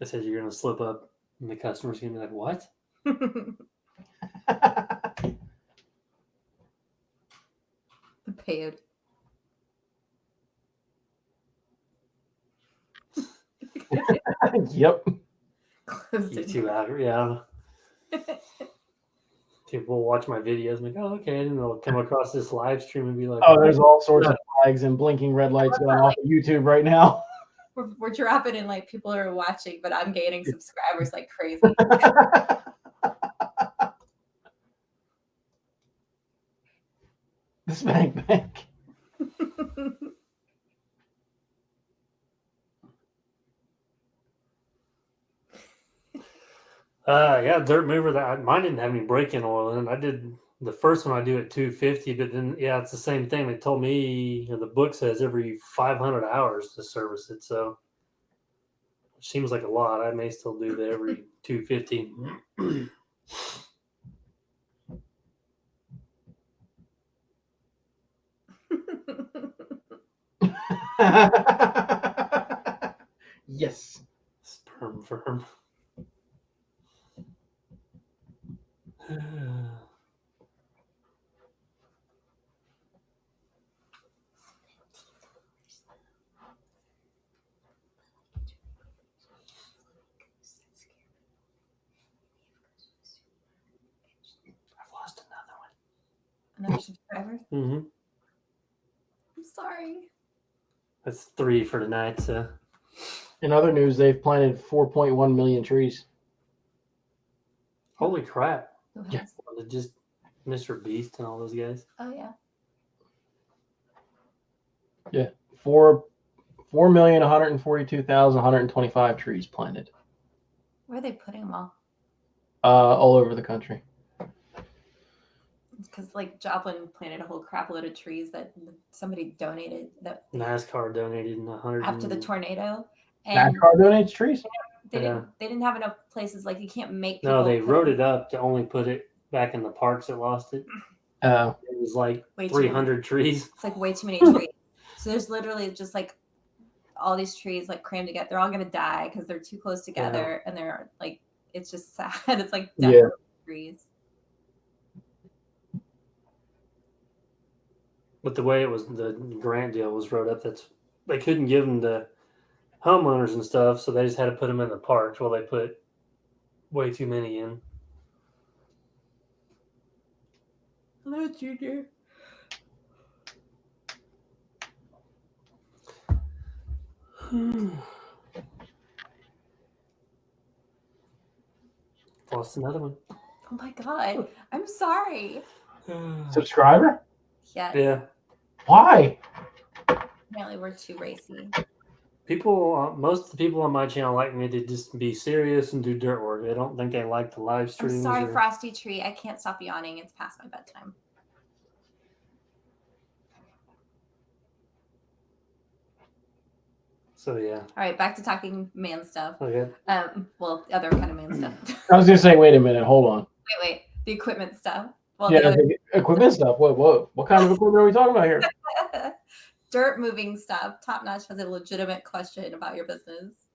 I said you're going to slip up and the customer's going to be like, what? Paid. Yep. You two out, yeah. People will watch my videos and be like, oh, okay. And they'll come across this live stream and be like, Oh, there's all sorts of flags and blinking red lights going off of YouTube right now. We're dropping in like people are watching, but I'm gaining subscribers like crazy. This bank. Yeah, dirt mover. Mine didn't have any break-in oil in it. I did the first one. I do at 250, but then yeah, it's the same thing. They told me, the book says every 500 hours to service it. So it seems like a lot. I may still do that every 250. Yes. Sperm firm. I've lost another one. Another subscriber? Mm-hmm. I'm sorry. That's 3 for tonight. So. In other news, they've planted 4.1 million trees. Holy crap. Yeah. Just Mr. Beast and all those guys. Oh, yeah. Yeah. 4,142,125 trees planted. Where are they putting them all? all over the country. Because like Joplin planted a whole crap load of trees that somebody donated that NASCAR donated 100 after the tornado, and NASCAR donates trees. they didn't have enough places. Like you can't make people. No, they wrote it up to only put it back in the parks that lost it. Oh, It was like Way too 300 trees. It's like way too many trees. So there's literally just like all these trees like crammed together. They're all gonna die because they're too close together, and they're like it's just sad. It's like definitely trees. But the way it was, the grant deal was wrote up, that's they couldn't give them to homeowners and stuff, so they just had to put them in the parks. Well, they put way too many in. Hello, Junior. Lost another one. Oh my god, I'm sorry. subscriber? Yes. Yeah. Why? Apparently, we're too racy. People, most of the people on my channel like me to just be serious and do dirt work. I don't think they like the live I'm streams. sorry, Frosty Tree. I can't stop yawning. It's past my bedtime. So yeah. All right, back to talking man stuff. Okay. Well, other kind of man stuff. I was gonna say, wait a minute, hold on. Wait. The equipment stuff. Well, Yeah, the other the equipment stuff. What kind of equipment are we talking about here? dirt moving stuff. Top Notch has a legitimate question about your business.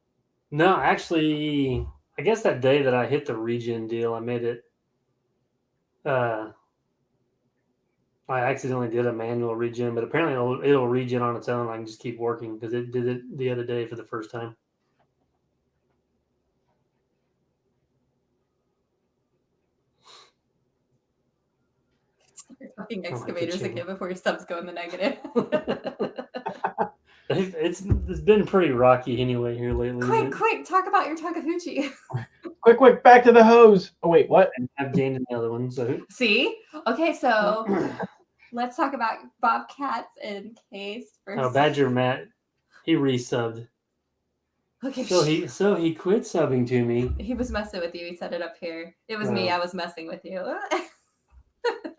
No, actually, I guess that day that I hit the regen deal, I made it. I accidentally did a manual regen, but apparently it'll regen on its own. I can just keep working because it did it the other day for the first time. You're talking excavators again before your subs go in the negative. It's been pretty rocky anyway here lately. Quick, talk about your Takahouchi. Quick, back to the hose. Oh wait, what? I've gained another one. So See? Okay, so let's talk about Bobcats in case first. Oh, Badger Matt, he resubbed. Okay. So he quit subbing to me. He was messing with you. He set it up here. It was me. I was messing with you.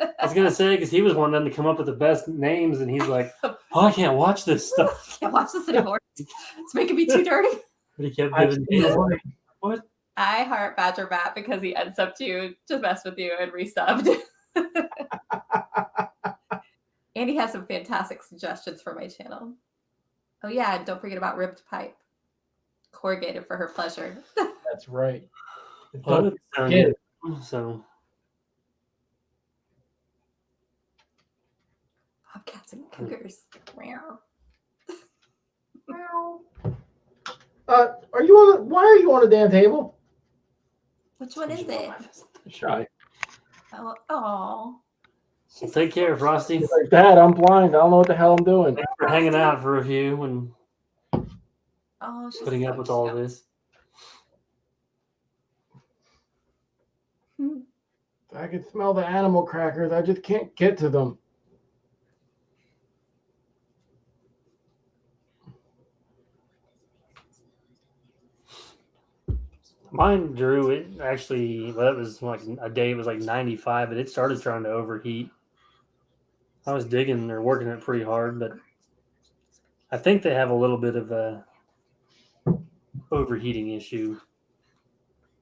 I was gonna say because he was wanting to come up with the best names, and he's like, "Oh, I can't watch this stuff. Can't watch this anymore. It's making me too dirty." But he kept giving me what? I heart Badger Matt because he unsubbed you to mess with you and resubbed. And he has some fantastic suggestions for my channel. Oh yeah, and don't forget about ribbed pipe. Corrugated for her pleasure. That's right. So Bobcats and cougars. Meow. Are you on? Why are you on a damn table? Which one is it? Shy. Oh. Well, take care, Frosty. Like, Dad, I'm blind. I don't know what the hell I'm doing. Thanks for hanging out for a few and putting so up with all of this. I can smell the animal crackers. I just can't get to them. Mine drew it actually. Well, it was like a day. It was like 95, and it started trying to overheat. I was digging or working it pretty hard, but I think they have a little bit of a overheating issue,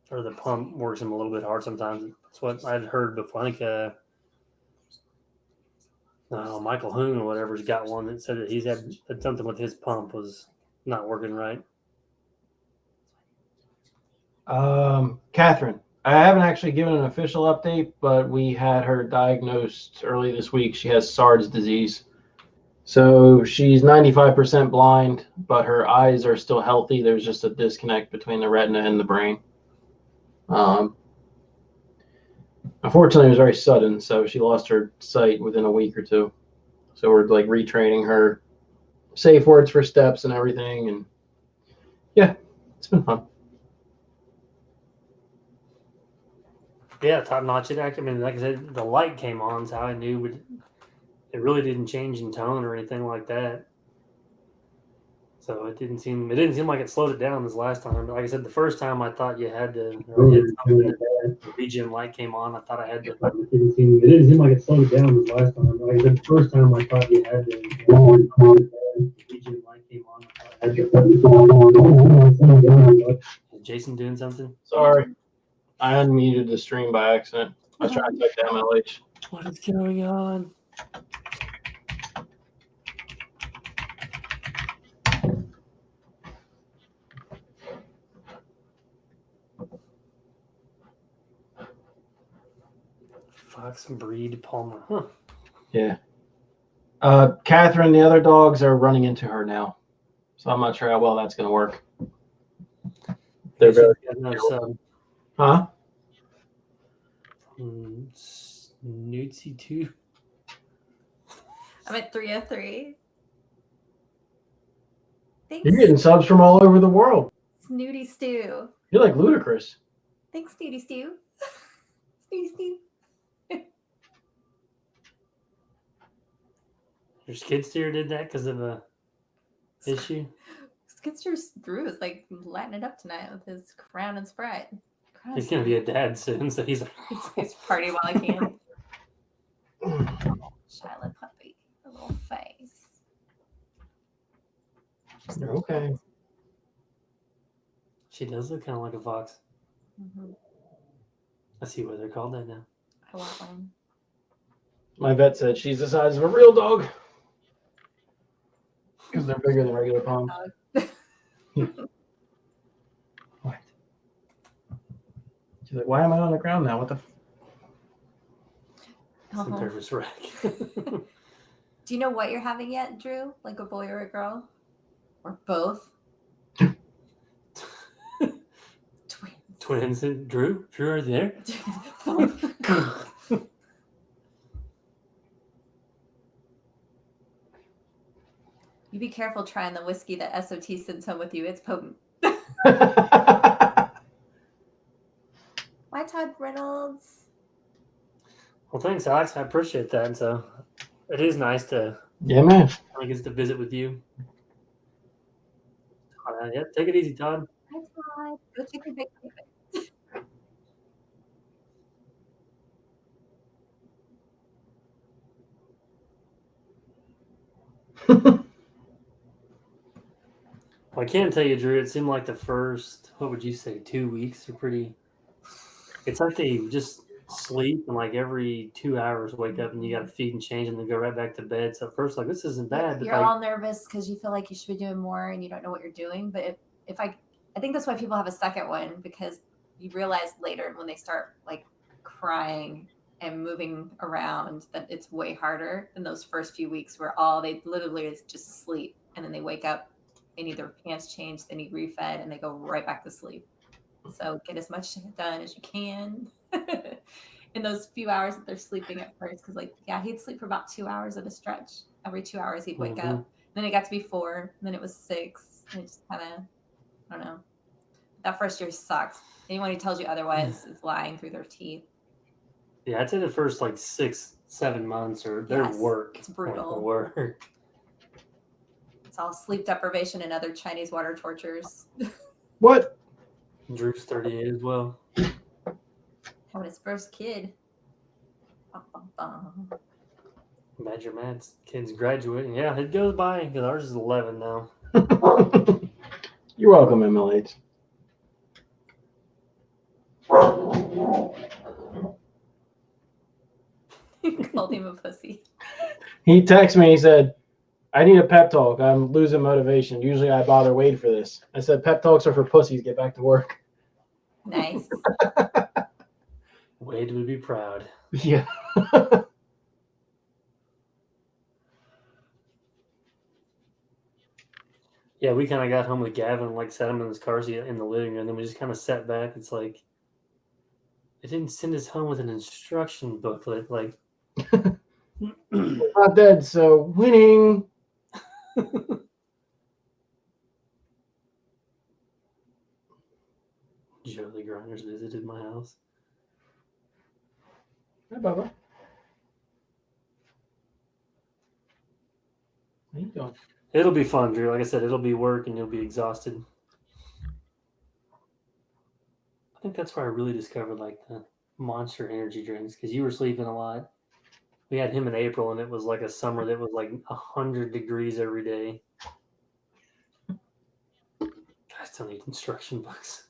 or the pump works them a little bit hard sometimes. That's what I'd heard before. I think Michael Hoon or whatever's got one that said that he's had something with his pump was not working right. Catherine, I haven't actually given an official update, but we had her diagnosed early this week. She has SARS disease. So she's 95% blind, but her eyes are still healthy. There's just a disconnect between the retina and the brain. Unfortunately, it was very sudden, so she lost her sight within a week or two. So we're like retraining her safe words for steps and everything. And yeah, it's been fun. Yeah, top notch. I mean, like I said, the light came on, so I knew it really didn't change in tone or anything like that. So it didn't seem like it slowed it down this last time. Like I said, the first time I thought you had to, or hit something, the regen light came on. I thought I had to. It didn't seem like it slowed it down this last time. Like I said, the first time I thought you had to, the regen light came on. I thought I had to. Is Jason doing something? Sorry, I unmuted the stream by accident. I was trying to type down MLH. What is going on? Fox breed Palmer. Huh. Yeah. Catherine, the other dogs are running into her now, so I'm not sure how well that's going to work. They're very Huh? Snootsy too. I'm at 303. Thanks, You're getting subs from all over the world. Snooty Stew. You're like ludicrous. Thanks, Snooty Stew. Snooty Stew. Your skid steer did that because of a issue? Skidster Drew is like lighting it up tonight with his Crown and Sprite. He's going to be a dad soon, so he's he's party while I can. Shiloh puppy, a little face. Okay. She does look kind of like a fox. Mm-hmm. I see why they're called that now. I want one. My vet said she's the size of a real dog because they're bigger than regular palms. What? She's like, why am I on the ground now? What the? It's a nervous wreck. Do you know what you're having yet, Drew? Like a boy or a girl? Or both? Twins. Drew, are you there? You be careful trying the whiskey that SOT sends home with you. It's potent. Why, Todd Reynolds? Well, thanks, Alex. I appreciate that. And so it is nice to man. I get to visit with you. Yeah, take it easy, Todd. Hi, Todd. Go check your big paper. Well, I can tell you, Drew, it seemed like the first, what would you say, 2 weeks are pretty. It's like they just sleep and like every 2 hours wake up and you got to feed and change and then go right back to bed. So at first, like, this isn't bad. You're all nervous because you feel like you should be doing more and you don't know what you're doing. But if I think that's why people have a second one, because you realize later when they start like crying and moving around that it's way harder than those first few weeks where they literally just sleep and then they wake up, they need their pants changed, they need refed, and they go right back to sleep. So get as much done as you can in those few hours that they're sleeping at first. Because he'd sleep for about 2 hours at a stretch. Every 2 hours he'd wake up. Then it got to be 4, and then it was 6. And it just kind of, I don't know. That first year sucks. Anyone who tells you otherwise is lying through their teeth. Yeah, I'd say the first like 6-7 months or their work. It's brutal. Like, work. It's all sleep deprivation and other Chinese water tortures. What? Drew's 38 as well. Having his first kid. Bum, bum, bum. Badger Matt's kid's graduating. Yeah, it goes by because ours is 11 now. You're welcome, MLH. Called him a pussy. He texted me. He said, I need a pep talk. I'm losing motivation. Usually I bother waiting for this. I said, pep talks are for pussies. Get back to work. Nice. Wade would be proud. Yeah. Yeah, we kind of got home with Gavin, like sat him in his car seat in the living room, and then we just kind of sat back. It's like, it didn't send us home with an instruction booklet. Like, we're not dead, so winning. Jolie Grinders visited my house. Hi, Bubba. How you doing? It'll be fun, Drew. Like I said, it'll be work and you'll be exhausted. I think that's where I really discovered like the Monster energy drinks because you were sleeping a lot. We had him in April, and it was like a summer that was like 100 degrees every day. I still need instruction books.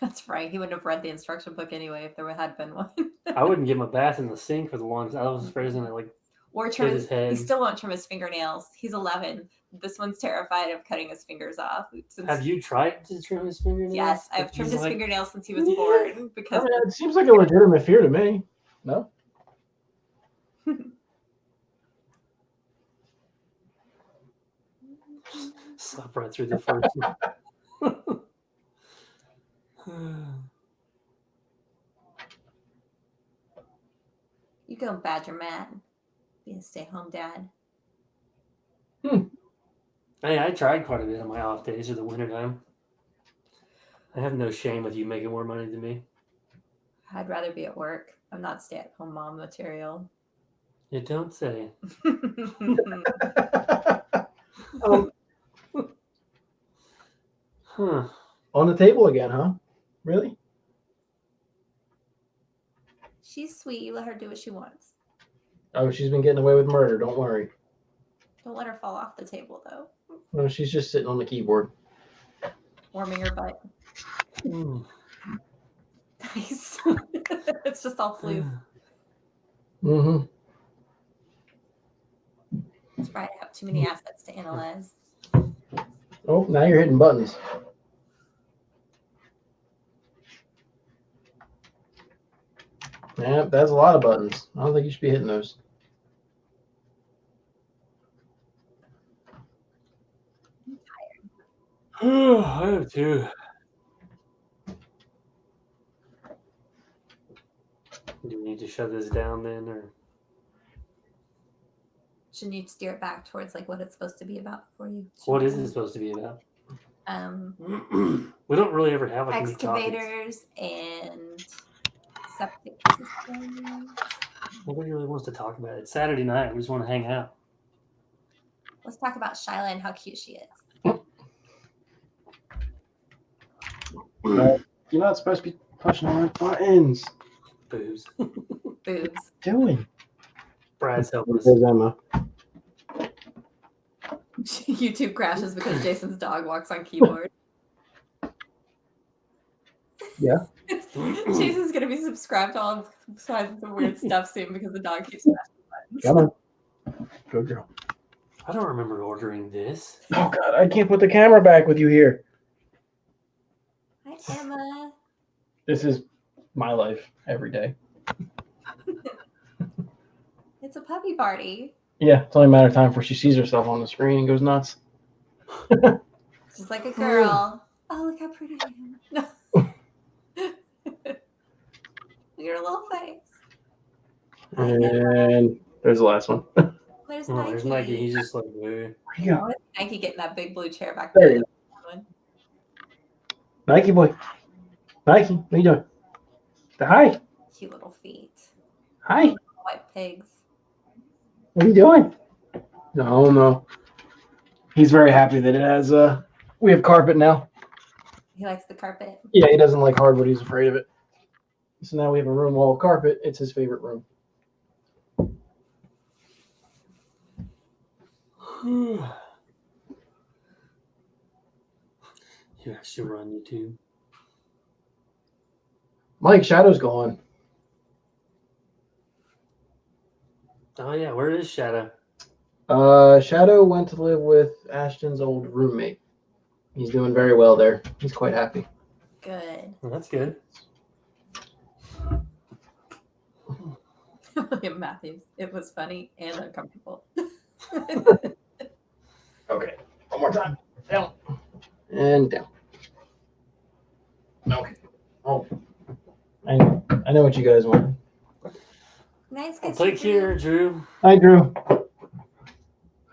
That's right. He wouldn't have read the instruction book anyway if there had been one. I wouldn't give him a bath in the sink for the longest. I was afraid he was gonna like Or hit his head. He still won't trim his fingernails. He's 11. This one's terrified of cutting his fingers off. Have you tried to trim his fingernails? Yes, I've trimmed his like, fingernails since he was born. Because it seems like a legitimate fear to me. No? Slap right through the first one. You go badger Matt. Being a stay-home dad. Hey, I tried quite a bit on my off days or the wintertime. I have no shame with you making more money than me. I'd rather be at work. I'm not stay-at-home mom material. You don't say. Huh. On the table again, huh? Really? She's sweet. You let her do what she wants. Oh, she's been getting away with murder. Don't worry. Don't let her fall off the table, though. No, she's just sitting on the keyboard. Warming her butt. Nice. It's just all fluke. Mm-hmm. That's right. I have too many assets to analyze. Oh, now you're hitting buttons. Yeah, that's a lot of buttons. I don't think you should be hitting those. I have too. Do we need to shut this down then, or Shouldn't you steer it back towards like what it's supposed to be about for you? what is it supposed to be about? We don't really ever have like any topics. Excavators and septic systems. Nobody really wants to talk about it. It's Saturday night. We just want to hang out. Let's talk about Shyla and how cute she is. You're not supposed to be pushing on my buttons. Boobs. Boobs. Doing. Brad's helping us. There's Emma. YouTube crashes because Jason's dog walks on keyboard. Yeah. Jason's gonna be subscribed to all kinds of weird stuff soon because the dog keeps pressing buttons. Come on. Good girl. I don't remember ordering this. Oh, God. I can't put the camera back with you here. Hi, Emma. This is my life every day. It's a puppy party. Yeah, it's only a matter of time before she sees herself on the screen and goes nuts. She's like a girl. Oh, look how pretty I am. Your little face. And there's the last one. There's Oh, Nike. there's Nike. He's just like, "Whoa." Where you go? Oh, Nike getting that big blue chair back There there. you go. Nike boy. Nike, what are you doing? Hi. Cute little feet. Hi. White pigs. What are you doing? No. He's very happy that it has we have carpet now. He likes the carpet. Yeah, he doesn't like hardwood, he's afraid of it. So now we have a room all carpet. It's his favorite room. You actually were on YouTube. Mike, Shadow's gone. Oh yeah, where is Shadow? Shadow went to live with Ashton's old roommate. He's doing very well there. He's quite happy. Good. Well, that's good. William Matthews. It was funny and uncomfortable. Okay. One more time. Down. And down. Okay. Oh. I know what you guys want. Nice. Well, take care, Drew. Hi, Drew. You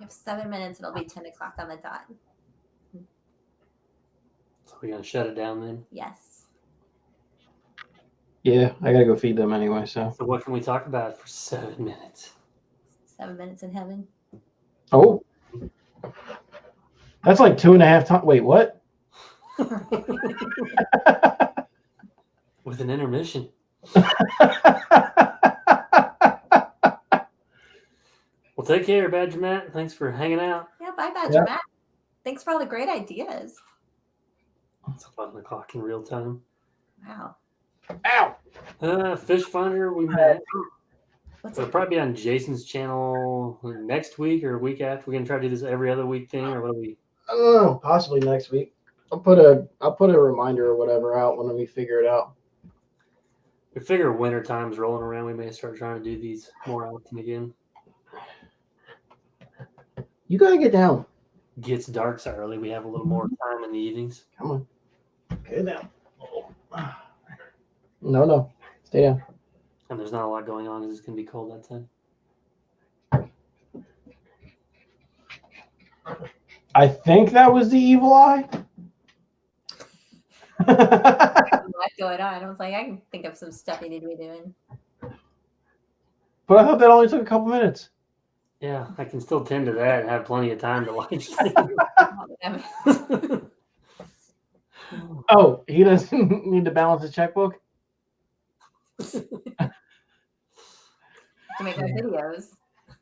have 7 minutes. It'll be 10 o'clock on the dot. So we're gonna shut it down then. Yes. Yeah, I gotta go feed them anyway, so. So what can we talk about for 7 minutes? 7 minutes in heaven. Oh. That's like 2.5 times. Wait, what? With an intermission. Well, take care, Badger Matt. Thanks for hanging out. Yeah, bye, Badger Matt. Thanks for all the great ideas. It's 11 o'clock in real time. Wow. Ow! Fish Finder, we met. What's It'll it? probably be on Jason's channel next week or a week after. We're gonna try to do this every other week thing, or what do we? I don't know. Possibly next week. I'll put a reminder or whatever out when we figure it out. We figure winter time's rolling around. We may start trying to do these more often again. You gotta get down. Gets dark so early. We have a little more time in the evenings. Come on. Get down. No. Stay down. And there's not a lot going on because it's gonna be cold outside. I think that was the evil eye. What's going on? I was like, I can think of some stuff you need to be doing. But I thought that only took a couple minutes. Yeah, I can still tend to that and have plenty of time to live stream. Oh, he doesn't need to balance his checkbook? To make those videos.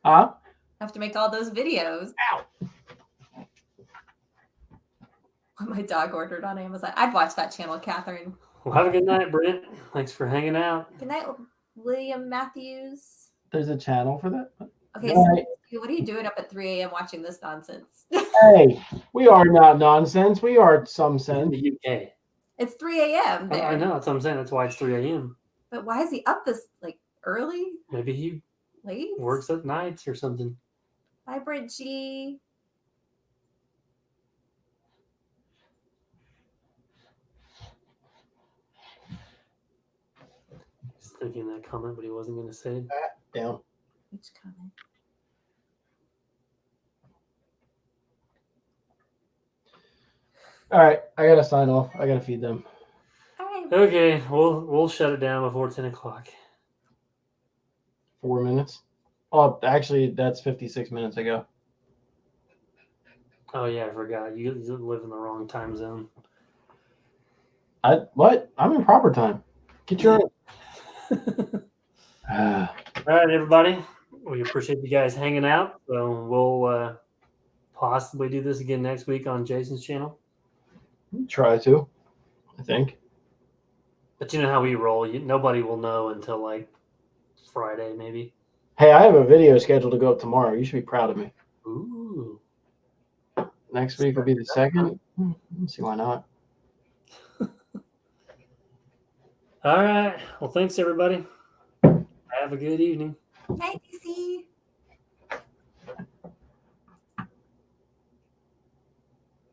Huh? Have to make all those videos. Ow. What my dog ordered on Amazon. I'd watch that channel, Catherine. Well, have a good night, Brent. Thanks for hanging out. Good night, William Matthews. There's a channel for that? Okay, Good so night. what are you doing up at 3 a.m. watching this nonsense? Hey, we are not nonsense. We are some In sense. the UK. It's 3 a.m. there. I know, that's what I'm saying. That's why it's 3 a.m. But why is he up this early? Maybe he Late? works at nights or something. Bye, Bridgie. He's thinking that comment, but he wasn't going to say it. Down. Which comment? All right, I gotta sign off. I gotta feed them. All right. Okay, we'll shut it down before 10 o'clock. 4 minutes. Oh, actually, that's 56 minutes ago. Oh yeah, I forgot. You live in the wrong time zone. What? I'm in proper time. Get your. All right, everybody. We appreciate you guys hanging out. So we'll possibly do this again next week on Jason's channel. Try to, I think. But you know how we roll. Nobody will know until Friday, maybe. Hey, I have a video scheduled to go up tomorrow. You should be proud of me. Ooh. Next week will be the second. Let's see why not. All right. Well, thanks, everybody. Have a good evening. Night, DC.